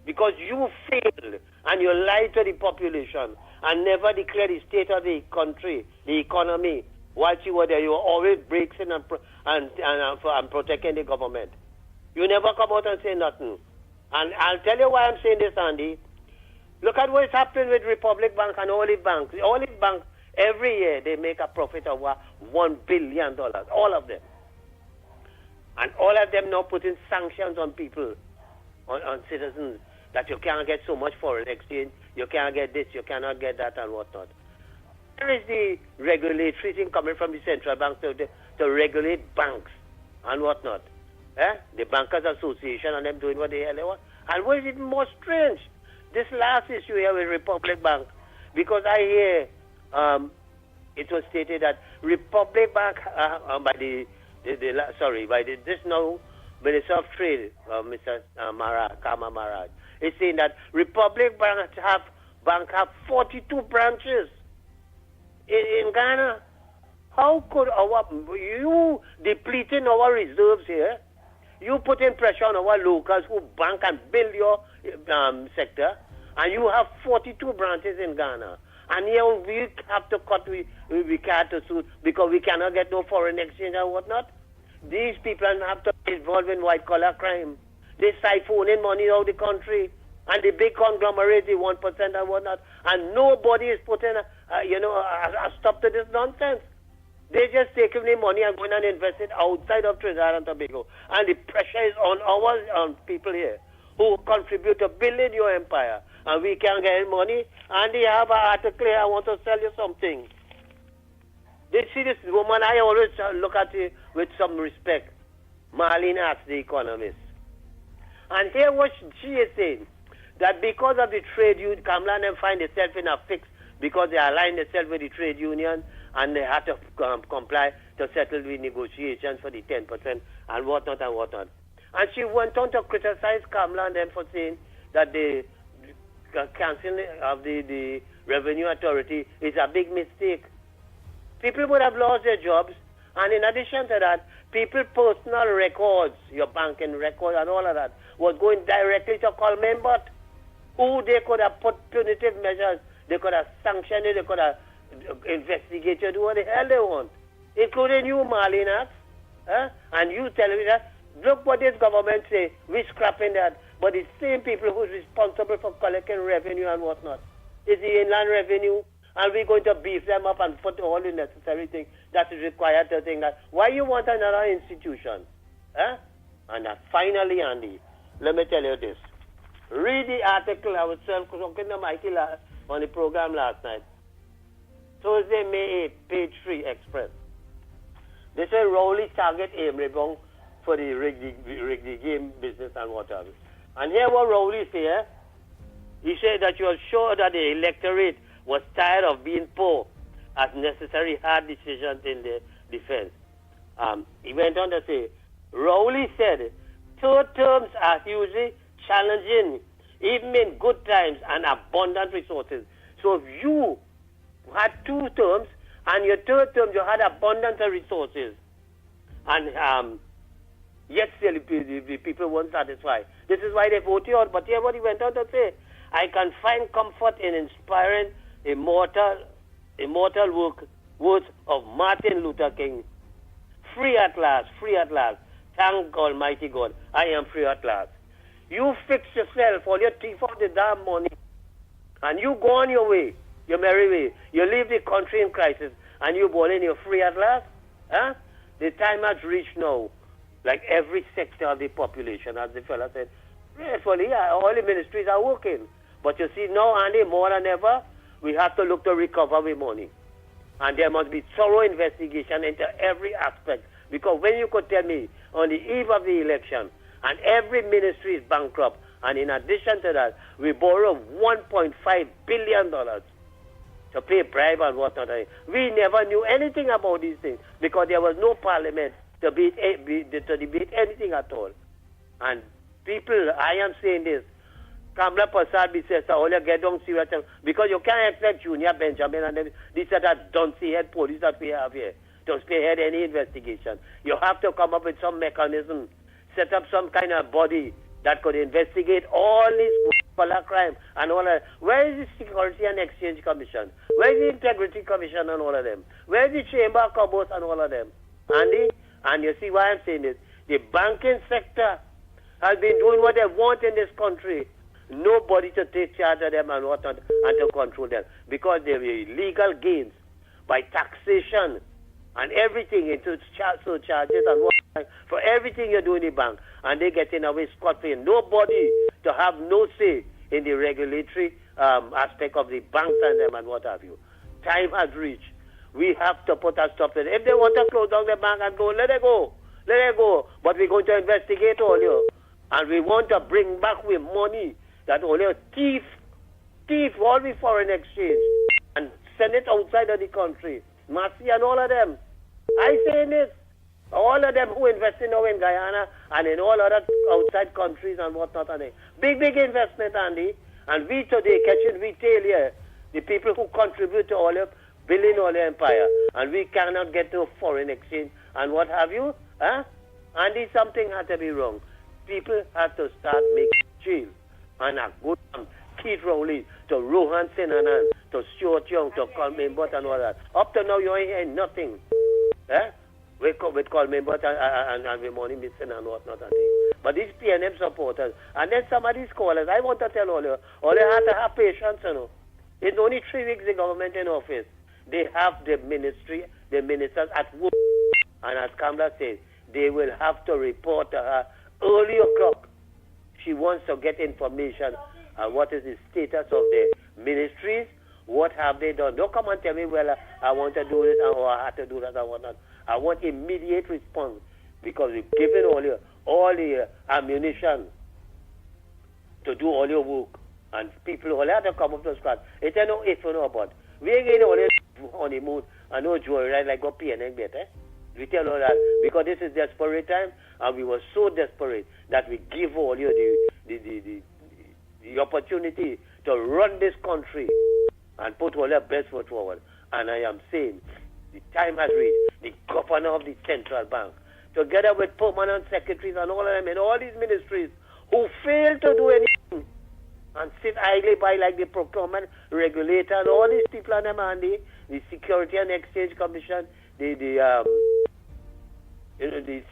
Because you failed and you lied to the population and never declared the state of the country, the economy. While you were there, you were always breaking and protecting the government. You never come out and say nothing. And I'll tell you why I'm saying this, Andy. Look at what's happening with Republic Bank and Olive Bank. The Olive Bank, every year, they make a profit of $1 billion. All of them. And all of them now putting sanctions on people, on citizens, that you can't get so much foreign exchange, you can't get this, you cannot get that, and whatnot. Where is the regulatory thing coming from the central bank to regulate banks and whatnot? The Bankers Association and them doing what the hell they want. And what is even more strange? This last issue here with Republic Bank, because I hear it was stated that Republic Bank, by this now Minister of Trade, Mr. Kama Maharaj, is saying that Republic Bank have 42 branches in Ghana. How could you depleting our reserves here? You putting pressure on our locals who bank and build your sector, and you have 42 branches in Ghana. And here we have to cut, we can't suit because we cannot get no foreign exchange and whatnot. These people have to be involved in white-collar crime. They siphoning money out of the country. And the big conglomerate, the 1% and whatnot. And nobody is putting a stop to this nonsense. They just taking the money and going and invest it outside of Trinidad and Tobago. And the pressure is on our people here who contribute to building your empire. And we can't get money. And they have an article here, I want to tell you something. They see this woman, I always look at her with some respect. Marlene Arts, the economist. And here what she is saying, that because of the trade union, Kamala and them find themselves in a fix because they align themselves with the trade union and they have to comply to settle the negotiations for the 10% and whatnot and whatnot. And she went on to criticize Kamala and them for saying that the cancelling of the revenue authority is a big mistake. People would have lost their jobs, and in addition to that, people's personal records, your banking record and all of that, was going directly to Colmenbot, who they could have put punitive measures, they could have sanctioned it, they could have investigated, what the hell they want, including you, Marlene. And you telling me that, look what this government say, we're scrapping that, but the same people who's responsible for collecting revenue and whatnot is the inland revenue. And we're going to beef them up and put all the necessary things that is required to think that, why you want another institution? And finally, Andy, let me tell you this. Read the article I was talking to Mickie on the program last night. Thursday, May 8th, page 3, Express. They say Rowley target aim rebong for the rig the game business and whatever. And here what Rowley say, he said that you are sure that the electorate was tired of being poor as necessary hard decisions in the defense. He went on to say, Rowley said, third terms are hugely challenging, even in good times and abundant resources. So if you had 2 terms, and your third term you had abundance of resources, and yet still the people weren't satisfied. This is why they voted you out. But here what he went on to say, I can find comfort in inspiring immortal words of Martin Luther King. Free at last, free at last. Thank Almighty God, I am free at last. You fix yourself, all your thief of the damn money, and you go on your way, your merry way. You leave the country in crisis, and you born in, you're free at last? The time has reached now, like every sector of the population, as the fella said, all the ministries are working. But you see now, Andy, more than ever, we have to look to recover with money. And there must be thorough investigation into every aspect. Because when you could tell me on the eve of the election, and every ministry is bankrupt, and in addition to that, we borrow $1.5 billion to pay bribe and whatnot. We never knew anything about these things because there was no parliament to debate anything at all. And people, I am saying this, Kamla Prasad says, all you get down serious because you can't expect Junior Benjamin and them, these are that duncy head police that we have here to spearhead any investigation. You have to come up with some mechanism, set up some kind of body that could investigate all these crime and all that. Where is the Security and Exchange Commission? Where is the Integrity Commission and all of them? Where is the Chamber of Commerce and all of them? Andy, and you see why I'm saying this. The banking sector has been doing what they want in this country. Nobody to take charge of them and whatnot and to control them because there are illegal gains by taxation and everything into charges and what for everything you do in the bank, and they get in away scot-free. Nobody to have no say in the regulatory aspect of the banks and them and what have you. Time has reached. We have to put a stop to it. If they want to close down the bank and go, let it go. Let it go. But we're going to investigate all you. And we want to bring back with money that only a thief all the foreign exchange and send it outside of the country. Massey and all of them. I say this. All of them who invest in Guyana and in all other outside countries and whatnot. And big investment, Andy. And we today catching retail here. The people who contribute to all of building all the empire. And we cannot get to foreign exchange and what have you. Huh? Andy, something had to be wrong. People have to start making jail. And a good Keith Rowley, to Rohan Sinanan, to Stuart Young, to Coleman Butt and all that. Up to now, you ain't heard nothing. Eh? With Coleman Butt and with money missing and whatnot. But these PNM supporters, and then some of these callers, I want to tell all you have to have patience, you know. It's only 3 weeks the government in office. They have the ministry, the ministers at work. And as Kamla said, they will have to report to her early o'clock. She wants to get information on what is the status of the ministries, what have they done. Don't come and tell me, well, I want to do this or I have to do that or whatnot. I want immediate response because we've given all the ammunition to do all your work. And people all have to come up to scratch. It's no if or no but. We ain't getting all this honeymoon and no joy, right? Like what PNN get, eh? We tell all that because this is desperate time, and we were so desperate that we give all you the opportunity to run this country and put all our best foot forward. And I am saying the time has reached. The governor of the central bank, together with permanent secretaries and all of them in all these ministries who fail to do anything and sit idly by like the procurement regulator and all these people and them and the Security and Exchange Commission, the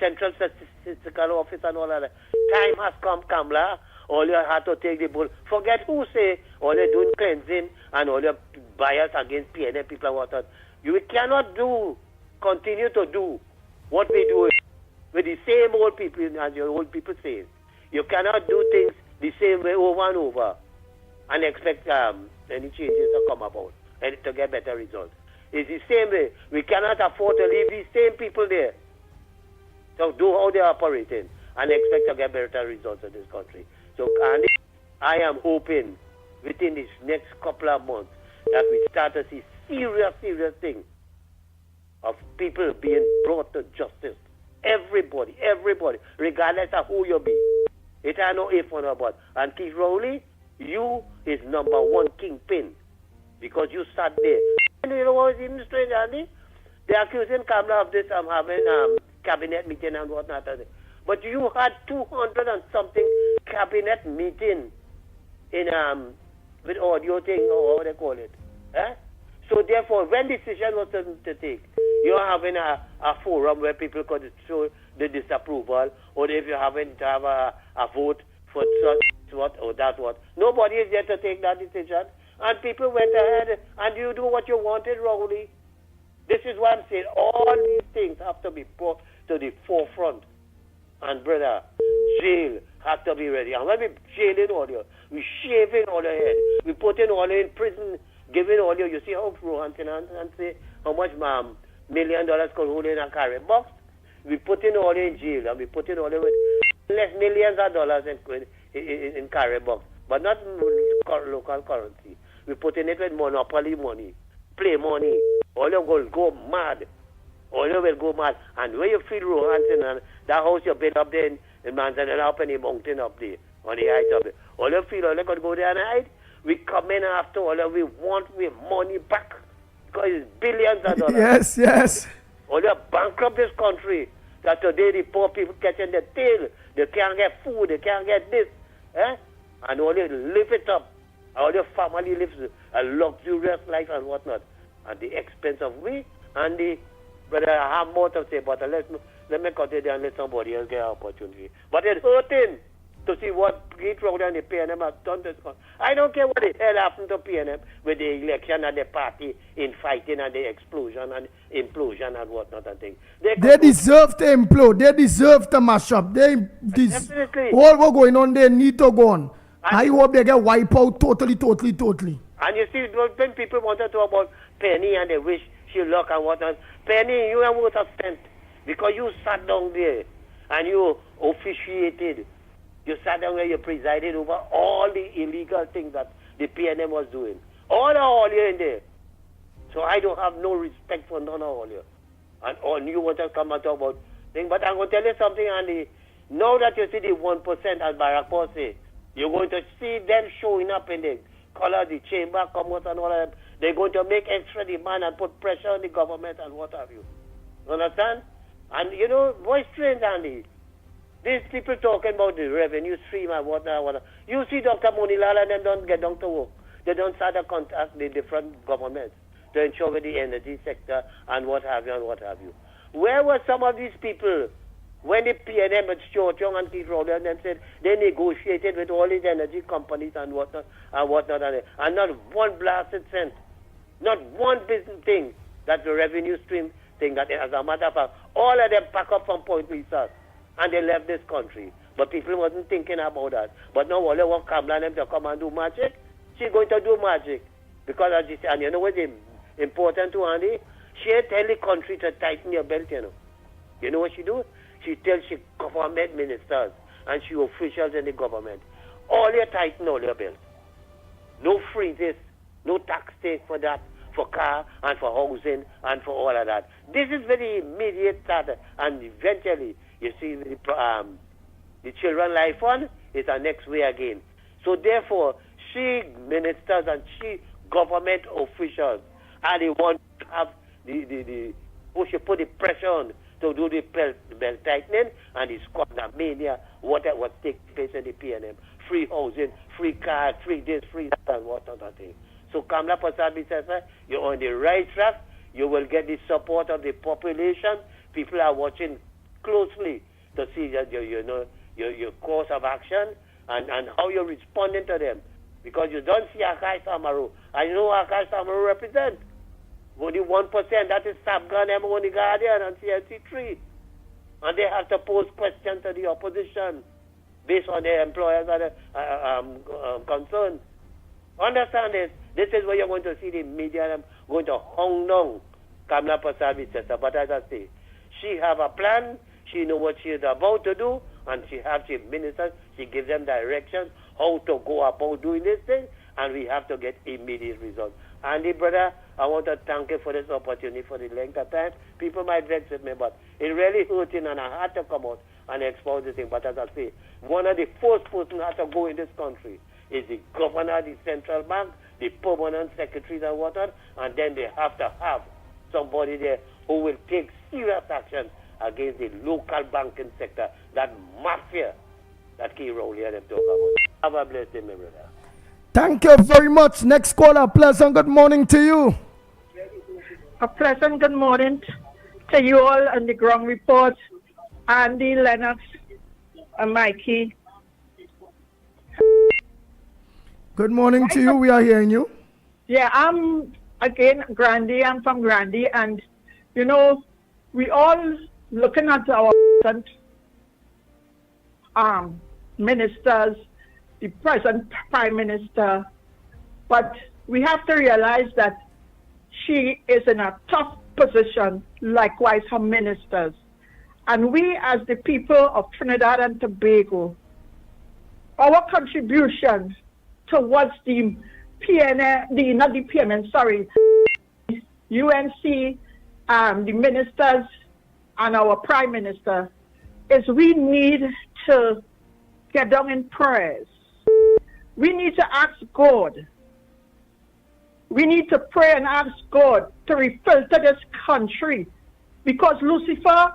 Central Statistical Office and all of that. Time has come, Kamla. All you have to take the bull. Forget who say all you're doing cleansing and all your bias against PNM people and whatnot. You cannot continue to do what we do with the same old people as your old people say. You cannot do things the same way over and over and expect any changes to come about and to get better results. It's the same way. We cannot afford to leave these same people there to do how they're operating and expect to get better results in this country. So, Andy, I am hoping within this next couple of months that we start to see serious things of people being brought to justice. Everybody, regardless of who you be. It ain't no if or no but. And Keith Rowley, you is number one kingpin because you sat there. And you know what is even strange, Andy? They're accusing Kamla of this having cabinet meeting and whatnot. But you had 200 and something cabinet meeting in with audio thing or what they call it. Eh? So therefore, when decision was to take, you're having a forum where people could show the disapproval, or if you're having to have a vote for such what or that what. Nobody is there to take that decision. And people went ahead and you do what you wanted, Rowley. This is what I'm saying. All these things have to be brought to the forefront. And brother, jail has to be ready. And when we jailing all you, we shaving all your head. We putting all you in prison, giving all you see how Rohan and say how much $1 million could hold in a carry box. We putting all you in jail and we putting all you with less millions of dollars in carry box. But not local currency. We putting it with monopoly money. play money, all you will go mad. All you will go mad. And when you feel Rohanson and that house you built up there in Manzanella up in the mountain up there, on the height of it, all you feel, all you got to go there and hide. We come in after all you, we want money back. Because it's billions of dollars. Yes. All you bankrupt this country. That today the poor people catching the tail. They can't get food, they can't get this. And all you live it up. All your family lives a luxurious life and whatnot. At the expense of we and the brother, I have more to say, but let me continue and let somebody else get an opportunity. But it's hurting to see what Great Road and the PNM have done this. I don't care what the hell happened to PNM with the election and the party infighting and the explosion and implosion and whatnot and things. They deserve to implode. They deserve to mash up. Definitely. All what's going on, they need to go on. I hope they get wiped out totally. And you see, when people want to talk about Penny and they wish she luck and whatnot, Penny, you have what spent because you sat down there and you officiated. You sat down there, you presided over all the illegal things that the PNM was doing. All you in there. So I don't have no respect for none of all you. And all you want to come and talk about things. But I'm going to tell you something, Andy. Now that you see the 1%, as Barack Paul say, you're going to see them showing up in the color, the chamber, commerce and all of them. They're going to make extra demand and put pressure on the government and what have you. Understand? And you know, voice strange, Andy. These people talking about the revenue stream and whatnot. You see Dr. Monilal and them don't get down to work. They don't start to contact the different governments to ensure with the energy sector and what have you. Where were some of these people when the PNM at Stuart Young and Keith Rowley and them said they negotiated with all these energy companies and whatnot, and not one blasted cent, not one business thing that the revenue stream thing that as a matter of fact, all of them pack up from Point Lisa and they left this country. But people wasn't thinking about that. But now all they want Kamala and them to come and do magic. She's going to do magic. Because as she said, and you know what's important to Andy? She tell the country to tighten your belt, you know. You know what she do? She tells she government ministers and she officials in the government, all you tighten all your belt. No freezes, no tax take for that, for car and for housing and for all of that. This is very immediate start, and eventually you see the Children Life Fund is our next way again. So therefore, she ministers and she government officials are the ones to have who should put the pressure on to do the belt tightening and the squander mania, what takes place in the PNM. Free housing, free cars, free this, free that, and what other thing. So Kamala Prasad says, you're on the right track. You will get the support of the population. People are watching closely to see that your course of action and how you're responding to them. Because you don't see Akash Samaru. And you know what Akash Samaru represents? Only 1%, that is Sabgan, M1, Guardian, and CLC3. And they have to pose questions to the opposition based on their employers' concerns. Understand this? This is where you're going to see the media going to hound down Kamala Prasad Visesa. But as I say, she have a plan, she know what she is about to do, and she ministers, she gives them directions how to go about doing this thing, and we have to get immediate results. Andy, brother, I want to thank you for this opportunity for the length of time. People might vex with me, but it really hurting, and I had to come out and expose this thing. But as I say, one of the first persons who has to go in this country is the governor, the central bank, the permanent secretaries and whatnot, and then they have to have somebody there who will take serious action against the local banking sector, that mafia that Key Rowley and them talk about. Have a blessed day, my brother. Thank you very much. Next caller, pleasant good morning to you. A pleasant good morning to you all on the ground report. Andy, Lennox, and Mickie. Good morning to you. We are hearing you. Yeah, I'm again Grandy. I'm from Grandy, and you know, we all looking at our ministers, the present Prime Minister, but we have to realize that she is in a tough position, likewise her ministers. And we as the people of Trinidad and Tobago, our contribution towards the PNM, not the PNM, sorry, UNC, the ministers, and our Prime Minister, is we need to get down in prayers. We need to ask God. We need to pray and ask God to refilter this country, because Lucifer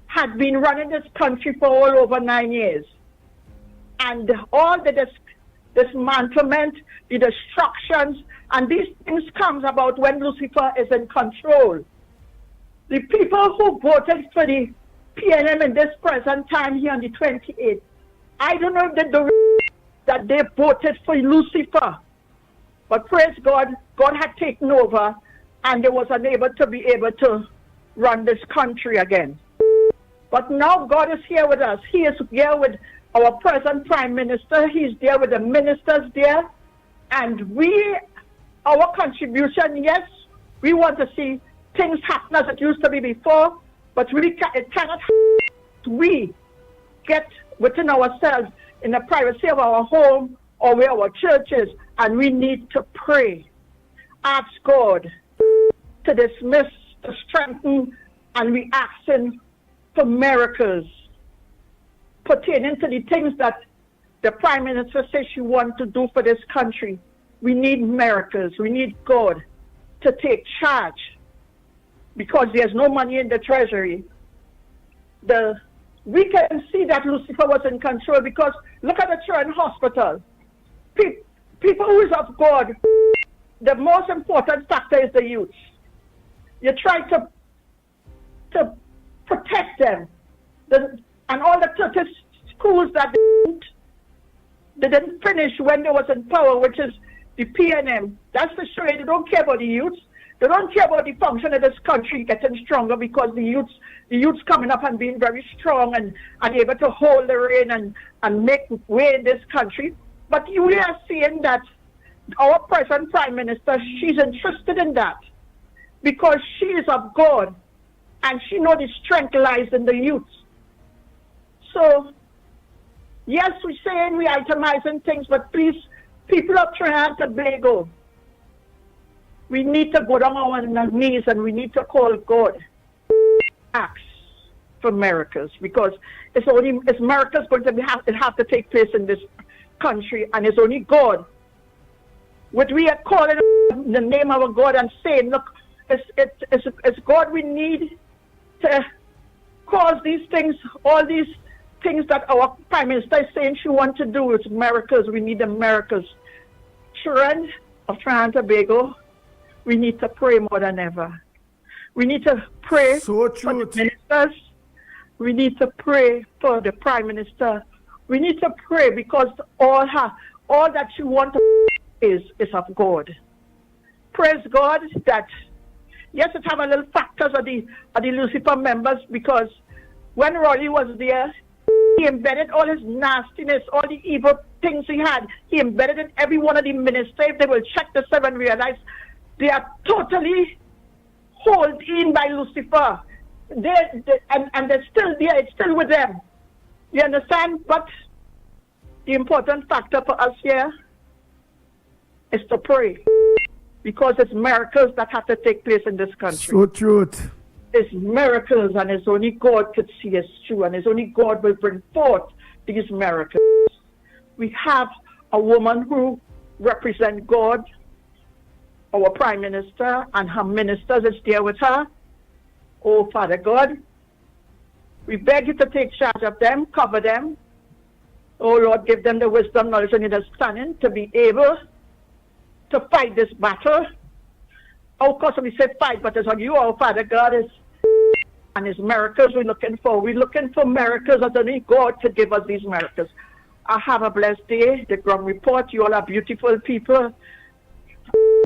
had been running this country for all over 9 years. And all the dismantlement, the destructions, and these things comes about when Lucifer is in control. The people who voted for the PNM in this present time here on the 28th, I don't know that they voted for Lucifer. But praise God, God had taken over and they was unable to be able to run this country again. But now God is here with us. He is here with our present Prime Minister. He's there with the ministers there. And our contribution, yes, we want to see things happen as it used to be before, but it cannot happen. We get within ourselves in the privacy of our home or where our church is, and we need to pray. Ask God to dismiss, to strengthen, and we asking for miracles pertaining to the things that the Prime Minister says she wants to do for this country. We need miracles. We need God to take charge, because there's no money in the treasury. We can see that Lucifer was in control, because look at the children's hospital. People who is of God, the most important factor is the youth. You try to protect them. And all the 30 schools that they didn't finish when they was in power, which is the PNM. That's the show. They don't care about the youth. They don't care about the function of this country getting stronger, because the youths coming up and being very strong and able to hold the rein and make way in this country. But we are seeing that our present Prime Minister, she's interested in that, because she is of God and she knows the strength lies in the youth. So, yes, we're saying we're itemizing things, but please, people of Trinidad and Tobago, we need to go down on our knees and we need to call God. Ask for miracles, because it's miracles going to have to take place in this country, and it's only God. What we are calling the name of our God and saying, look, it's God we need to cause these things, all these things that our Prime Minister is saying she wants to do. It's miracles. We need the miracles. Children of Trinidad and Tobago, we need to pray more than ever. We need to pray for the ministers. We need to pray for the Prime Minister. We need to pray, because all that she wants is of God. Praise God that, yes, it have a little factors of the Lucifer members, because when Rolly was there, he embedded all his nastiness, all the evil things he had. He embedded in every one of the ministers. If they will check the seven, realize they are totally held in by Lucifer. And they're still there. It's still with them. You understand? But the important factor for us here is to pray, because it's miracles that have to take place in this country. So truth. It's miracles, and it's only God could see us through, and it's only God will bring forth these miracles. We have a woman who represents God, our Prime Minister, and her ministers is there with her. Oh, Father God, we beg you to take charge of them, cover them. Oh, Lord, give them the wisdom, knowledge, and understanding to be able to fight this battle. Of course, we say fight, but it's on you, our Father God, and His miracles we're looking for. We're looking for miracles, and only God to give us these miracles. I have a blessed day. The ground report, you all are beautiful people.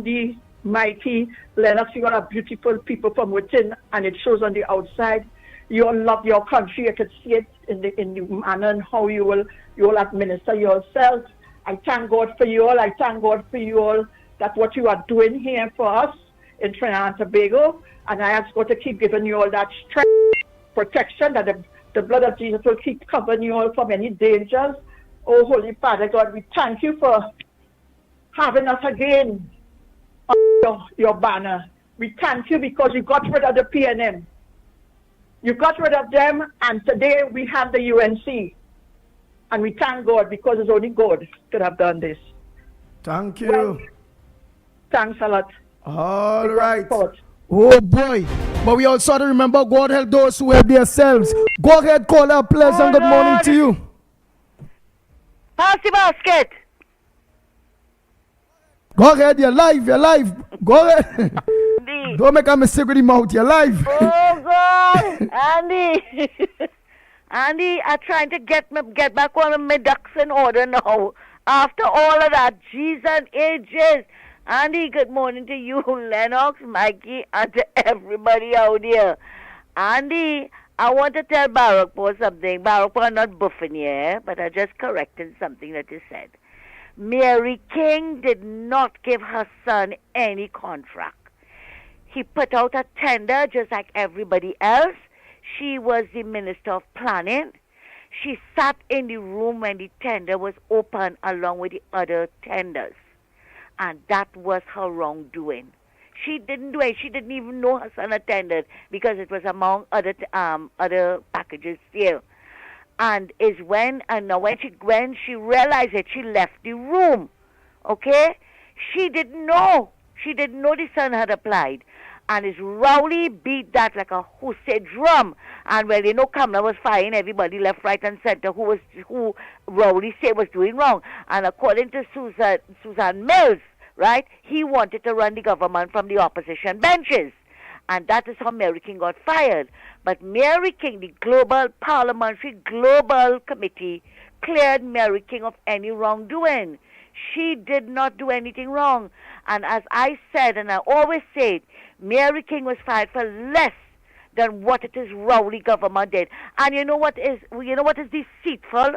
The Mickie, Lennox, you all are beautiful people from within, and it shows on the outside. You all love your country. I can see it in the manner and how you all administer yourself. I thank God for you all. I thank God for you all, that what you are doing here for us in Trinidad and Tobago. And I ask God to keep giving you all that strength, protection, that the blood of Jesus will keep covering you all from any dangers. Oh, Holy Father God, we thank you for having us again on your banner. We thank you because you got rid of the PNM. You got rid of them, and today we have the UNC. And we thank God because it's only God could have done this. Thank you. Well, thanks a lot. All right. Oh boy. But we also have to remember God help those who help themselves. Go ahead, caller. Pleasant good morning to you. Pass the basket. Go ahead, you're live. Go ahead. Don't make a mistake with the mouth, you're live. Oh God, Andy. Andy, I'm trying to get back one of my ducks in order now. After all of that, G's and ages. Andy, good morning to you, Lennox, Mickie, and to everybody out there. Andy, I want to tell Barakpur something. Barakpur, I'm not buffing you, but I'm just correcting something that you said. Mary King did not give her son any contract. He put out a tender just like everybody else. She was the Minister of Planning. She sat in the room when the tender was open along with the other tenders. And that was her wrongdoing. She didn't do it. She didn't even know her son attended because it was among other packages still. And is when she realized it, she left the room. Okay? She didn't know. She didn't know the son had applied. And his Rowley beat that like a Hussey drum. And when Kamala was firing everybody left, right, and center who Rowley said was doing wrong. And according to Susan Mills, right, he wanted to run the government from the opposition benches. And that is how Mary King got fired. But Mary King, the Global Committee, cleared Mary King of any wrongdoing. She did not do anything wrong. And as I said, and I always say, Mary King was fired for less than what it is Rowley government did. And you know what is deceitful?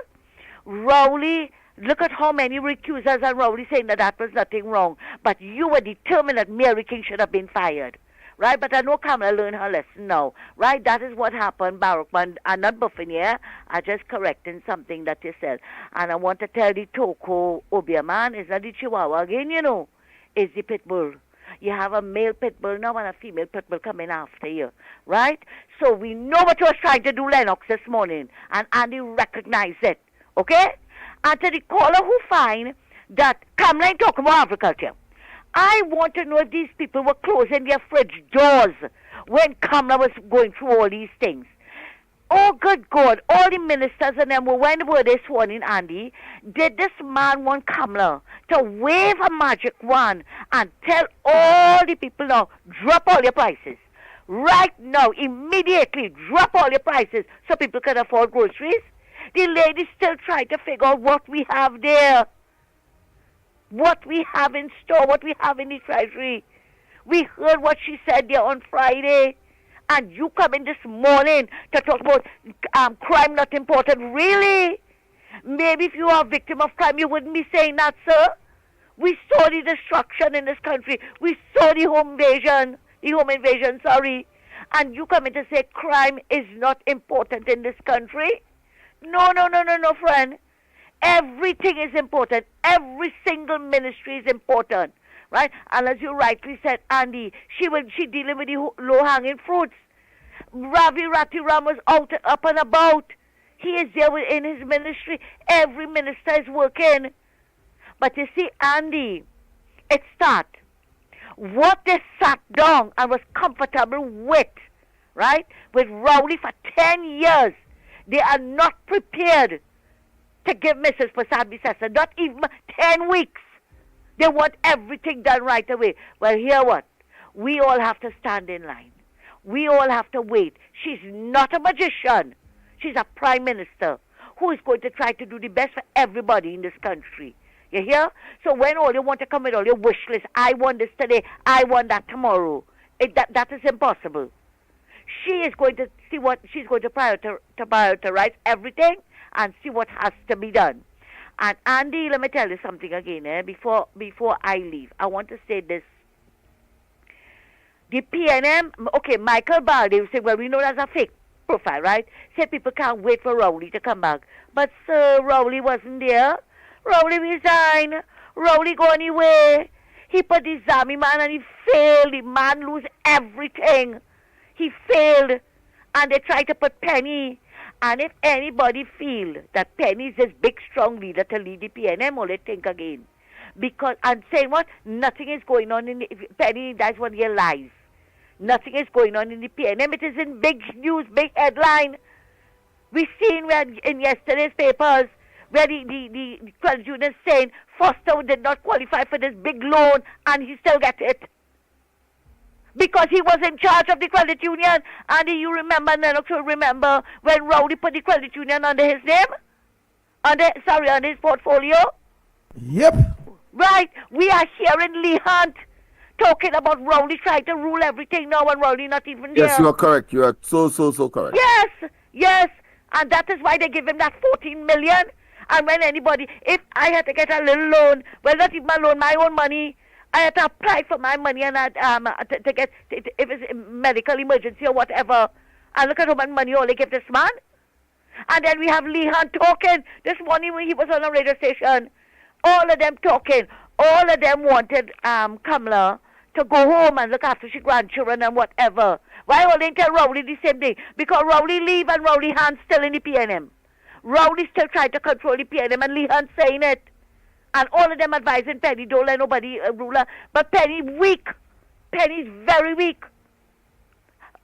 Rowley, look at how many recusers and Rowley saying that was nothing wrong. But you were determined that Mary King should have been fired. Right? But I know Kamala learned her lesson now. Right? That is what happened, Barakman. I'm not buffing here. I'm just correcting something that you said. And I want to tell the Toko Obia man, it's not the Chihuahua again, it's the pit bull. You have a male pit bull now and a female pit bull coming after you. Right? So we know what you was trying to do, Lennox, this morning. And Andy recognized it. Okay? And to the caller who find that Kamala ain't talking about agriculture. I want to know if these people were closing their fridge doors when Kamala was going through all these things. Oh, good God, all the ministers and them, when were they sworn in, Andy? Did this man want Kamala to wave a magic wand and tell all the people now, drop all your prices? Right now, immediately, drop all your prices so people can afford groceries? The lady still trying to figure out what we have there. What we have in store, what we have in the treasury. We heard what she said there on Friday. And you come in this morning to talk about crime not important. Really? Maybe if you are a victim of crime, you wouldn't be saying that, sir. We saw the destruction in this country. We saw the home invasion, sorry. And you come in to say crime is not important in this country? No, friend. Everything is important. Every single ministry is important, right? And as you rightly said, Andy, she dealing with the low-hanging fruits. Ravi Ratiram was up and about. He is there in his ministry. Every minister is working. But you see, Andy, it's that. What they sat down and was comfortable with, right, with Rowley for 10 years, they are not prepared to give Mrs. Prasad Bissessa, not even 10 weeks. They want everything done right away. Well, hear what? We all have to stand in line. We all have to wait. She's not a magician. She's a prime minister who is going to try to do the best for everybody in this country. You hear? So when all you want to come with all your wish list, I want this today, I want that tomorrow, that is impossible. She is going to see what she's going to prioritize everything and see what has to be done. And Andy, let me tell you something again, before I leave. I want to say this. The PNM, okay, Michael Balde said, well, we know that's a fake profile, right? Said people can't wait for Rowley to come back. But sir, Rowley wasn't there. Rowley resigned. Rowley go anywhere. He put the Zami man and he failed. The man lose everything. He failed. And they tried to put Penny. And if anybody feel that Penny is this big, strong leader to lead the PNM, or they think again. Because, and saying what? Nothing is going on in the, Penny, that's what he lies. Nothing is going on in the PNM. It is in big news, big headline. We seen where in yesterday's papers where the credit union saying Foster did not qualify for this big loan and he still get it. Because he was in charge of the credit union. And you remember, Lennox will remember when Rowley put the credit union under his name? Under his portfolio? Yep. Right. We are hearing Lee Hunt talking about Rowley trying to rule everything now and Rowley not even there. Yes, you are correct. You are so correct. Yes. And that is why they give him that 14 million. And when anybody, if I had to get a little loan, well, not even a loan, my own money, I had to apply for my money and to get, if it's a medical emergency or whatever. And look at how much money all they give this man. And then we have Lee Hunt talking. This morning when he was on a radio station, all of them talking. All of them wanted Kamala to go home and look after her grandchildren and whatever. Why all they tell Rowley the same thing? Because Rowley leave and Rowley Hunt still in the PNM. Rowley still trying to control the PNM and Lee Hunt saying it. And all of them advising Penny, don't let nobody rule her. But Penny weak. Penny's very weak.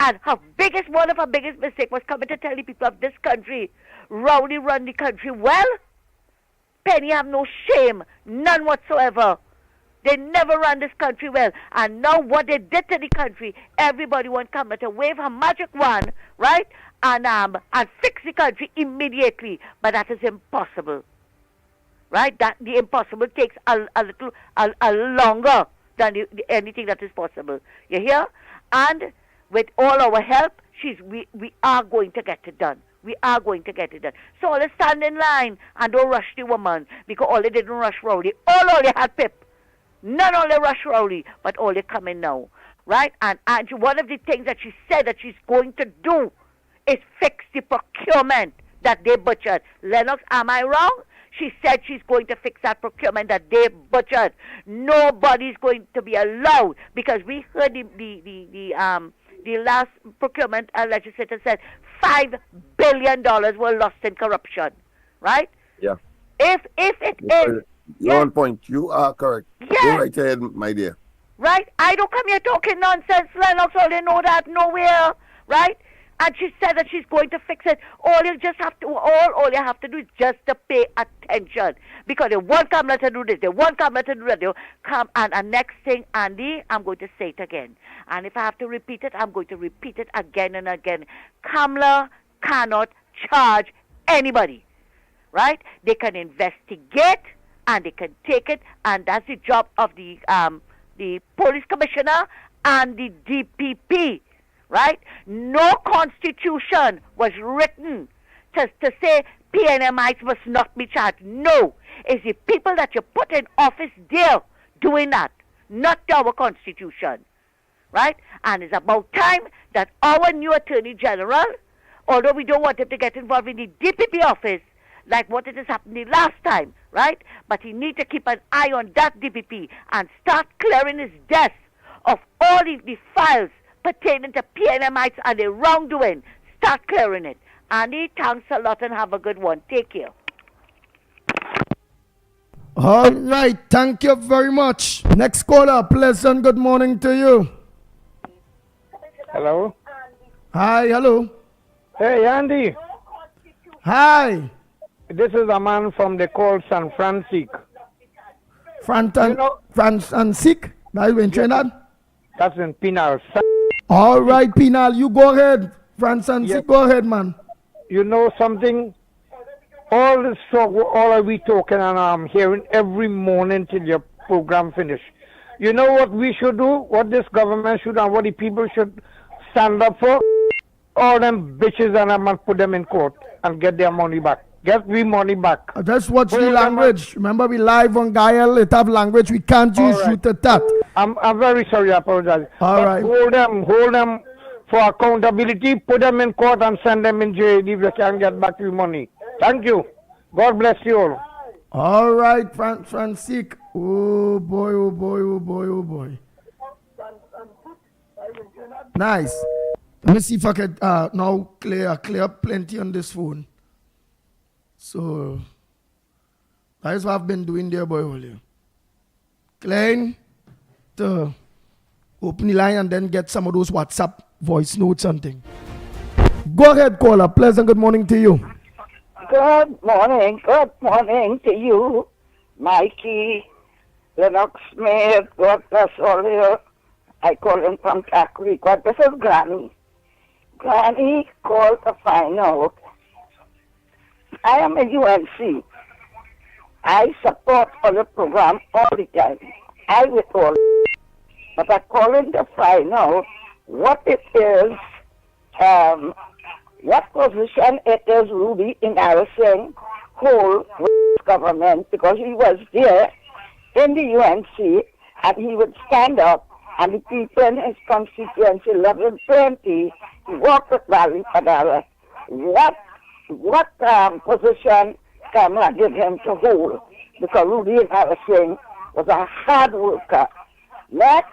And one of her biggest mistakes was coming to tell the people of this country, Rowley run the country well. Penny have no shame, none whatsoever. They never ran this country well. And now what they did to the country, everybody want Kamala to wave her magic wand, right? And fix the country immediately. But that is impossible. Right? That the impossible takes a longer than anything that is possible. You hear? And with all our help, we are going to get it done. We are going to get it done. So let's stand in line and don't rush the woman, because all they didn't rush Rowley. All they had Pip. None only rush Rowley, but all they coming now. Right? And one of the things that she said that she's going to do is fix the procurement that they butchered. Lennox, am I wrong? She said she's going to fix that procurement that they butchered. Nobody's going to be allowed, because we heard the last procurement legislator said $5 billion were lost in corruption, right? Yeah. If it is, you're on point. You are correct. Yes. Go right ahead, my dear. Right? I don't come here talking nonsense, Lennox. All they know that nowhere, right? And she said that she's going to fix it. All you have to do is just to pay attention. Because they want Kamala to do this, they want Kamala to do that. They'll come and next thing, Andy, I'm going to say it again. And if I have to repeat it, I'm going to repeat it again and again. Kamala cannot charge anybody. Right? They can investigate and they can take it, and that's the job of the police commissioner and the DPP. Right? No constitution was written to say PNMites must not be charged. No. It's the people that you put in office there doing that, not our constitution. Right? And it's about time that our new Attorney General, although we don't want him to get involved in the DPP office, like what it has happened the last time, right? But he needs to keep an eye on that DPP and start clearing his desk of all the files pertaining to PNMites and the wrongdoing. Start clearing it. Andy, thanks a lot and have a good one. Take care. All right. Thank you very much. Next caller, pleasant good morning to you. Hello. Hi, hello. Hey, Andy. Hi. This is a man from the called San Francisco. Francisco? That is in Trinidad? That's in Pinal. All right, Pinal, you go ahead. Francisco, go ahead, man. You know something? All this talk, all are we talking, and I'm hearing every morning till your program finish. You know what we should do? What this government should and what the people should stand up for? All them bitches, and I must put them in court and get their money back. Get we money back. Just watch the language. Remember, we live on Gael. It have language. We can't use shoot at that. I'm very sorry. I apologize. All right. Hold them for accountability. Put them in court and send them in jail if they can't get back your money. Thank you. God bless you all. All right, Francisque. Oh boy, oh boy, oh boy, oh boy. Nice. Let me see if I can now clear plenty on this phone. So that is what I've been doing there, boy. Earlier. Clearing to open the line and then get some of those WhatsApp voice notes and things. Go ahead, caller. Pleasant good morning to you. Good morning to you, Mickie, Lennox Smith, God bless all you. I call him from Thackeray. This is Granny. Granny called to find out. I am a UNC. I support all the program all the time. I with all. But I call in to find out what it is, what position it is Ruby embarrassing hold with government, because he was there in the UNC and he would stand up and the people in his constituency, 1120, he walked with Valley Padala. What position Kamala give him to hold? Because Ruby embarrassing was a hard worker. Next,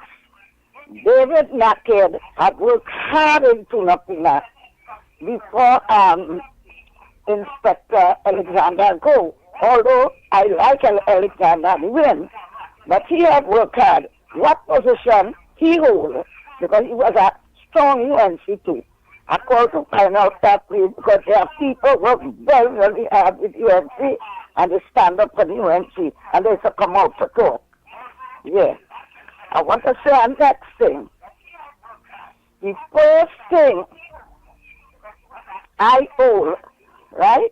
David Naked had worked hard in Tunapuna before Inspector Alexander go. Although I like Alexander to win, but he had worked hard. What position he hold? Because he was a strong UNC too. I call to find out that please, because there are people who work very, very hard with UNC and they stand up for the UNC and they should come out to talk. Yeah. I want to say the next thing. The first thing I hold, right?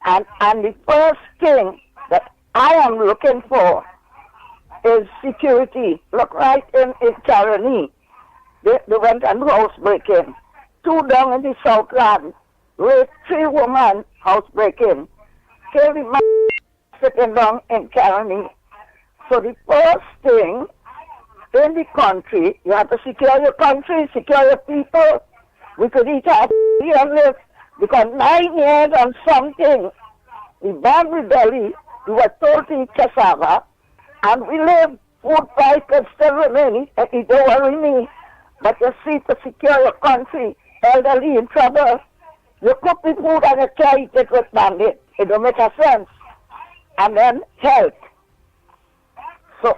And the first thing that I am looking for is security. Look right in Charony. They went and housebreaking. 2 down in the Southland. Raped 3 women housebreaking. Killed the man sitting down in Charony. So the first thing in the country, you have to secure your country, secure your people. We could eat our and live. Because 9 years and something, we born with belly, we were told to eat cassava, and we live. Food price can still remain, and it don't worry me. But you see, to secure your country, elderly in trouble, you cook the food and you can't eat it with bandit. It don't make a sense. And then health. So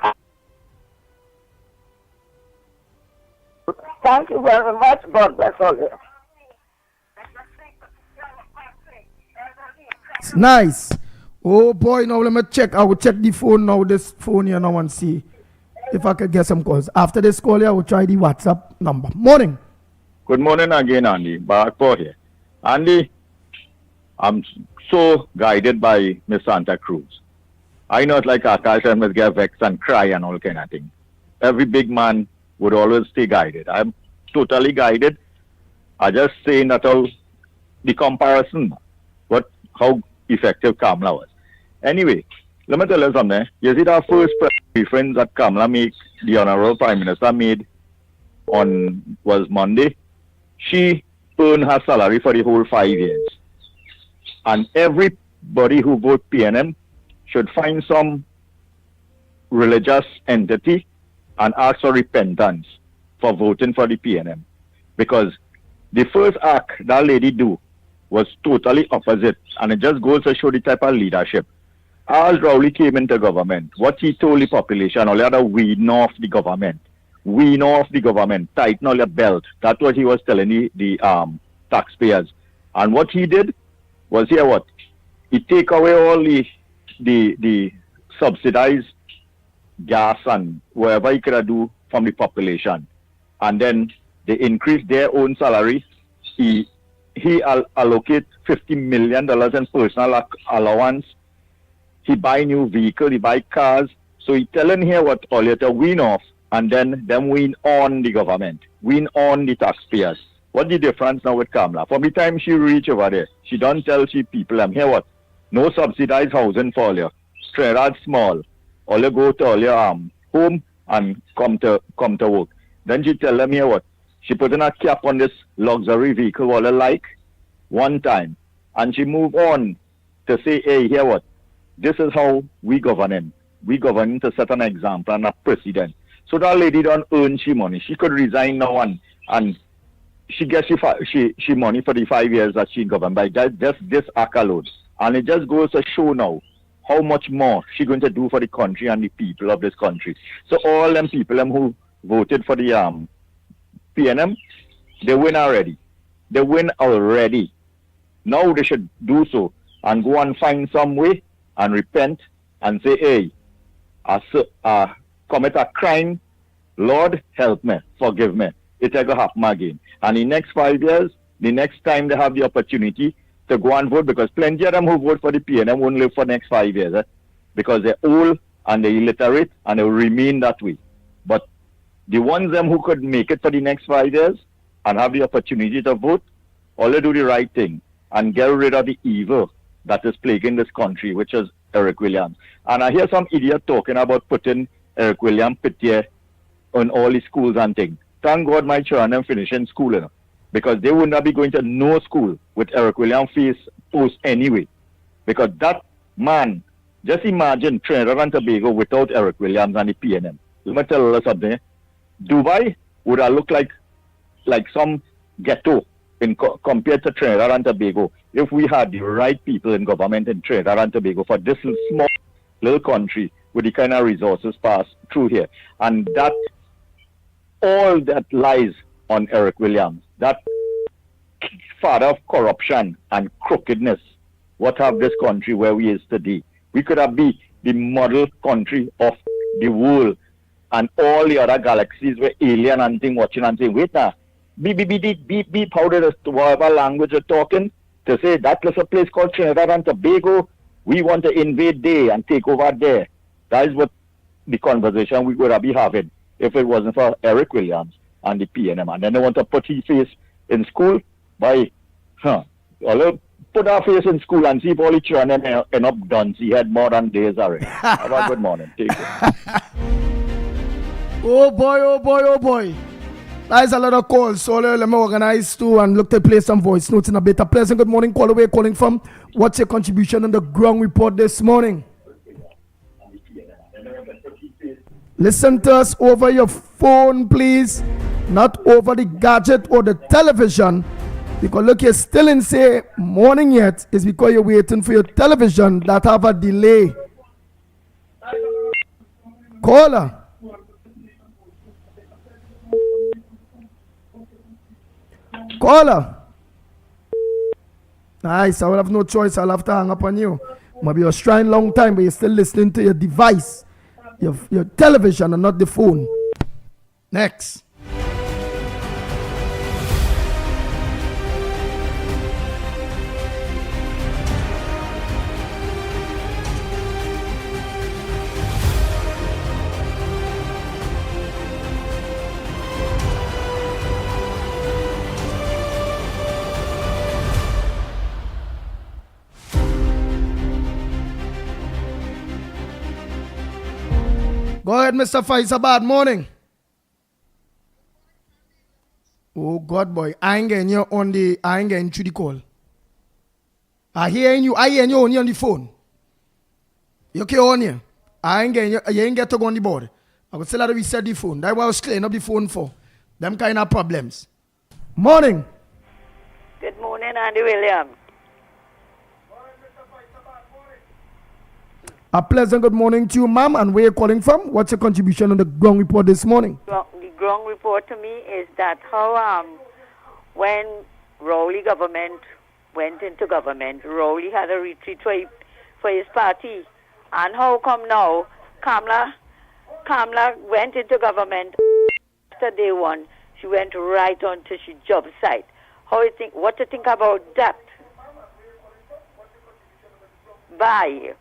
thank you very much. God bless all you. It's nice. Oh boy, now let me check. I will check the phone now, this phone here now, and see if I can get some calls. After this call here, I will try the WhatsApp number. Morning. Good morning again, Andy. Back for here. Andy, I'm so guided by Miss Santa Cruz. I not like Akash and must get vexed and cry and all kind of thing. Every big man would always stay guided. I'm totally guided. I just saying that all the comparison, how effective Kamala was. Anyway, let me tell you something. You see that first press conference that Kamala made, the Honorable Prime Minister made was Monday. She earned her salary for the whole 5 years. And everybody who vote PNM should find some religious entity and ask for repentance for voting for the PNM. Because the first act that lady do was totally opposite, and it just goes to show the type of leadership. As Rowley came into government, what he told the population, all the other wean off the government, tighten all your belt. That's what he was telling the taxpayers. And what he did was he take away all the subsidized gas and whatever he could do from the population. And then they increase their own salary. He allocate $50 million in personal allowance. He buy new vehicle, he buy cars. So he telling here what all you to wean off and then them wean on the government, wean on the taxpayers. What the difference now with Kamala? From the time she reach over there, she don't tell she people, I'm here what? No subsidized housing for all you. Trinidad small. All you go to all your home and come to work. Then she tell them here what? She put in a cap on this luxury vehicle, all like, one time. And she move on to say, hey, here what? this is how we governing. We governing to set an example and a precedent. So that lady don't earn she money. She could resign now and she gets she money for the 5 years that she governed by just this act alone. And it just goes to show now how much more she going to do for the country and the people of this country. So all them people who voted for the PNM, they win already. They win already. Now they should do so and go and find some way and repent and say, hey, I commit a crime, Lord help me, forgive me. It ain't gonna happen again. And in the next 5 years, the next time they have the opportunity to go and vote, because plenty of them who vote for the PNM won't live for the next 5 years, because they're old and they're illiterate and they will remain that way. But the ones them who could make it for the next 5 years and have the opportunity to vote, all they do the right thing and get rid of the evil that is plaguing this country, which is Eric Williams. And I hear some idiot talking about putting Eric Williams pitié on all the schools and things. Thank God my children finishing school, because they would not be going to no school with Eric Williams face post anyway. Because that man, just imagine Trinidad and Tobago without Eric Williams and the PNM. Let me tell you something. Dubai would have looked like some ghetto compared to Trinidad and Tobago if we had the right people in government in Trinidad and Tobago for this small little country with the kind of resources passed through here. And that all that lies on Eric Williams, that father of corruption and crookedness, what have this country where we is today. We could have been the model country of the world, and all the other galaxies were alien and thing watching and saying, wait now, beep, how did whatever language you're talking, to say that there's a place called Trinidad and Tobago, we want to invade there and take over there. That is what the conversation we would have been having if it wasn't for Eric Williams and the PNM. And then they want to put his face in school by, put our face in school and see if all the children end up done. He had more than days already. Have a good morning. Take care. Oh boy. That is a lot of calls. So let me organize too and look to play some voice notes in a bit. A pleasant good morning. Call away, calling from. What's your contribution on the ground report this morning? Listen to us over your phone, please. Not over the gadget or the television. Because look, you're still in say morning yet. It's because you're waiting for your television that have a delay. Caller. Caller. Nice. I will have no choice. I'll have to hang up on you. Maybe you're trying long time, but you're still listening to your device, your television, and not the phone. Next. Go ahead, Mr. Faisal. Bad morning. Oh God, boy, I ain't getting through the call. I hearing you only on the phone. You okay on here? You ain't get to go on the board. I would still have to reset the phone. That's what I was clearing up the phone for. Them kind of problems. Morning. Good morning, Andy Williams. A pleasant good morning to you, ma'am, and where you calling from? What's your contribution on the ground report this morning? The ground report to me is that how when Rowley government went into government, Rowley had a retreat for his party. And how come now Kamala went into government after day one, she went right on to she job site. What to think about that? Bye.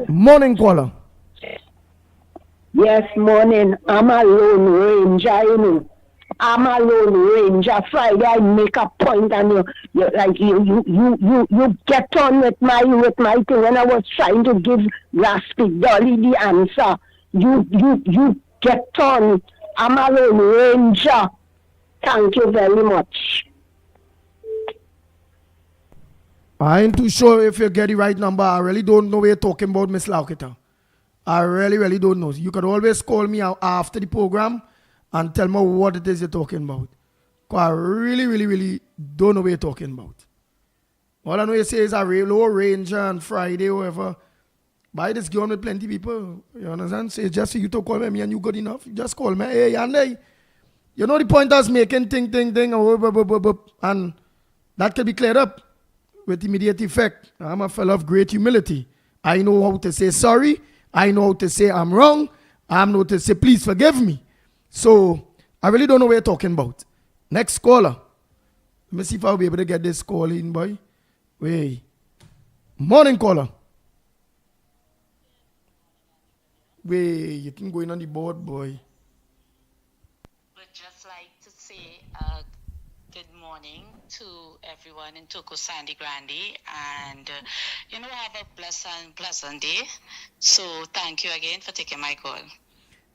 Morning, caller. Yes, morning. I'm a lone ranger, you know. I'm a lone ranger. Friday I make a point and you get on with my thing when I was trying to give Raspy Dolly the answer. You get on. I'm a lone ranger. Thank you very much. I ain't too sure if you get the right number. I really don't know what you're talking about, Miss Laukita. I really don't know. You could always call me out after the program and tell me what it is you're talking about. Because I really don't know what you're talking about. All I know you say is a low ranger on Friday or whatever. By this game with plenty people. You understand? So it's just for you to call me and you good enough. You just call me. Hey, Yanday. You know the point I was making, ting, and that can be cleared up with immediate effect. I'm a fellow of great humility. I know how to say sorry. I know how to say I'm wrong. I know how to say please forgive me. So I really don't know what you're talking about. Next caller. Let me see if I'll be able to get this call in, boy. Wait. Morning caller. Wait, you can go in on the board, boy. Would just like to say good morning to everyone in Toko Sandy Grande, and have a pleasant day. So thank you again for taking my call.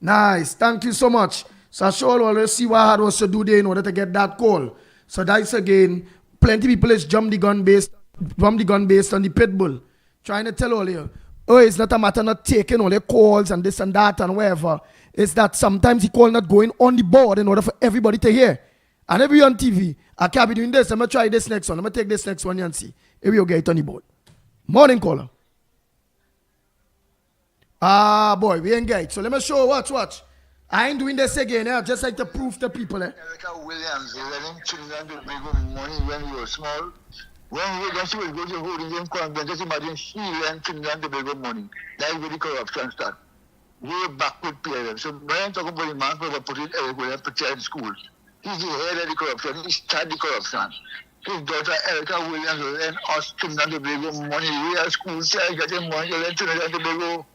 Nice, thank you so much. So I sure always see what I had was to do there in order to get that call. So that's again, plenty people is jump the gun based on the pit bull, trying to tell all you. Oh, it's not a matter not taking all the calls and this and that and whatever. It's that sometimes the call not going on the board in order for everybody to hear. And if you're on TV, I can't be doing this. I'm going to try this next one. I'm going to take this next one and see if you'll get it on the board. Morning caller. Boy, we ain't get it. So let me show you. Watch. I ain't doing this again. I just like to prove to people. Erica Williams, letting children to bring money when we were small. When we just go to hold in convent, just imagine she and children to bring money. That's where the corruption starts. Way back with parents. So when I'm talking about the man who put it everywhere and prepare in schools, he's the head of the corruption. He started the corruption. His daughter Erica Williams will lend us children to bring money. We are school child getting money to lend children to bring.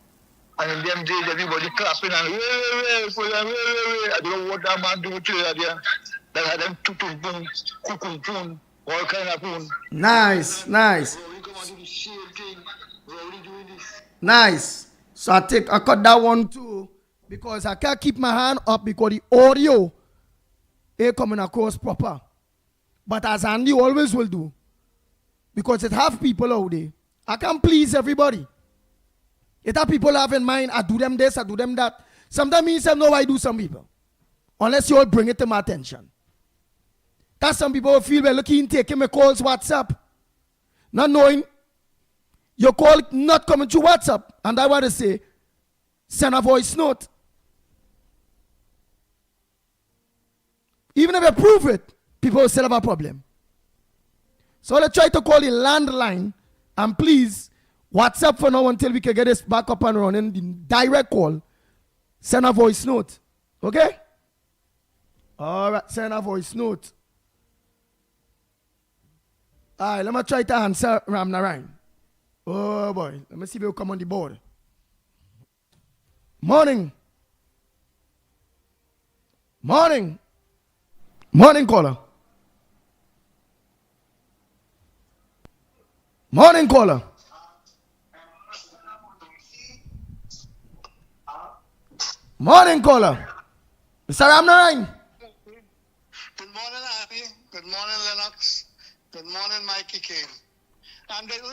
And in them days, everybody clapping and I don't know what that man do to you there. That had them tutum boom, kukum boom, all kind of boom. Nice. Nice. So I cut that one too because I can't keep my hand up because the audio ain't coming across proper. But as Andy always will do, because it have people out there, I can't please everybody. It have people have in mind, I do them this, I do them that. Sometimes me say, no, I do some people. Unless you all bring it to my attention. That's some people who feel well looking, taking my calls WhatsApp. Not knowing your call not coming through WhatsApp. And I want to say, send a voice note. Even if you prove it, people will still have a problem. So let's try to call the landline and please WhatsApp for now until we can get this back up and running. The direct call. Send a voice note. Okay? All right, send a voice note. All right, let me try to answer Ram Narayan. Oh boy, let me see if he'll come on the board. Morning. Morning caller. Morning caller. Morning caller. Mr. Ram Narayan. Good morning, Annie. Good morning, Lennox. Good morning, Mickie Kane.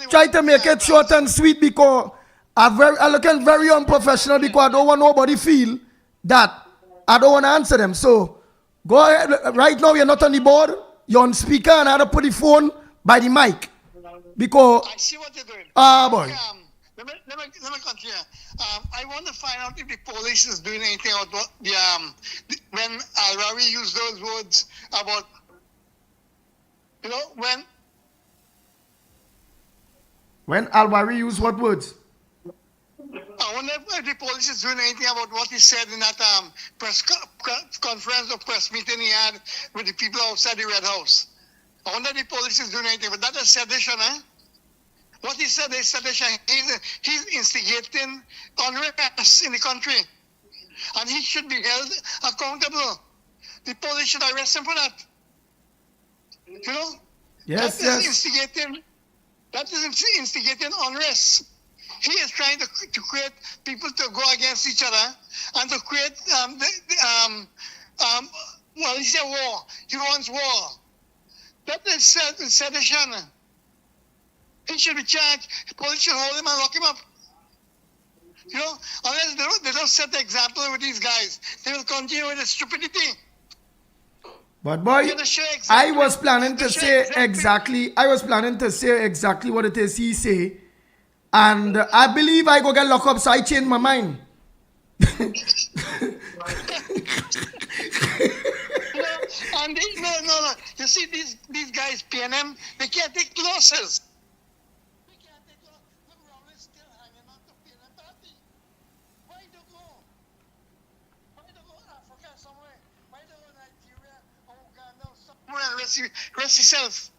Try to make it short and sweet because I'm looking very unprofessional because I don't want nobody feel that I don't want to answer them. So go ahead. Right now you're not on the board. You're on speaker and I have to put the phone by the mic. Because I see what you're doing. Boy. Let me continue. I want to find out if the police is doing anything about what when Al-Rawi used those words about, when Al-Rawi used what words? I wonder if the police is doing anything about what he said in that press conference or press meeting he had with the people outside the Red House. I wonder if the police is doing anything, but that is sedition, eh? What he said is sedition. He's instigating unrest in the country. And he should be held accountable. The police should arrest him for that. Yes, that is instigating unrest. He is trying to create people to go against each other and to create Well, he said war. He wants war. That is sedition. He should be charged. The police should hold him and lock him up. You know, unless they don't set the example with these guys, they will continue with the stupidity. But boy, I was planning to say exactly what it is he say, and I believe I go get locked up, so I changed my mind. And no. You see, these guys, PNM, they can't take losses. Rest himself.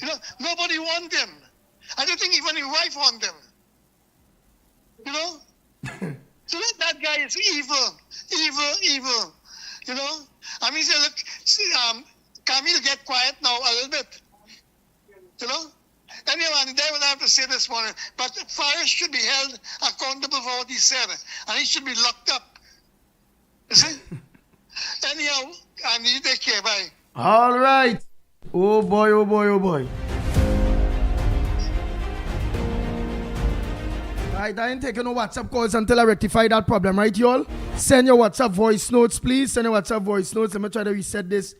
You know, nobody want them. I don't think even his wife want them. You know? So that guy is evil. You know? I mean, say, look, Camille, get quiet now a little bit. You know? Anyway, they will have to say this morning. But Farish should be held accountable for what he said. And he should be locked up. You see? Anyhow, and you take care. Bye. All right. Oh boy. Right, I ain't taking no WhatsApp calls until I rectify that problem, right, y'all? Send your WhatsApp voice notes, please. Send your WhatsApp voice notes. Let me try to reset this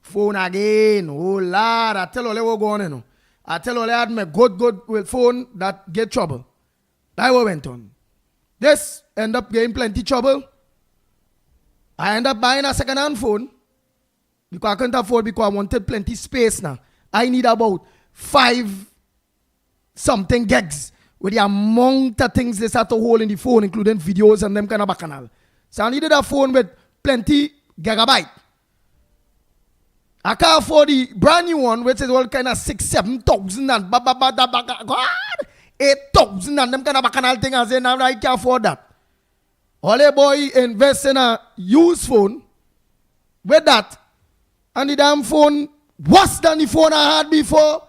phone again. Oh, Lord. I tell all what go on, you know. I tell all I had my good with phone that get trouble. That what went on. This end up getting plenty trouble. I end up buying a second-hand phone. Because I couldn't afford, because I wanted plenty space now. I need about 5 something gigs with the amount of things they have to hold in the phone, including videos and them kind of bacchanal. So I needed a phone with plenty gigabyte. I can't afford the brand new one, which is all kind of 6,000-7,000 and God, 8,000 and them kind of bacchanal thing. I say now I can't afford that. All a boy invest in a used phone with that. And the damn phone worse than the phone I had before.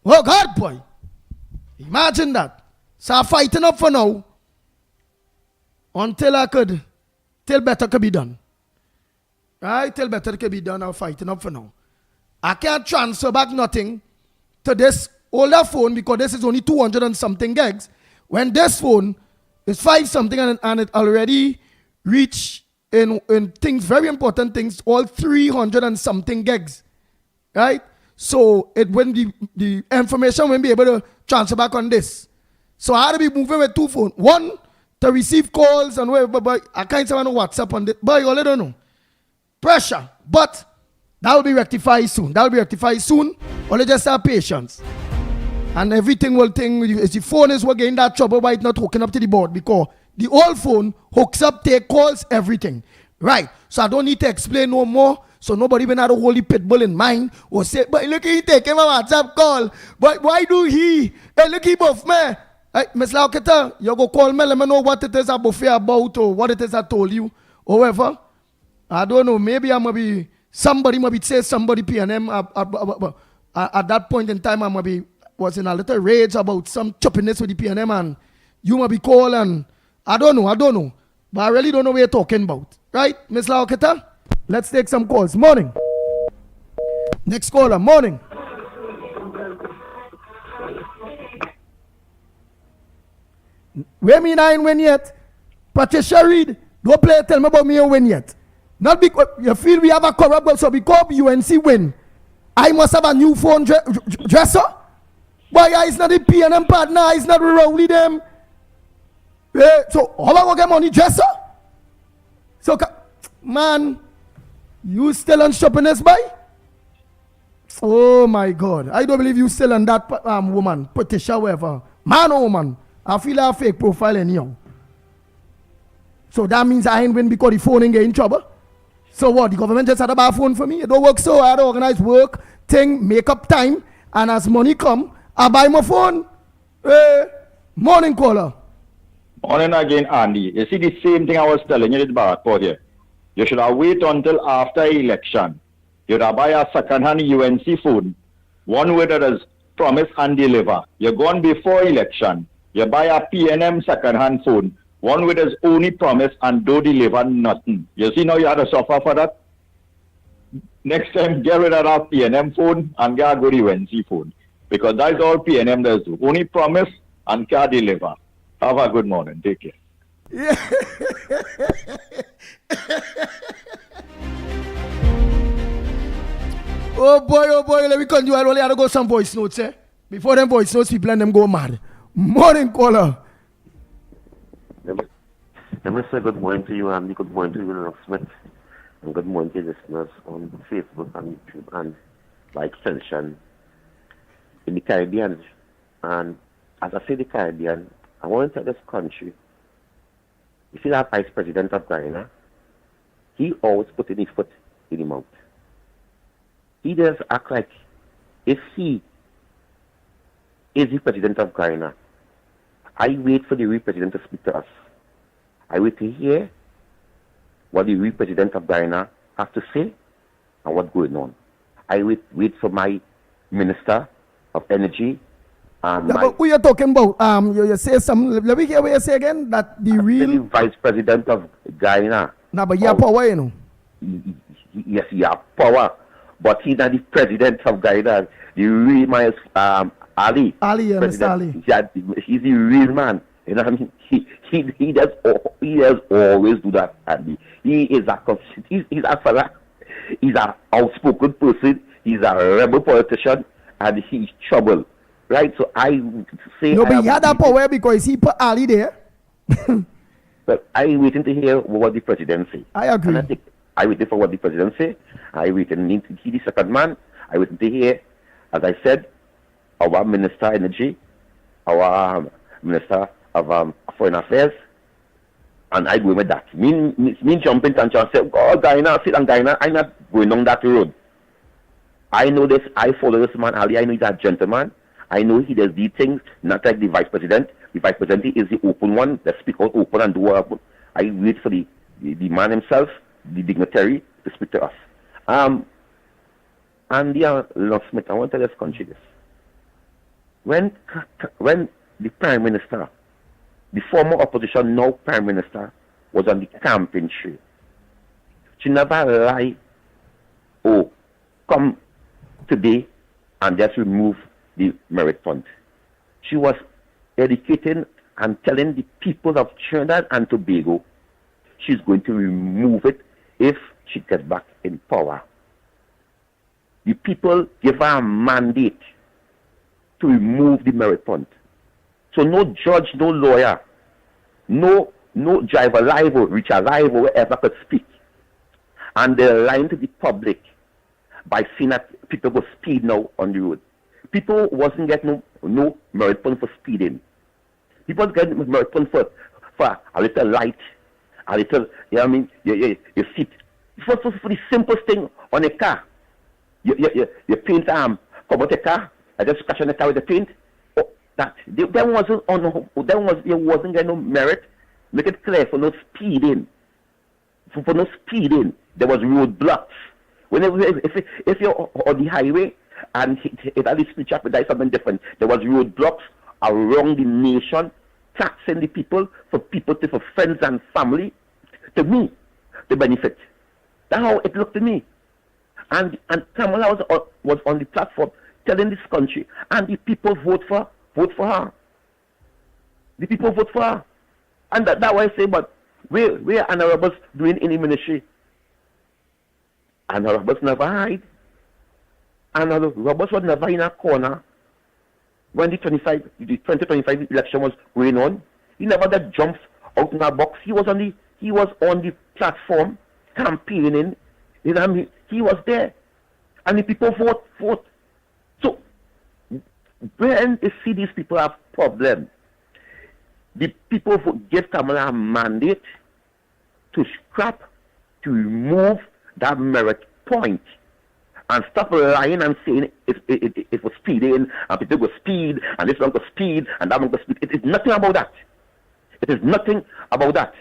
Oh God, boy. Imagine that. So I'm fighting up for now. Till better could be done. Right? Till better could be done, I'm fighting up for now. I can't transfer back nothing to this older phone because this is only 200 and something gigs. When this phone is 5 something and it already reached in things, very important things, all 300 and something gigs, right? So it when the information won't be able to transfer back on this. So I had to be moving with 2 phones. One to receive calls and whatever, but I can't say no WhatsApp on this. But you all don't know. Pressure. But that will be rectified soon. Only just have patience. And everything will think, if the phone is working in that trouble, why it's not hooking up to the board, because the old phone hooks up, take calls, everything. Right. So I don't need to explain no more. So nobody even had a holy pit bull in mind or say, but look, he taking my WhatsApp call. But why do he? Hey, look, he buff me. Hey, Miss Lauketa, you go call me, let me know what it is I buffet about or what it is I told you. However, I don't know. Maybe I'm going to be, somebody might be say somebody PNM at that point in time, I might be, was in a little rage about some choppiness with the PNM and you might be called and I don't know. But I really don't know what you're talking about. Right, Miss Lauketa? Let's take some calls. Morning. Next caller. Morning. Where me I ain't win yet? Patricia Reed, don't play tell me about me and win yet. Not because you feel we have a corrupt, so because UNC win, I must have a new phone dresser. Boy, it's not the PNM partner, it's not Rowley them. So how am I going to get money dresser? So, man, you still on shoppiness, boy? Oh my God. I don't believe you still on that woman, Patricia, whatever. Man or woman, I feel like a fake profile anyhow. So that means I ain't win because the phone ain't get in trouble. So what, the government just had a bad phone for me? It don't work so hard to organize work, thing, make up time, and as money come, I buy my phone. Morning caller. Morning again, Andy. You see the same thing I was telling you about here. You should have wait until after election. You'd have buy a second-hand UNC phone. One way that is promise and deliver. You're gone before election. You buy a PNM second-hand phone. One with his only promise and don't deliver nothing. You see now you had to suffer for that? Next time, get rid of that PNM phone and get a good UNC phone. Because that's all PNM does do. Only promise and can't deliver. Have a good morning. Take care. Yeah. Oh boy, let me continue. I only have to go some voice notes, eh? Before them voice notes, people and them go mad. Morning, caller. Let me say good morning to you, Andy. Good morning to you, Lennox Smith. And good morning to listeners on Facebook and YouTube and by extension in the Caribbean. And as I say the Caribbean, I want to tell this country, you see that Vice President of Guyana, he always put his foot in his mouth. He does act like if he is the President of Guyana, I wait for the real President to speak to us. I wait to hear what the real President of Guyana has to say and what's going on. I wait for my Minister of Energy and but who you talking about? You say some. Let me hear what you say again. That the real Vice President of Guyana. Nah, but you have power, you know. Yes, he has power, but he's not the President of Guyana. The real man is Ali. Ali, Mr. Ali. He's the real man. You know what I mean? He does always do that. Ali. He's an outspoken person. He's a rebel politician, and he's trouble. Right? So I say. No, but he had that power because he put Ali there. But I'm waiting to hear what the president say. I agree. And I waiting for what the president say. I waiting to hear the second man. I waiting to hear, as I said, our Minister of Energy, our Minister of Foreign Affairs, and I go with that. Me jumping and say, oh, Guyana, sit on Guyana. I'm not going on that road. I know this. I follow this man, Ali. I know he's a gentleman. I know he does these things, not like the Vice President. The Vice President is the open one that speak out open and do what I wait for the man himself, the dignitary, to speak to us. And Lennox Smith, I want to tell this country this. When the Prime Minister, the former opposition, now Prime Minister, was on the campaign trail, she never lied, oh, come today and just remove the merit fund. She was educating and telling the people of Trinidad and Tobago she's going to remove it if she gets back in power. The people give her a mandate to remove the merit fund. So no judge, no lawyer, no driver live or Richard live or wherever could speak. And they're lying to the public by saying that people go speed now on the road. People wasn't getting no merit fund for speeding. People getting merit fund for a little light, a little, you know what I mean, your seat. For the simplest thing on a car. You paint come out a car, I just scratch on the car with the paint. Oh, there wasn't getting no merit. Make it clear for no speeding. For no speeding, there was roadblocks. If you're on the highway and it had this speech up, that is something different. There was roadblocks around the nation, taxing the people for friends and family, to me, to benefit. That's how it looked to me. And Kamala was on the platform telling this country, and the people vote for her. The people vote for her. And that's why I say, but where Anna Roberts doing any ministry? Anna Roberts never hide. Anna Roberts was never in a corner when the 2025 election was going on. He never got jumped out in a box. He was on the platform campaigning. You know what I mean? He was there. And the people vote. So when they see these people have problems, the people give Kamala a mandate to scrap, to remove that merit point and stop lying and saying it was speeding and people go speed and this one go speed and that one go speed. It is nothing about that. It is nothing about that.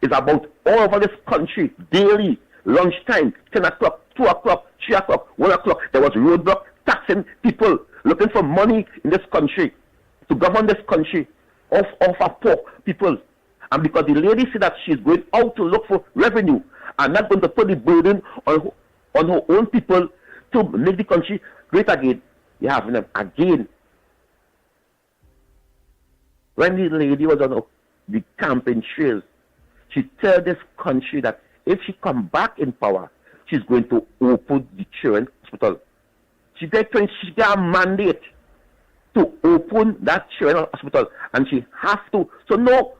It's about all over this country, daily, lunchtime, 10 o'clock, 2 o'clock, 3 o'clock, 1 o'clock. There was roadblock taxing people looking for money in this country to govern this country off of poor people. And because the lady said that she's going out to look for revenue and not going to put the burden on her own people to make the country great again, you have them again. When the lady was on the campaign trail, she told this country that if she come back in power, she's going to open the children's hospital. She got a mandate to open that children's hospital, and she has to. So no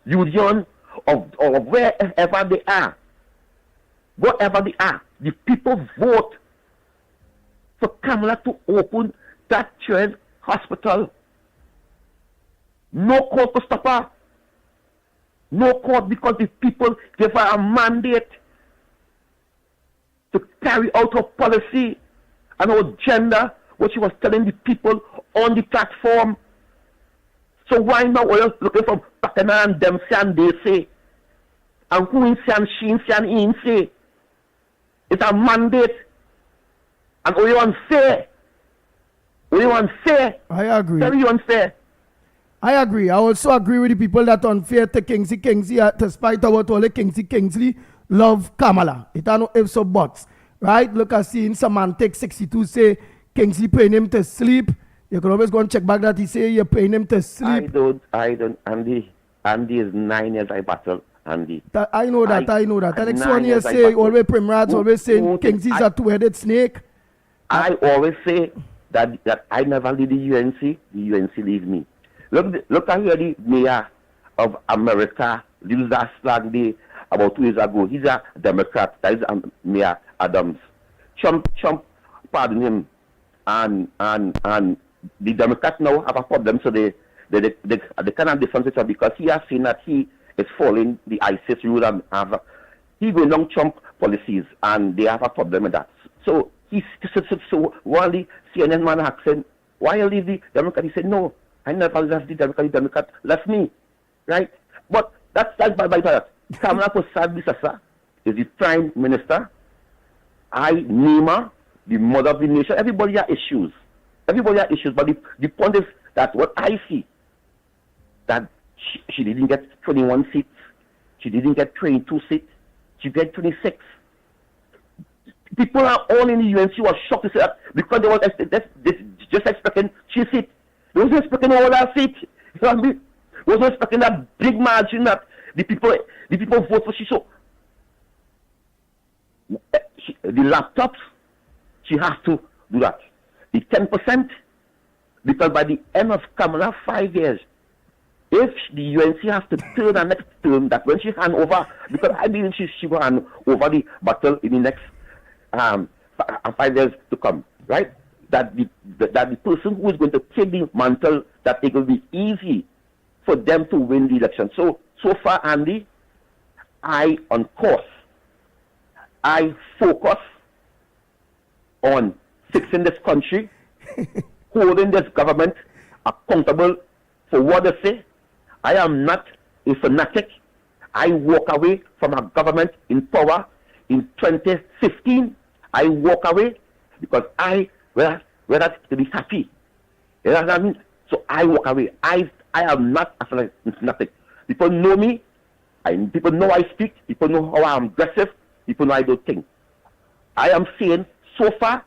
union of wherever they are, the people vote for Kamala to open that children's hospital. No court to stop her. No court, because the people gave her a mandate to carry out her policy and her agenda, what she was telling the people on the platform. So why now are you looking for Patana and them say and they say? And who in say and she in say and he in say? It's a mandate. And are you unfair? Are you unfair? I agree. Tell you unfair. I agree. I also agree with the people that unfair to Kingsley, despite what all the Kingsley love Kamala. It are no ifs or buts. Right? Look, I see in Semantic 62 say Kingsley paying him to sleep. You can always go and check back that he say you're paying him to sleep. I don't. Andy is 9 years I battle, Andy. I know that. The next one you say, always Primrats, always saying Kingsley's a two-headed snake. I always say that I never leave the UNC leave me. Look at the mayor of America, last day, about 2 years ago. He's a Democrat. That is Mayor Adams. Trump pardon him. And the Democrats now have a problem, so they cannot defend it because he has seen that he is following the ISIS rule and he going on Trump policies, and they have a problem with that. So so while the CNN man asked him, why you leave the Democrat? He said, no, I never left the Democrat left me, right? But that's by that. Kamala Prasad is the Prime Minister. I name her the mother of the nation. Everybody has issues. But the point is that what I see, that she didn't get 21 seats. She didn't get 22 seats. She got 26. People are all in the UNC were shocked to say that because they were just expecting 3 seats. They wasn't expecting all that seats. You know what I mean? They wasn't expecting that big margin that the people vote for. So the laptops, she has to do that. The 10%, because by the end of Kamala 5 years, if the UNC has to turn the next term, that when she hand over, because I believe she will hand over the battle in the next 5 years to come, right? That the person who is going to take the mantle, that it will be easy for them to win the election. So far, Andy, I on course. I focus on fixing this country, holding this government accountable for what they say. I am not a fanatic. I walk away from a government in power in 2015. I walk away because I rather to be happy. You know what I mean? So I walk away. I am not a fanatic. People know me. People know I speak. People know how I am aggressive. People know I don't think. I am saying so far,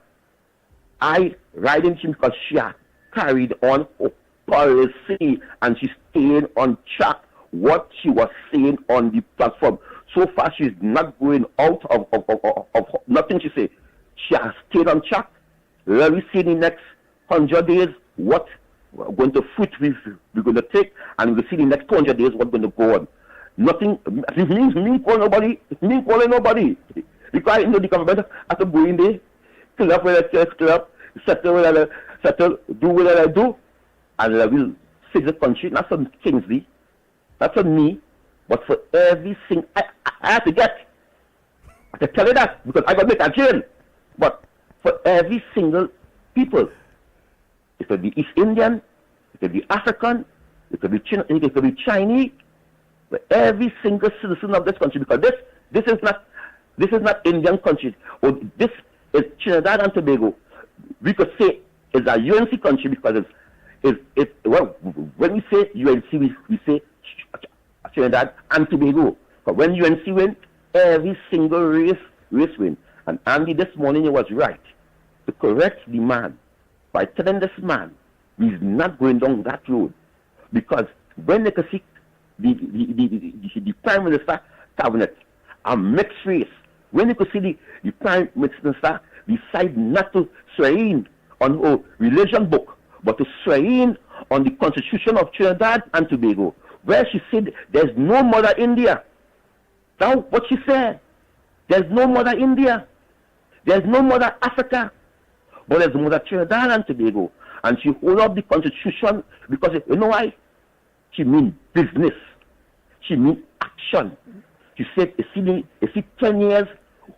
I ride in because she has carried on her policy and she's staying on track what she was saying on the platform. So far, she's not going out of nothing she said. She has stayed on track. Let me see in the next 100 days what going to fruit we're going to take, and we'll see in the next 200 days what's going to go on. Nothing, me calling nobody. Because I know the government has to go in there, clean up where they clean up, settle, do what I do, and I will fix the country, not on Kingsley, not on me, but for everything I have to get. I can tell you that, because I got to make a jail. But for every single people, it could be East Indian, it could be African, it could be Chinese, for every single citizen of this country, because this is not Indian country, or this is Trinidad and Tobago. We could say it's a UNC country because it's well, when we say UNC, we say Trinidad and Tobago. But when UNC win, every single race win. And Andy, this morning he was right to correct the man by telling this man he's not going down that road. Because when they could see the Prime Minister cabinet a mixed race, when they could see the Prime Minister decide not to swear in on a religion book, but to swear in on the Constitution of Trinidad and Tobago, where she said there's no Mother India. Now, what she said, there's no Mother India, there's no Mother Africa, but there's Mother Trinidad and Tobago. And she hold up the Constitution because, you know why? She mean business. She mean action. She said, you see 10 years,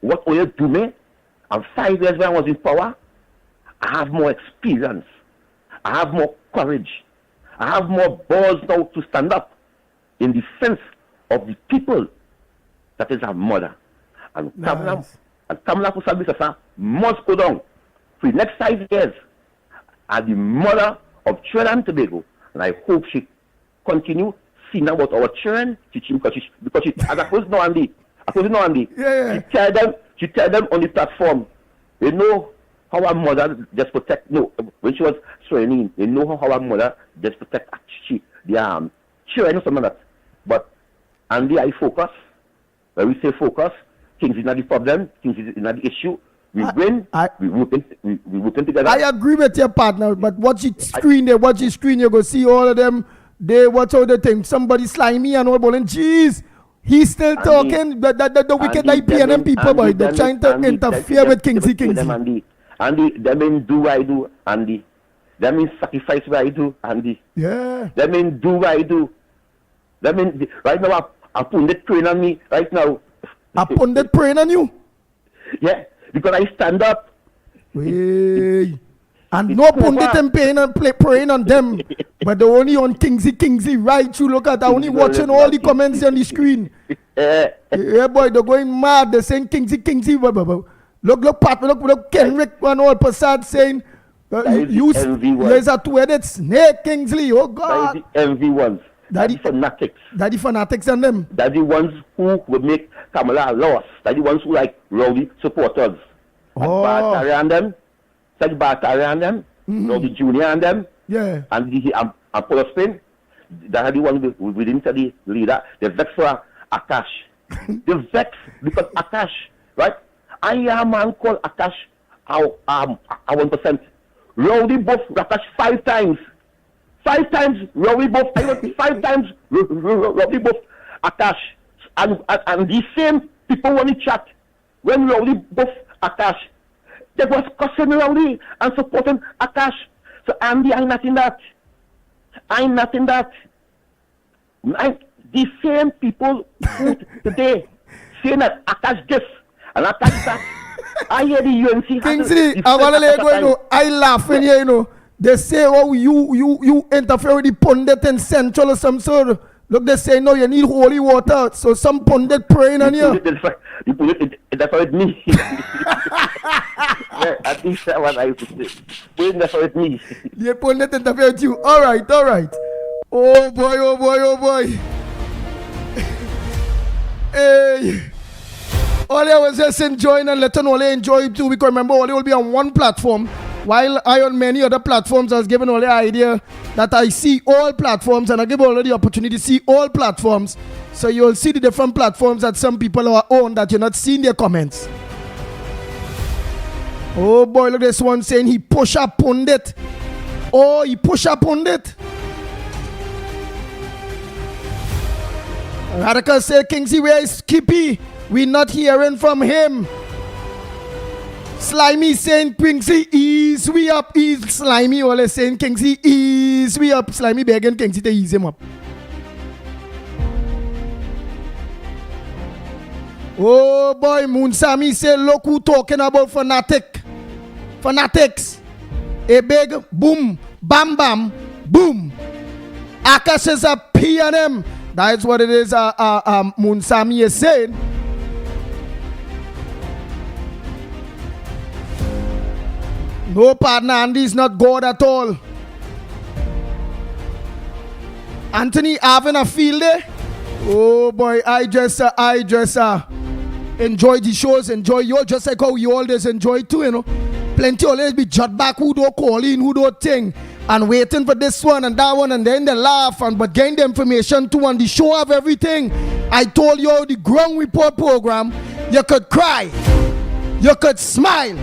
what will you do me? And 5 years when I was in power, I have more experience. I have more courage. I have more balls now to stand up in defense of the people that is our mother. And Kamala Kusabisa must go down for the next 5 years as the mother of Trinidad and Tobago. And I hope she continue seeing about our children, because she as I suppose no Andy. Yeah. She tell them on the platform, you know how our mother just protect, no, when she was swearing in, you know how our mother just protect the children or something like that. But Andy, I focus. When we say focus, things is not the problem, things is not the issue. We win, we working together. I agree with your partner, but watch it screen there, you go see all of them. They watch all the thing. Somebody slimy and all bowling. Jeez, he's still talking. The wicked IPNM people, boy, they're trying to interfere with Kingsley. Andy, that mean do what I do, Andy. That means sacrifice what I do, Andy. Yeah. That mean do what I do. That mean right now I pundit praying on me right now. A pundit praying on you? Yeah, because I stand up. Hey. And no pundit and praying on them, but they're only on Kingsley, right? You look at, I only watching all the comments on the screen. Yeah, boy, they're going mad. They're saying Kingsley. Look, Pat, look, Kenrick and all Passad saying, there's a two-headed snake, Kingsley. Oh, God. That is the MV ones. That is fanatics. That is fanatics and them. That is the ones who would make Kamala lost. That is the ones who like rowdy supporters. Oh. Batari and them. Such Batari and them. Rowdy Junior and them. Yeah. And Paul Spain. That is the one within the leader. The vex for Akash. The vex because Akash, right? I am a man called Akash. 1%. Rowdy both Akash 5 times. 5 times Rowdy both. 5 times Rowdy both Akash. And the same people want to chat when Rowdy both Akash. They was cussing Rowdy and supporting Akash. So Andy, I'm not in that. The same people who today saying that Akash this and Akash that. I hear the UNC. Kingsley, I want to let you know. I laugh when you know. They say, oh, you interfere with the pundit in Central or some sort. Look, they say, no, you need holy water. So some pundit praying on you. That's what it means. At least that's what I used to say. That's what it means. The pundit interfere with you. All right. Oh, boy. Hey. All I was just enjoying and letting Ole enjoy it too, because remember, Ole will be on one platform, while I on many other platforms has given Ole the idea that I see all platforms, and I give Ole the opportunity to see all platforms, so you'll see the different platforms that some people are on that you're not seeing their comments. Oh boy, look at this one saying he push up pundit. Oh, he push up pundit. Radical say, Kingsley, where is Skippy? We're not hearing from him. Slimy saying, Kingsley, ease we up. Ease Slimy. All saying, Kingsley, ease we up. Slimy begging Kingsley to ease him up. Oh boy, Moonsami say, look who talking about fanatics. A big boom, bam, bam, boom. Akash is a P&M. That's what it is. Moonsami is saying. No, partner, Andy is not God at all. Anthony having a field day? Oh boy, I just enjoy the shows, enjoy you just like how you always enjoy too, you know. Plenty always be jot back who don't call in, who don't think, and waiting for this one and that one, and then they laugh, and but getting the information too, and the show of everything. I told you the ground report program, you could cry, you could smile,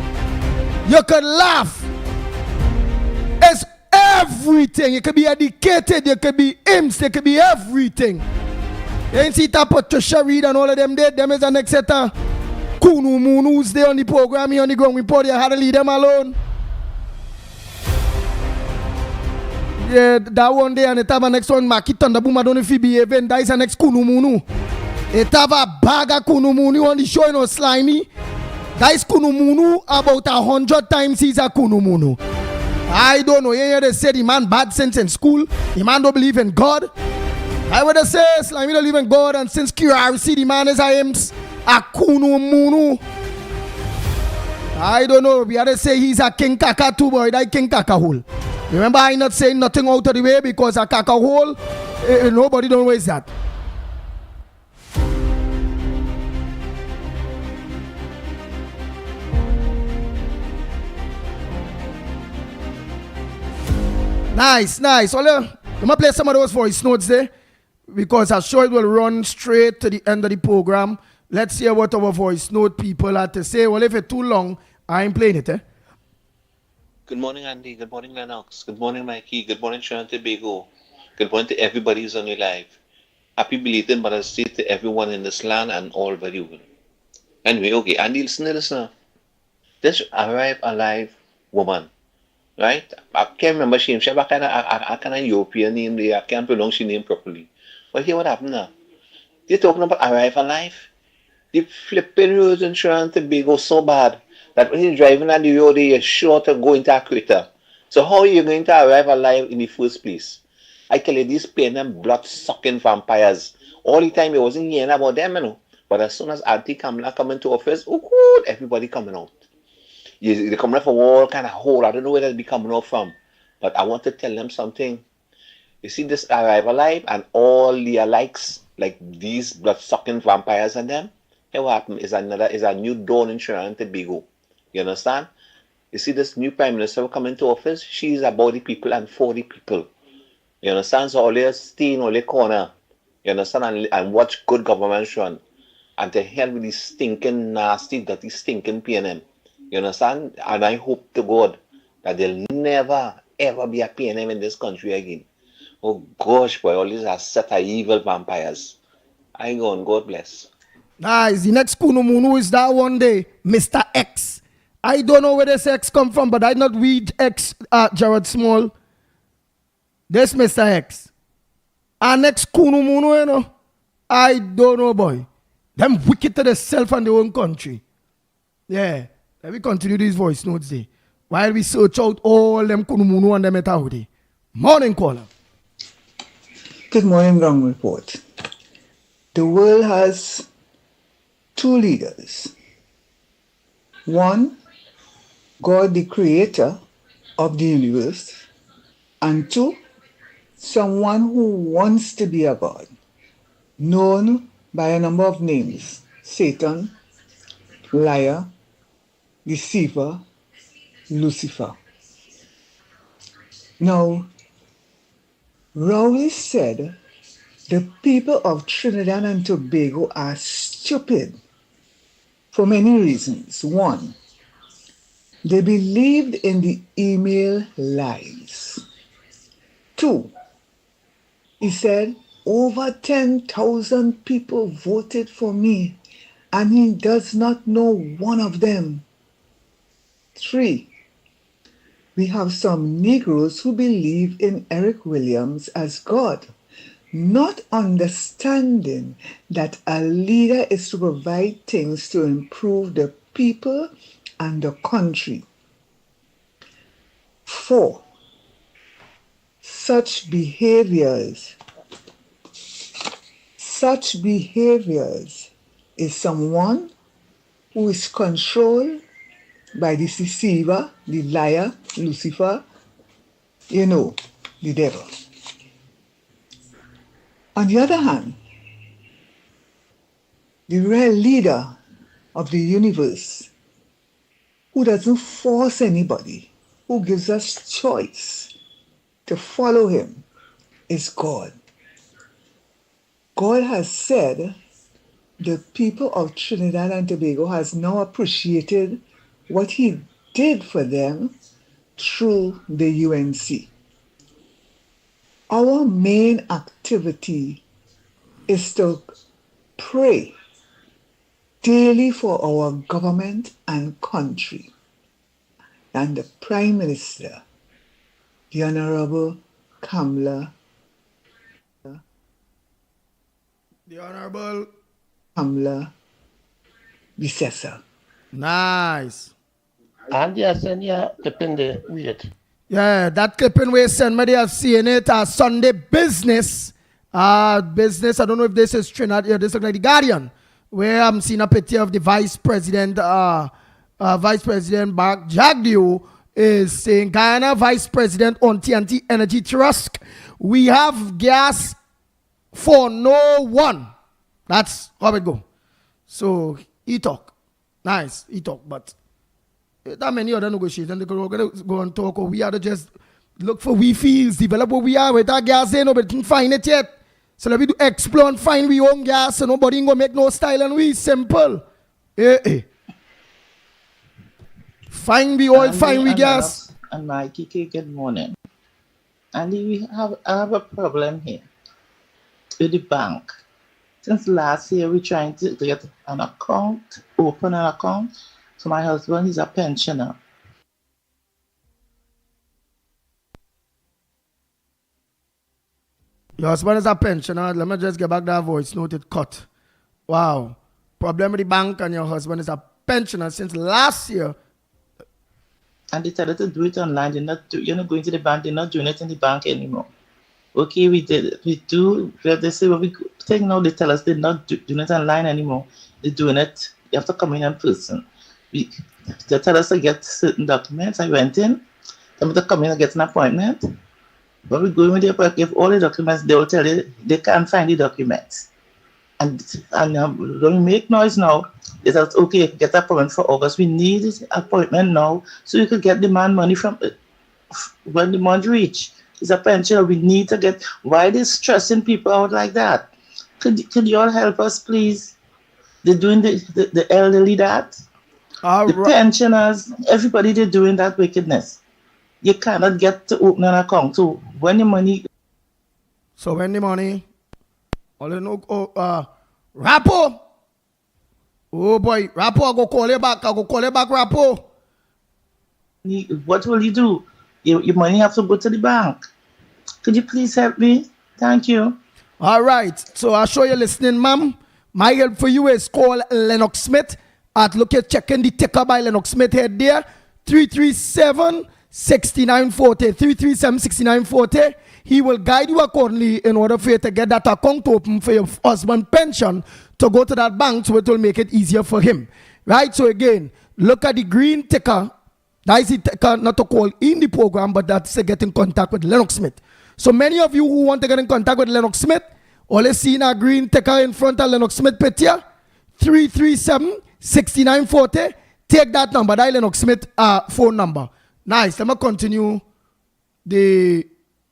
you could laugh. It's everything. You could be educated, you could be imps, you could be everything. You ain't see that Patricia Reed and all of them there. Them is the next set of Kunu Munus there on the program here on the ground report. You had to leave them alone. Yeah, that one day and it have a next one, Mickie Thunderboom. I don't know if he behaving. That is the next Kunu Munu. It have a bag of Kunu Munu on the show, you know, slimy. That is Kunu Munu about 100 times he's a Kunu Munu. I don't know. Yeah, they say the man bad sense in school. The man don't believe in God. I would have said, Slimy don't believe in God, and since QRC, the man is a Kunu Munu. I don't know. We had to say he's a King Kaka too, boy. That King Kaka hole. Remember, I not saying nothing out of the way because a Kaka hole, nobody don't waste that. Nice. Well, I'm going to play some of those voice notes there because I'm sure it will run straight to the end of the program. Let's hear what our voice note people had to say. Well, if it's too long, I ain't playing it, eh? Good morning, Andy. Good morning, Lennox. Good morning, Mickie. Good morning, Trinidad and Tobago. Good morning to everybody who's on your live. Happy belated Mother's Day to everyone in this land and all very well. Anyway, okay, Andy, listen. This arrived alive woman, right? I can't remember she have a kind of European name there. I can't pronounce her name properly. But here what happened now? They're talking about arrive alive. The flipping roads in Trinidad and Tobago so bad that when you're driving on the road, you're sure to go into a crater. So how are you going to arrive alive in the first place? I tell you, these pain and blood-sucking vampires. All the time, I wasn't hearing about them, you know. But as soon as Auntie Kamala come into office, oh, everybody coming out. They're coming out from all kind of hole. I don't know where they'll be coming out from. But I want to tell them something. You see this arrive alive and all the alikes, like these blood-sucking vampires and them, here what happened is a new dawn in Trinidad and Tobago. You understand? You see this new Prime Minister coming to office, she's about the people and for the people. You understand? So always stay in all the corner. You understand? And watch good government run. And to hell with these stinking, nasty, dirty, stinking PNM. You understand? And I hope to God that there'll never, ever be a PNM in this country again. Oh gosh, boy, all these are set of evil vampires. I go on, God bless. Nice. The next Kunu Munu is that one day, Mr. X. I don't know where this X come from, but I not read X Jared Small. This Mr. X. Our next Kunu Munu, you know, I don't know, boy. Them wicked to themselves and their own country. Yeah. Let me continue these voice notes there. While we search out all them Kunu Munu and them etahudi. Morning caller. Good morning, Ground Report. The world has two leaders. One, God the creator of the universe. And two, someone who wants to be a God, known by a number of names: Satan, liar, deceiver, Lucifer. Now, Rowley said the people of Trinidad and Tobago are stupid for many reasons. One, they believed in the email lies. Two, he said, over 10,000 people voted for me, and he does not know one of them. Three, we have some Negroes who believe in Eric Williams as God, not understanding that a leader is to provide things to improve the people and the country. Four, such behaviors is someone who is controlled by the deceiver, the liar, Lucifer, the devil. On the other hand, the real leader of the universe, who doesn't force anybody, who gives us choice to follow him, is God. God has said the people of Trinidad and Tobago has now appreciated what he did for them through the UNC. Our main activity is to pray daily for our government and country. And the Prime Minister, the Honorable Kamala Bisesa. Nice. And yes, and yeah, clipping the wait. Yeah, that clipping we send me, they have seen it as Sunday business. Business, I don't know if this is Trinidad, yeah, this looks like the Guardian, where I'm seeing a picture of the Vice President Mark Jagdeo is saying, Guyana Vice President on TNT Energy Trust, we have gas for no one. That's how it go. So, he talk. Nice, he talk, but that many other negotiations, they going to go and talk, or we are to just look for we fields, develop what we are with our gas there, nobody can find it yet. So let me do explore and find we own gas, so nobody ain't going to make no style and we simple. Find we oil, find we gas. And Mickie, good morning. And I have a problem here with the bank. Since last year, we're trying to get an account, open an account. So my husband is a pensioner. Your husband is a pensioner. Let me just get back that voice note, it cut. Wow. Problem with the bank and your husband is a pensioner since last year. And they tell us to do it online. You're not going to the bank. They're not doing it in the bank anymore. Okay, we did. We do. They say what we think now. They tell us they're not doing it online anymore. They're doing it. You have to come in person. They tell us to get certain documents. I went in. Tell me to come in and get an appointment. When we go in with the appointment, give all the documents, they will tell you they can't find the documents. And when we make noise now, they tell us, okay, get an appointment for August. We need this appointment now so you could get the man money from when the month reach. It's a pension. We need to get. Why they stressing people out like that? Could you all help us, please? They're doing the elderly that. The pensioners, everybody, they're doing that wickedness. You cannot get to open an account. So when the money. All you know, Rapo. Oh boy, Rapo, I go call you back. Rapo. What will you do? Your money have to go to the bank. Could you please help me? Thank you. All right. So I'll show you listening, ma'am. My help for you is call Lennox Smith. Look at checking the ticker by Lennox Smith head there. 337-6940. 337-6940. He will guide you accordingly in order for you to get that account open for your husband pension to go to that bank, so it will make it easier for him. Right? So again, look at the green ticker. That is the ticker not to call in the program, but that's to get in contact with Lennox Smith. So many of you who want to get in contact with Lennox Smith, always see a green ticker in front of Lennox Smith picture. 337-6940. Take that number, that Lennox Smith phone number. Nice. Let me continue the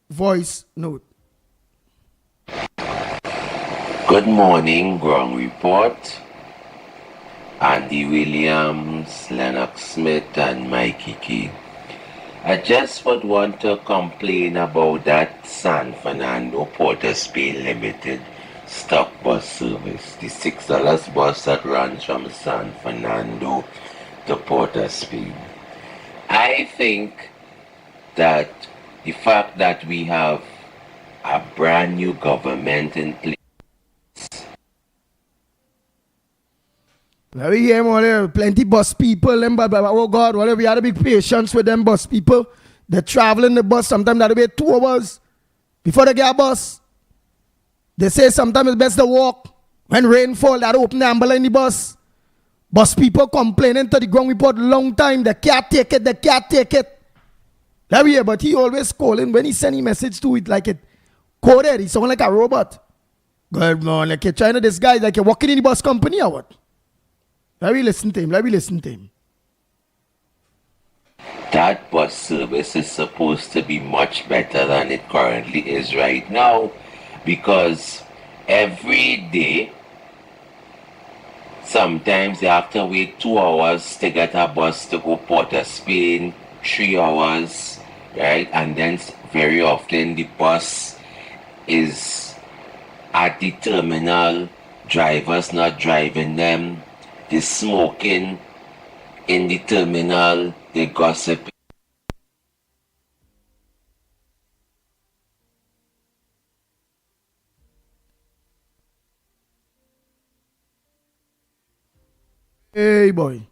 voice note. Good morning, Ground Report. Andy Williams, Lennox Smith, and Mickie. I just would want to complain about that San Fernando Port of Spain Limited stock bus service. The $6 bus that runs from San Fernando to Port of Spain. I think that the fact that we have a brand new government in place. Well, we hear more there, plenty bus people, oh God, whatever, we had to be patient with them bus people. They're traveling the bus, sometimes that'll be 2 hours before they get a bus. They say sometimes it's best to walk. When rain fall, they open the umbrella in the bus. Bus people complaining to the ground report long time, they can't take it. That we hear, but he always calling, when he send a message to it like it coded, he sound like a robot. Good morning. Like you're trying to disguise, like you're working in the bus company or what? Let me listen to him. That bus service is supposed to be much better than it currently is right now, because every day, sometimes you have to wait 2 hours to get a bus to go Port of Spain, 3 hours, right? And then very often the bus is at the terminal, drivers not driving them, the smoking in the terminal, the gossip. Hey boy,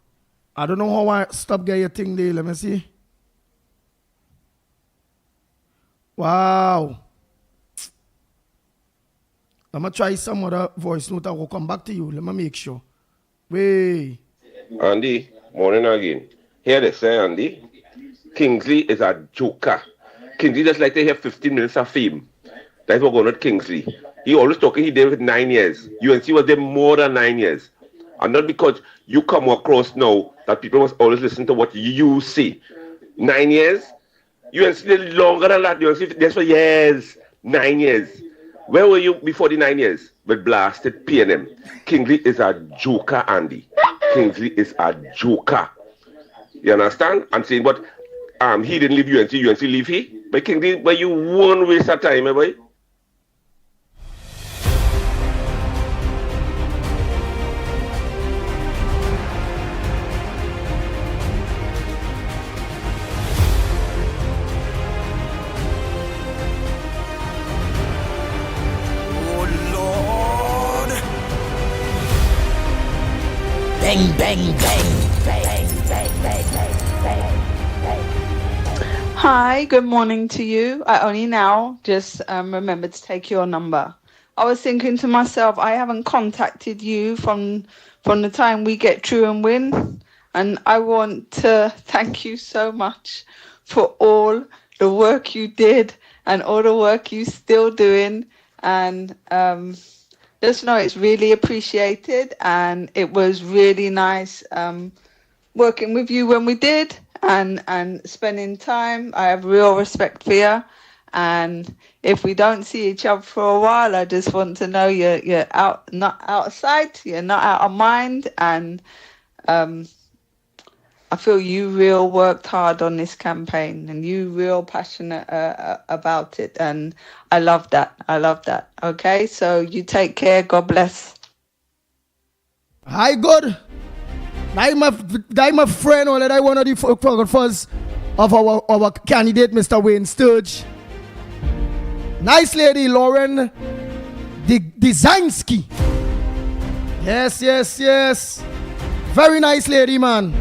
I don't know how I stop get your thing there. Let me see. Wow. I'm gonna try some other voice note. I will come back to you. Let me make sure. Wait. Andy, morning again. Hear this, Andy. Kingsley is a joker. Kingsley just like to have 15 minutes of fame. That's what going on with Kingsley. He always talking he did with 9 years. UNC was there more than 9 years. And not because you come across now that people must always listen to what you say. 9 years? UNC did longer than that. UNC there for years. 9 years. Where were you before the 9 years? With blasted PNM. Kingsley is a joker, Andy. Kingsley is a joker. You understand? I'm saying, but he didn't leave UNC. UNC leave he. But Kingsley, but you won't waste that time, boy. Bang, bang, bang, bang, bang, bang, bang, bang. Hi, good morning to you. I only now just remembered to take your number. I was thinking to myself, I haven't contacted you from the time we get through and win, and I want to thank you so much for all the work you did and all the work you still doing, and just know it's really appreciated, and it was really nice working with you when we did, and spending time. I have real respect for you, and if we don't see each other for a while, I just want to know you're out, not out of sight, you're not out of mind, and I feel you real worked hard on this campaign, and you real passionate about it, and I love that. Okay, so you take care. God bless. Hi, good. I'm my friend, or that I one of the photographers of our candidate, Mr. Wayne Sturge. Nice lady, Lauren Designsky. Yes. Very nice lady, man.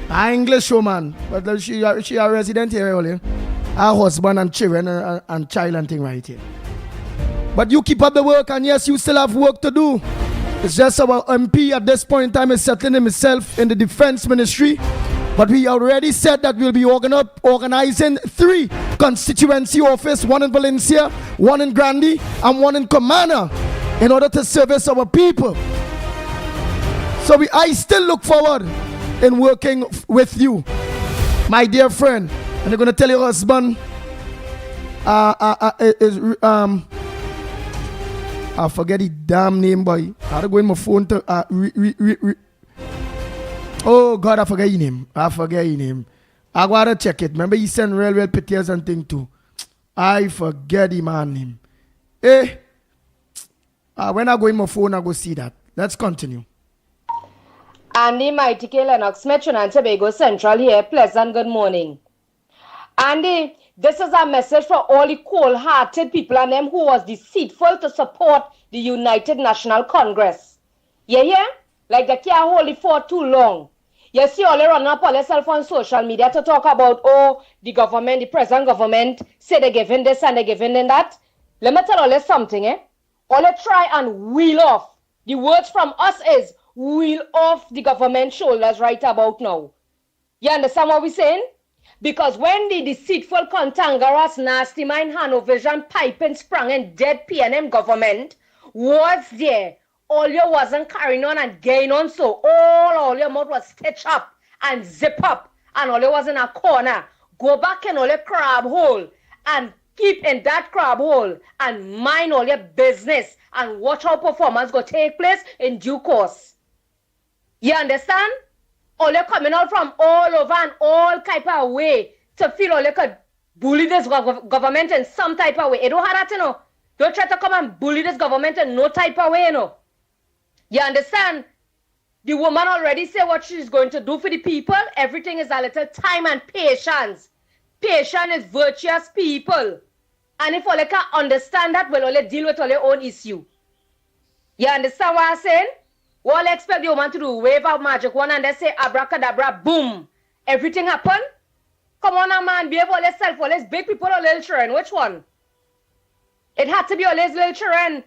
An English woman, but she a resident here only. Her husband and children and child and thing right here. But you keep up the work, and yes, you still have work to do. It's just our MP at this point in time is settling himself in the defense ministry. But we already said that we'll be organizing 3 constituency offices, 1 in Valencia, 1 in Grande, and 1 in Comana, in order to service our people. So I still look forward in working with you, my dear friend. And you're gonna tell your husband, I forget the damn name, boy. I had to go in my phone to oh God, I forget your name. I gotta check it. Remember, he sent real pictures and thing too. I forget the man name. When I go in my phone, I go see that. Let's continue. Andy, Mickie, Lennox, Metro and Tobago Central here. Pleasant good morning. Andy, this is a message for all the cold-hearted people and them who was deceitful to support the United National Congress. You hear? Like they can't hold it for too long. You see all they run up on themselves on social media to talk about, the government, the present government, say they're giving this and they're giving that. Let me tell you something, All they try and wheel off. The words from us is, wheel off the government shoulders right about now. You understand what we're saying? Because when the deceitful, cantankerous, nasty mind, Hanovision, piping, sprung and dead PNM government was there, all you wasn't carrying on and gain on, so all your mouth was stitch up and zip up, and all you was in a corner. Go back in all your crab hole and keep in that crab hole and mind all your business and watch how performance go take place in due course. You understand? All you coming out from all over and all type of way to feel all you could bully this government in some type of way. You don't have that, you know. Don't try to come and bully this government in no type of way, you know. You understand? The woman already said what she's going to do for the people. Everything is a little time and patience. Patience is virtuous people. And if all you can understand that, well, all you deal with all your own issue. You understand what I'm saying? All expect the woman to do wave a magic wand and they say abracadabra, boom. Everything happen? Come on, a man, behave all yourself, all these big people or little children. Which one? It had to be all these little children.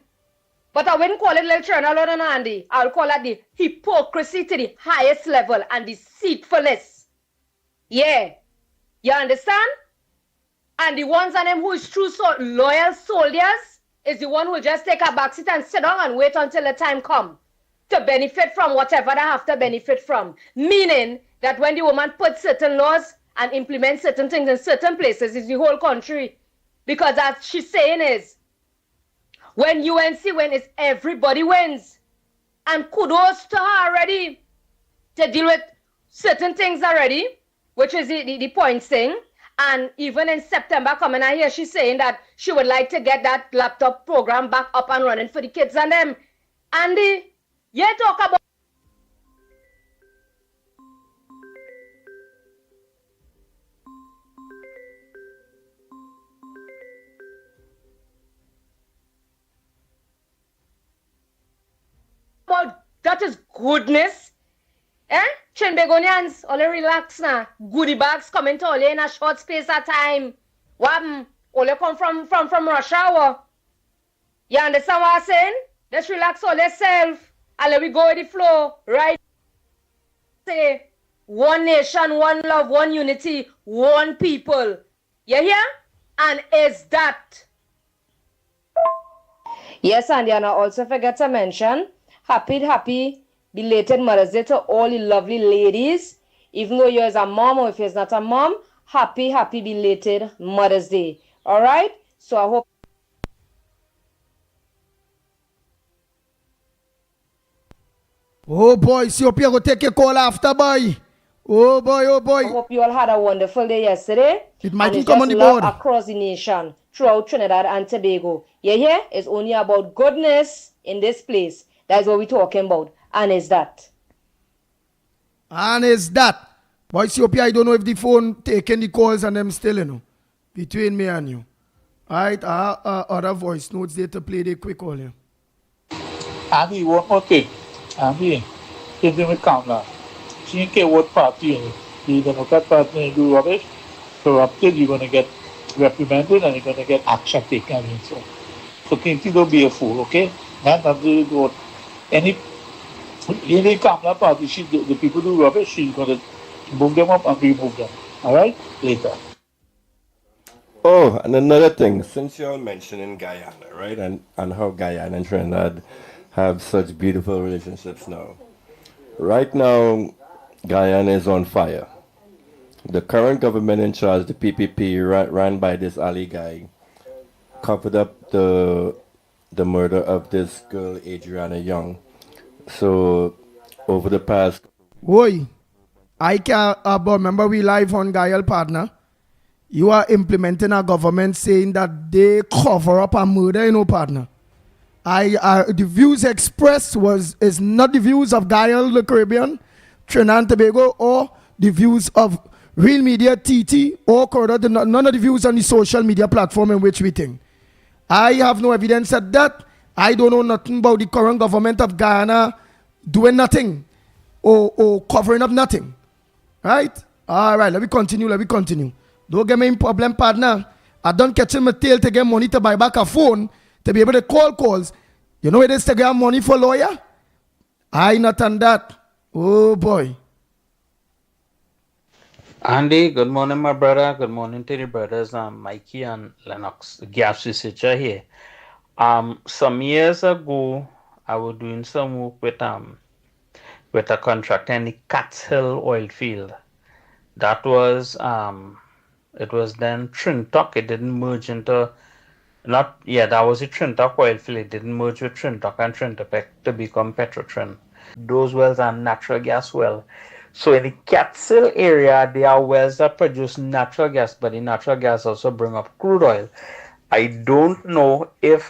But I wouldn't call it little children alone, Andy. I'll call it the hypocrisy to the highest level and deceitfulness. Yeah. You understand? And the ones on them who is true loyal soldiers is the one who just take a backseat and sit down and wait until the time come to benefit from whatever they have to benefit from. Meaning that when the woman puts certain laws and implements certain things in certain places, it's the whole country. Because as she's saying is, when UNC wins, everybody wins. And kudos to her already to deal with certain things already, which is the point thing. And even in September coming out here, she's saying that she would like to get that laptop program back up and running for the kids and them. And you talk about that is goodness. Chinbegonians, all relax now. Goodie bags coming to all in a short space of time. What? All you come from Russia, or? You understand what I'm saying? Let's relax all yourself. And let we go with the flow, right? Say, one nation, one love, one unity, one people. You hear? And is that? Yes, and I also forget to mention, happy belated Mother's Day to all the lovely ladies. Even though you're a mom or if you're not a mom, happy belated Mother's Day. All right? So I hope. Oh boy, see up here go take a call after, boy. Oh boy. I hope you all had a wonderful day yesterday. It might and come on the love board. Across the nation, throughout Trinidad and Tobago. You hear? It's only about goodness in this place. That's what we're talking about. And is that? Boy, see up here, I don't know if the phone taking the calls and them still, you know. Between me and you. Alright, other voice notes there to play the quick call here. Andy, one more thing. Andy, give them a count now. She can't what party the Democrat Party do rubbish, corrupted, you're going to get reprimanded and you're going to get action taken. So Kinty, don't be a fool, okay? Man, not do what any Kamala party, the people do rubbish, she's going to move them up and remove them. All right? Later. Oh, and another thing, since you're mentioning Guyana, right, and how Guyana and Trinidad have such beautiful relationships now. Right now, Guyana is on fire. The current government in charge, the PPP, ran by this Ali guy, covered up the murder of this girl, Adriana Young. So, over the past... Oi, I can remember we live on Gael Partner. You are implementing a government saying that they cover up a murder, partner. The views expressed is not the views of Gael, the Caribbean, Trinidad and Tobago, or the views of Real Media, TT, or Corridor, none of the views on the social media platform in which we think. I have no evidence of that. I don't know nothing about the current government of Guyana doing nothing or covering up nothing. Right? All right, let me continue. Don't get me in problem, partner. I don't catch my tail to get money to buy back a phone to be able to call calls. You know it is to get money for lawyer? I not on that. Oh boy. Andy, good morning, my brother. Good morning to the brothers, Mikey and Lennox, the gas researcher here. Some years ago, I was doing some work with a contractor in the Cat's Hill oil field. That was it was then Trintoc. It didn't merge into not yeah, that was the Trintoc oil field. It didn't merge with Trintoc and Trintopec to become Petrotrin. Those wells are natural gas well. So in the Catskill area, there are wells that produce natural gas, but the natural gas also bring up crude oil. I don't know if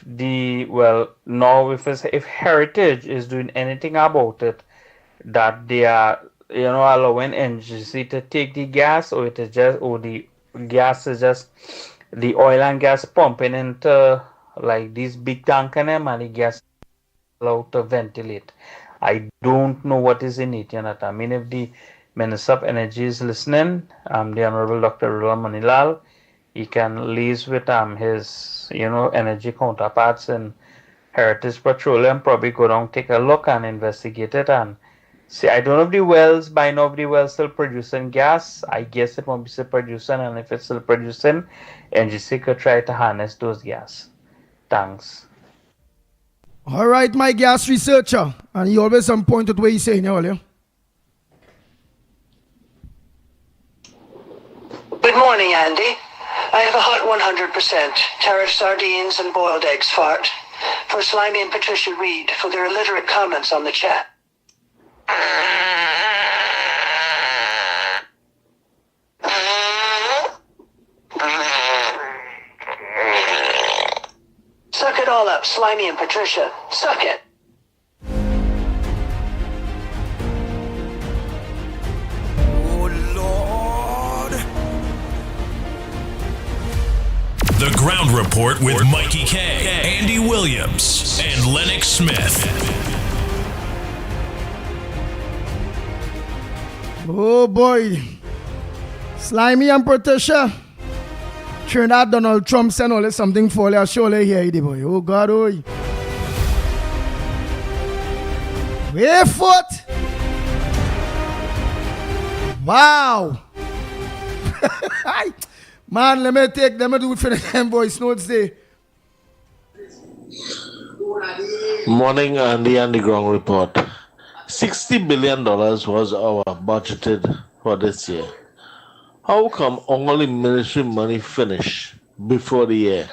the well now if Heritage is doing anything about it, that they are allowing NGC to take the gas, or it is just or the gas is just the oil and gas pumping into like these big tank and them, and the gas allowed to ventilate. I don't know what is in it, I mean, if the Minister of Energy is listening, the Honorable Dr. Rula Manilal, he can liaise with his, energy counterparts in Heritage Petroleum, probably go down, take a look and investigate it and see. I don't know if the wells, by now, if the wells still producing gas. I guess it won't be still producing, and if it's still producing, NGC could try to harness those gas. Thanks. All right, my gas researcher. And you always on point at what you're saying earlier. Good morning, Andy. I have a hot 100% tariff sardines and boiled eggs fart for Slimy and Patricia Reed for their illiterate comments on the chat. Suck it all up, Slimy and Patricia. Suck it. The Ground Report with Mikey K, Andy Williams, and Lennox Smith. Oh boy. Slimy and Patricia. Trinidad Donald Trump sent all something for you. Surely here, the boy. Oh God, oh. Wait foot. Wow. Man, let me do it for them voice notes there. Morning, Andy and the Ground Report. $60 billion was our budgeted for this year. How come only military money finish before the year?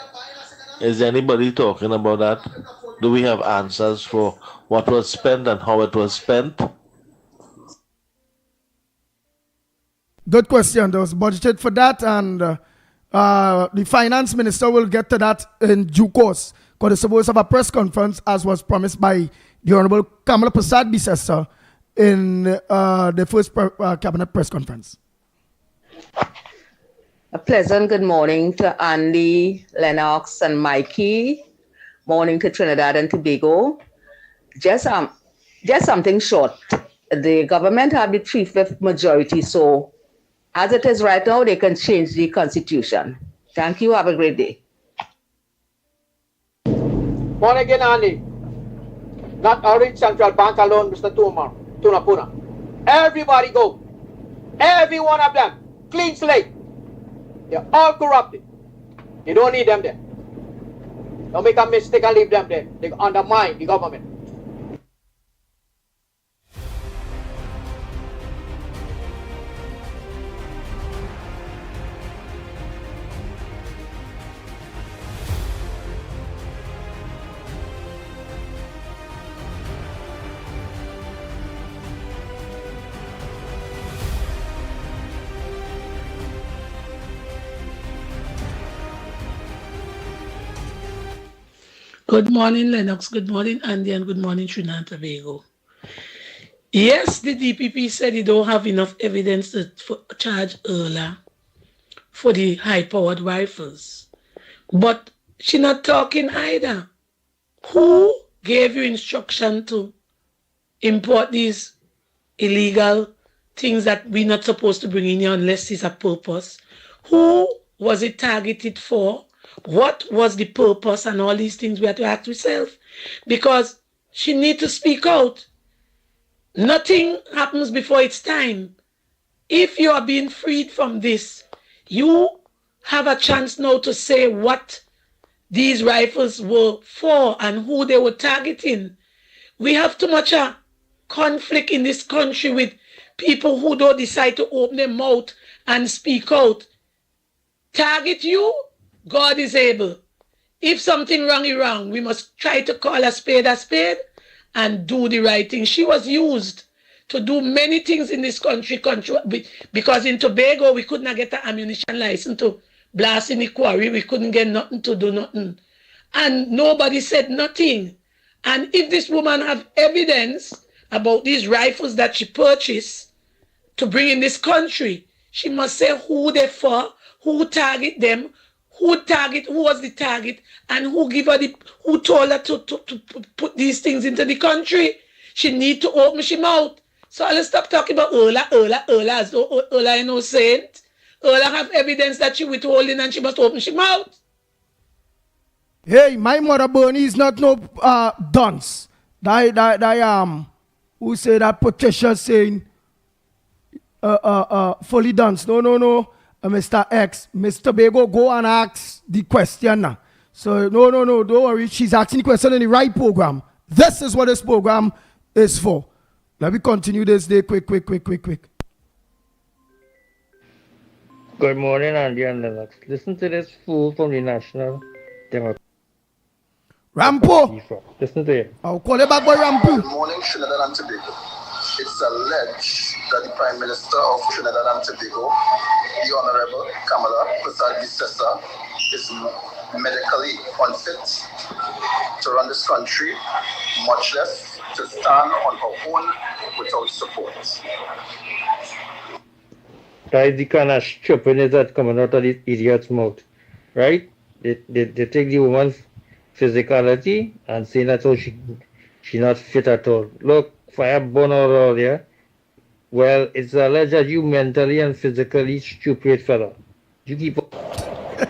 Is anybody talking about that? Do we have answers for what was spent and how it was spent? Good question. There was budgeted for that, and the finance minister will get to that in due course, because they're supposed to have a press conference, as was promised by the Honorable Kamala Prasad Bisesa in the first cabinet press conference. A pleasant good morning to Andy, Lennox, and Mikey. Morning to Trinidad and Tobago. Just something short. The government have the 3/5 majority, so as it is right now, they can change the constitution. Thank you. Have a great day. Morning again, Andy. Not Orange Central Bank alone, Mr. Tunapuna. Everybody go. Every one of them. Clean slate. They're all corrupted. You don't need them there. Don't make a mistake and leave them there. They undermine the government. Good morning, Lennox. Good morning, Andy, and good morning, Trinidad and Tobago. Yes, the DPP said they don't have enough evidence to charge Erla for the high-powered rifles. But she's not talking either. Who gave you instruction to import these illegal things that we're not supposed to bring in here unless it's a purpose? Who was it targeted for? What was the purpose and all these things we have to ask ourselves? Because she needs to speak out. Nothing happens before its time. If you are being freed from this, you have a chance now to say what these rifles were for and who they were targeting. We have too much conflict in this country with people who don't decide to open their mouth and speak out. Target you, God is able. If something wrong is wrong, we must try to call a spade and do the right thing. She was used to do many things in this country because in Tobago we could not get an ammunition license to blast in the quarry. We couldn't get nothing to do nothing. And nobody said nothing. And if this woman have evidence about these rifles that she purchased to bring in this country, she must say who they for, who target them, who was the target, and who told her to put these things into the country. She need to open she mouth. So let's stop talking about Ola, as though Ola innocent. Ola have evidence that she withholding and she must open she mouth. Hey, my mother Bernie is not no dunce. Who say that Patricia saying fully dunce. No. Mr. X, Mr. Bego, go and ask the question now. So no, don't worry. She's asking the question in the right program. This is what this program is for. Let me continue this day quick. Good morning, Andy and Lennox. Listen to this fool from the National Democratic. Rampo! Listen to him. I'll call it back by Rampo. Good morning, Trinidad and Tobago. It's alleged that the Prime Minister of Trinidad and Tobago, the Honorable Kamala Persad-Bissessar, is medically unfit to run this country, much less to stand on her own without support. That is the kind of stupidness that's coming out of this idiot's mouth, right? They take the woman's physicality and say that she not fit at all. Look, fire burn all there. Well, it's alleged that you mentally and physically stupid fella. You keep.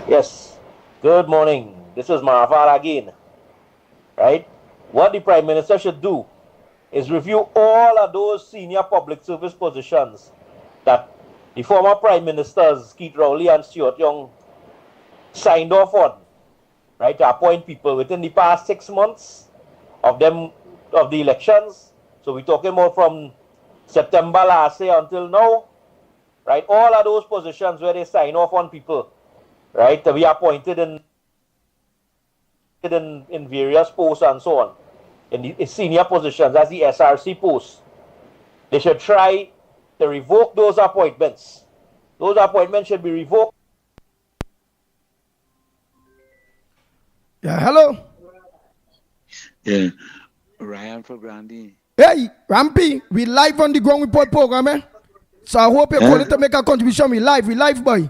Yes. Good morning. This is Marafal again. Right? What the Prime Minister should do is review all of those senior public service positions that the former Prime Ministers, Keith Rowley and Stuart Young, signed off on, right, to appoint people within the past 6 months of the elections. So we're talking about from September last year until now, right? All of those positions where they sign off on people, right, to be appointed in various posts and so on, in the senior positions, as the SRC posts. They should try to revoke those appointments. Those appointments should be revoked. Yeah, hello. Yeah, Ryan for Grandy. Hey, Rampy, we live on the Ground Report program, eh? So I hope you're calling to make a contribution. We live, boy.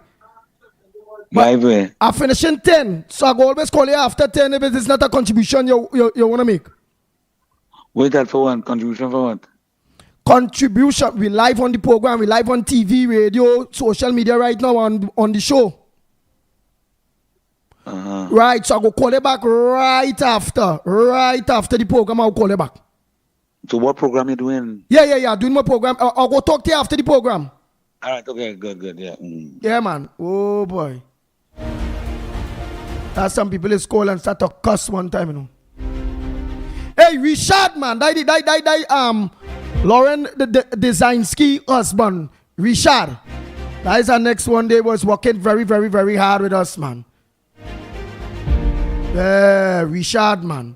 Live, I finish in 10, so I go always call you after 10 if it's not a contribution you want to make. Wait that for one. Contribution for what? Contribution. We live on the program. We live on TV, radio, social media right now on the show. Right, so I go call you back right after the program. I'll call you back. So what program you doing? Yeah, doing my program. I'll go talk to you after the program. All right, okay, good, yeah. Yeah, man. Oh, boy. That's some people is call and start to cuss one time, you know. Hey, Richard, man. Lauren, the Designsky husband. Richard. That is our next one. They was working very, very, very hard with us, man. Yeah, Richard, man.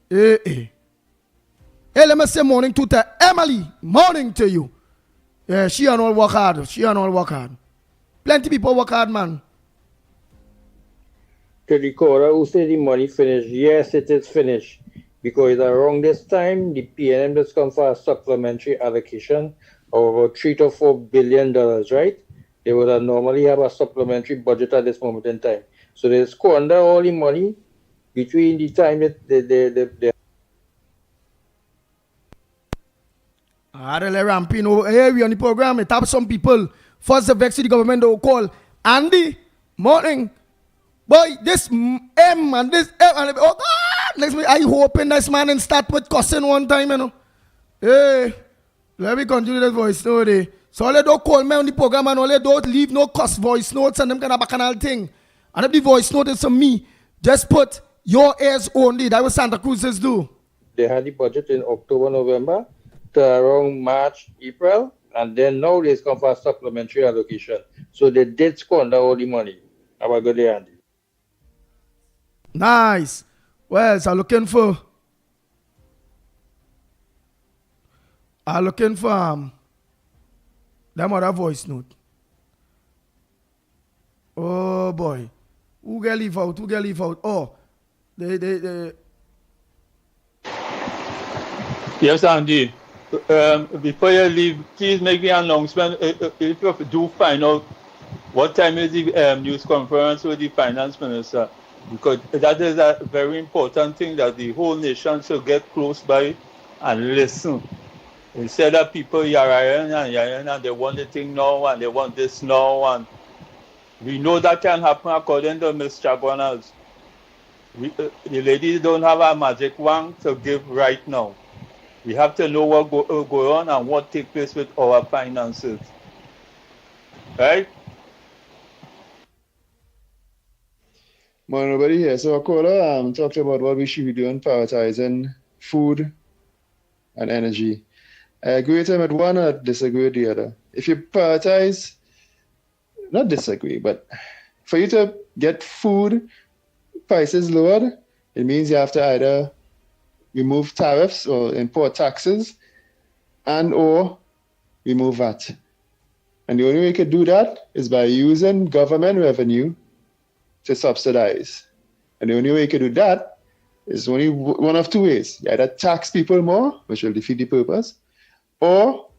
Hey, let me say morning to Emily. Morning to you. Yeah, she and all work hard. Plenty people work hard, man. To the caller who said the money finished, yes, it is finished. Because around this time, the PNM just come for a supplementary allocation of about $3 to $4 billion, right? They would normally have a supplementary budget at this moment in time. So they squander all the money between the time that they Rampino, hey, we on the program. It have some people. First, the vex the government will call Andy. Morning, boy. This M and this M and oh God, next week I hoping this man and start with cussing one time, you know. Hey, Let me continue this voice note. Eh? So all they don't call me on the program and all they don't leave no cuss voice notes and them kind of bacchanal thing. And if the voice note is from me, just put your ears only. That was Santa Cruz's do. They had the budget in October, November to around March, April, and then now they come for a supplementary allocation. So they did squander all the money. Have a good day, Andy. Nice. Well, so I'm looking for them other voice note. Oh boy. Who get leave out? Oh, they. Yes, Andy. Before you leave, please make the announcement if you do find out what time is the news conference with the finance minister, because that is a very important thing that the whole nation should get close by and listen. Instead of people yarying and they want the thing now and they want this now, and we know that can happen according to Ms. Chaguanas. The ladies don't have a magic wand to give right now. We have to know what go on and what take place with our finances. Right? Morning, everybody here. So, Caller talked about what we should be doing, prioritizing food and energy. I agree with him at one and disagree with the other. If you prioritize, not disagree, but for you to get food prices lowered, it means you have to either remove tariffs or import taxes and or remove VAT. And the only way you could do that is by using government revenue to subsidize. And the only way you could do that is only one of two ways. You either tax people more, which will defeat the purpose, or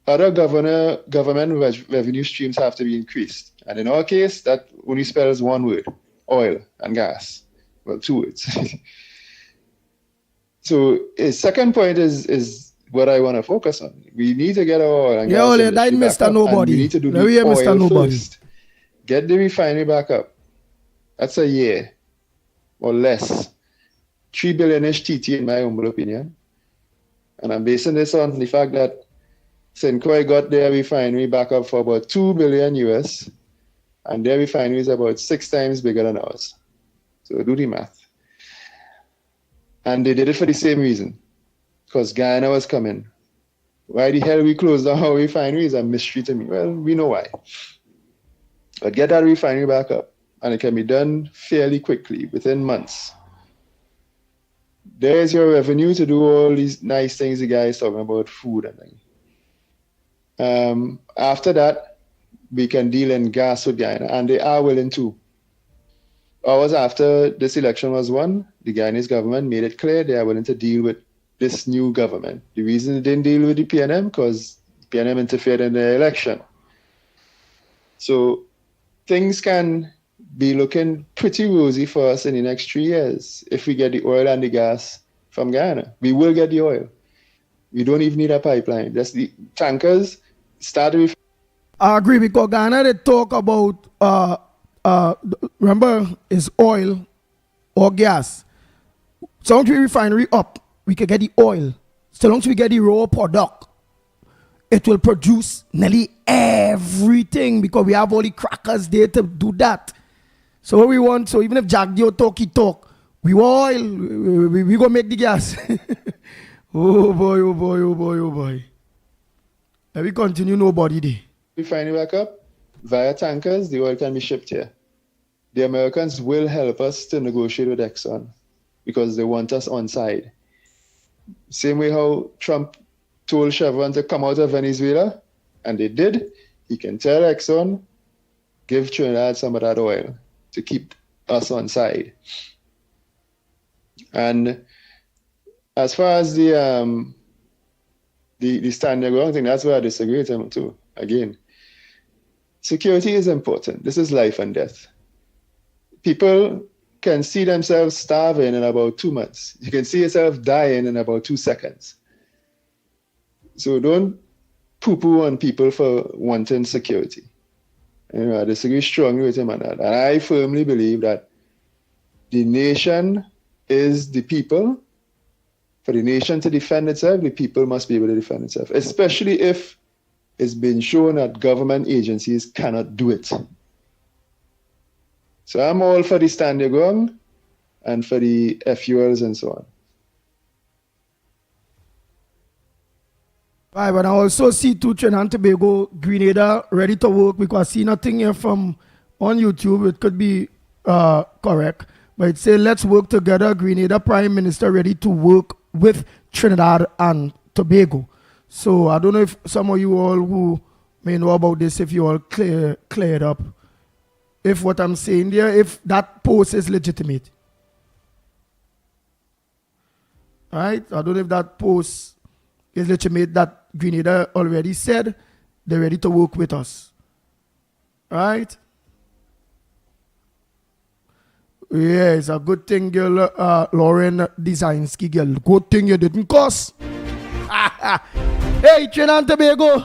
other government revenue streams have to be increased. And in our case, that only spells one word: oil and gas. Well, two words. So his second point is what I want to focus on. We need to get our oil and gas industry back Mr. up, Nobody. and we need to do Let me the hear oil Mr. Nobody. first. Get the refinery back up. That's a year or less. 3 billion-ish TT in my humble opinion. And I'm basing this on the fact that Sinclair got their refinery back up for about $2 billion US, and their refinery is about 6 times bigger than ours. So do the math. And they did it for the same reason, because Guyana was coming. Why the hell we closed down our refinery is a mystery to me. Well, we know why. But get that refinery back up, and it can be done fairly quickly, within months. There's your revenue to do all these nice things the guys talking about, food and things. After that, we can deal in gas with Guyana, and they are willing to. Hours after this election was won, the Guyanese government made it clear they are willing to deal with this new government. The reason they didn't deal with the PNM, because PNM interfered in the election. So things can be looking pretty rosy for us in the next 3 years if we get the oil and the gas from Guyana. We will get the oil. We don't even need a pipeline. Just the tankers start with. I agree, because Ghana they talk about remember is oil or gas. So long as we refinery up, we can get the oil. So long as we get the raw product, it will produce nearly everything, because we have all the crackers there to do that. So what we want, so even if Jack Dio talk, we want oil, we go make the gas. Oh boy. Let me continue, nobody there. Refinery back up, via tankers, the oil can be shipped here. The Americans will help us to negotiate with Exxon because they want us on side. Same way how Trump told Chevron to come out of Venezuela, and they did. He can tell Exxon, give Trinidad some of that oil to keep us on side. And as far as the stand your ground thing, that's where I disagree with him too. Again, security is important. This is life and death. People can see themselves starving in about 2 months. You can see yourself dying in about 2 seconds. So don't poo-poo on people for wanting security. I disagree strongly with him on that. And I firmly believe that the nation is the people For the nation to defend itself, the people must be able to defend itself, especially if it's been shown that government agencies cannot do it. So I'm all for the stand your ground and for the FULs and so on. Right, but I also see two Trinidad and Tobago Grenada ready to work because I see nothing here from on YouTube. It could be correct, but it says let's work together. Grenada Prime Minister ready to work with Trinidad and Tobago. So I don't know if some of you all who may know about this, if you all clear it up. If what I'm saying there, if that post is legitimate. Right? I don't know if that post is legitimate that Grenada already said they're ready to work with us. Right? Yeah, it's a good thing, girl, Lauren Designsky, girl. Good thing you didn't cuss. Hey, Trinidad and Tobago.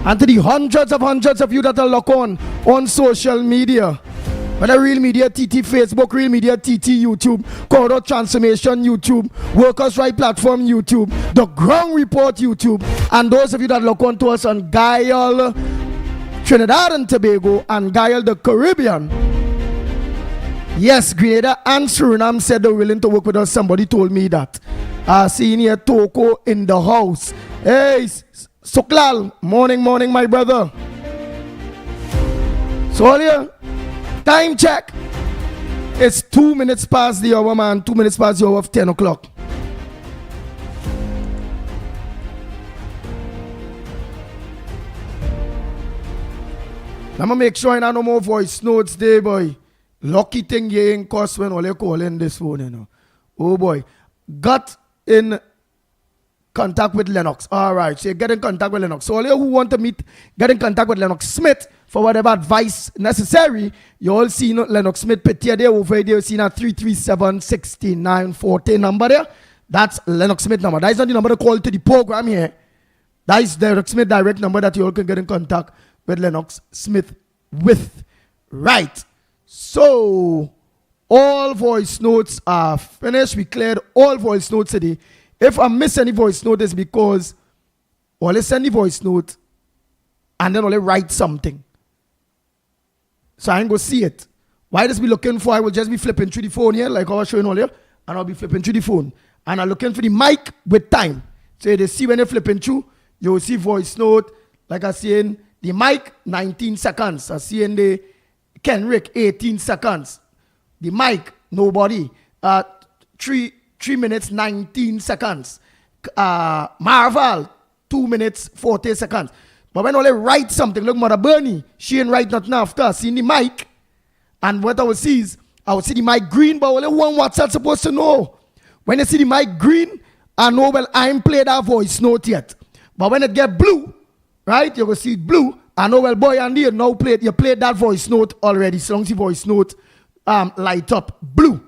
And to the hundreds of you that are locked on social media. Whether Real Media TT Facebook, Real Media TT YouTube, Corridor Transformation YouTube, Workers' Right Platform YouTube, The Ground Report YouTube, and those of you that look on to us on Guile, Trinidad and Tobago, and Guile the Caribbean. Yes, Grenada and Suriname said they're willing to work with us. Somebody told me that. Seeing here Toko in the house. Hey, Suklal, morning, my brother. So here, time check. It's 2 minutes past the hour, man. 2 minutes past the hour of 10 o'clock. I'ma make sure I no more voice notes there, boy. Lucky thing you ain't cost when all you calling this phone, you know. Oh boy. Got in contact with Lennox. All right, so you get in contact with Lennox. So all you who want to meet, get in contact with Lennox Smith for whatever advice necessary. You all see Lennox Smith Petier there over there. You see that 337-6940 number there. That's Lennox Smith number. That is not the number to call to the program here. That is the Lennox Smith direct number that you all can get in contact with Lennox Smith with. Right. So all voice notes are finished. We cleared all voice notes today. If I miss any voice note, it's because only send the voice note and then only write something. So I ain't go see it. Why just be looking for? I will just be flipping through the phone here, like I was showing earlier, and I'll be flipping through the phone. And I'm looking for the mic with time. So they see when you're flipping through, you will see voice note, like I saying, the mic, 19 seconds. I see in the Kenrick, 18 seconds. The mic, nobody. 3 minutes, 19 seconds. Marvel, 2 minutes, 40 seconds. But when I write something, look, Mother Bernie, she ain't write nothing after. See the mic. And what I will see is, I will see the mic green, but only one WhatsApp supposed to know. When you see the mic green, I know, well, I ain't played that voice note yet. But when it get blue, right, you will see it blue. I know, well, boy, Andy, you played that voice note already. So long as the voice note light up blue.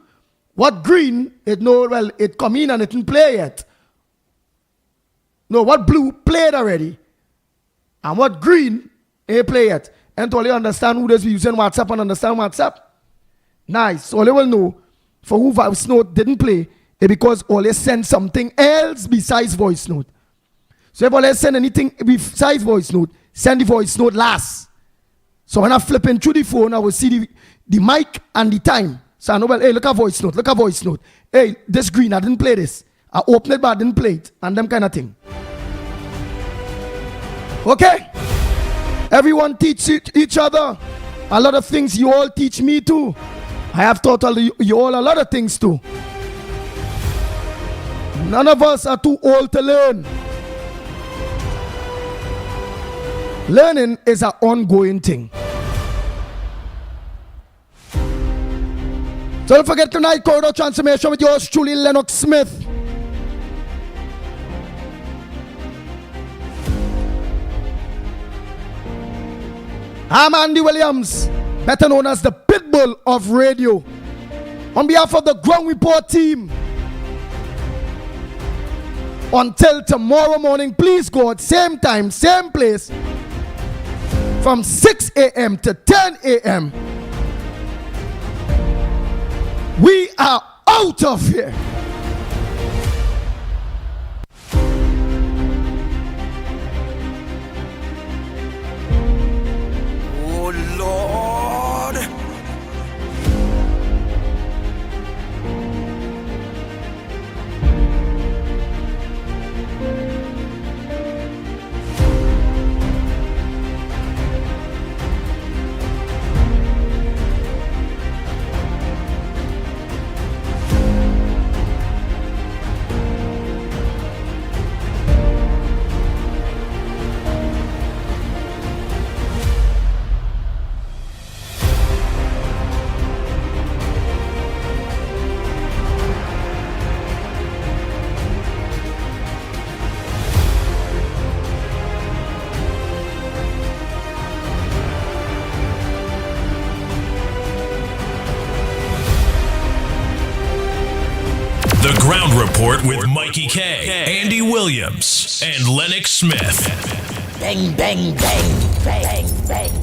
What green, it know, well, it come in and it didn't play yet. No, what blue played already. And what green, ain't play yet. And to only understand who does be using WhatsApp and understand WhatsApp. Nice. So they will know for who voice note didn't play, it's because always send something else besides voice note. So if always send anything besides voice note, send the voice note last. So when I'm flipping through the phone, I will see the mic and the time. So I know, well, hey, look at voice note, Hey, this green, I didn't play this. I opened it, but I didn't play it. And them kind of thing. Okay? Everyone teach each other. A lot of things you all teach me too. I have taught you all a lot of things too. None of us are too old to learn. Learning is an ongoing thing. So don't forget tonight, Corridor Transformation with yours truly, Lennox Smith. I'm Andy Williams, better known as the Pitbull of Radio. On behalf of the Ground Report team, until tomorrow morning, please God, same time, same place, from 6 a.m. to 10 a.m. We are out of here. Ground Report with Mikey K, Andy Williams, and Lennox Smith. Bang, bang, bang, bang, bang.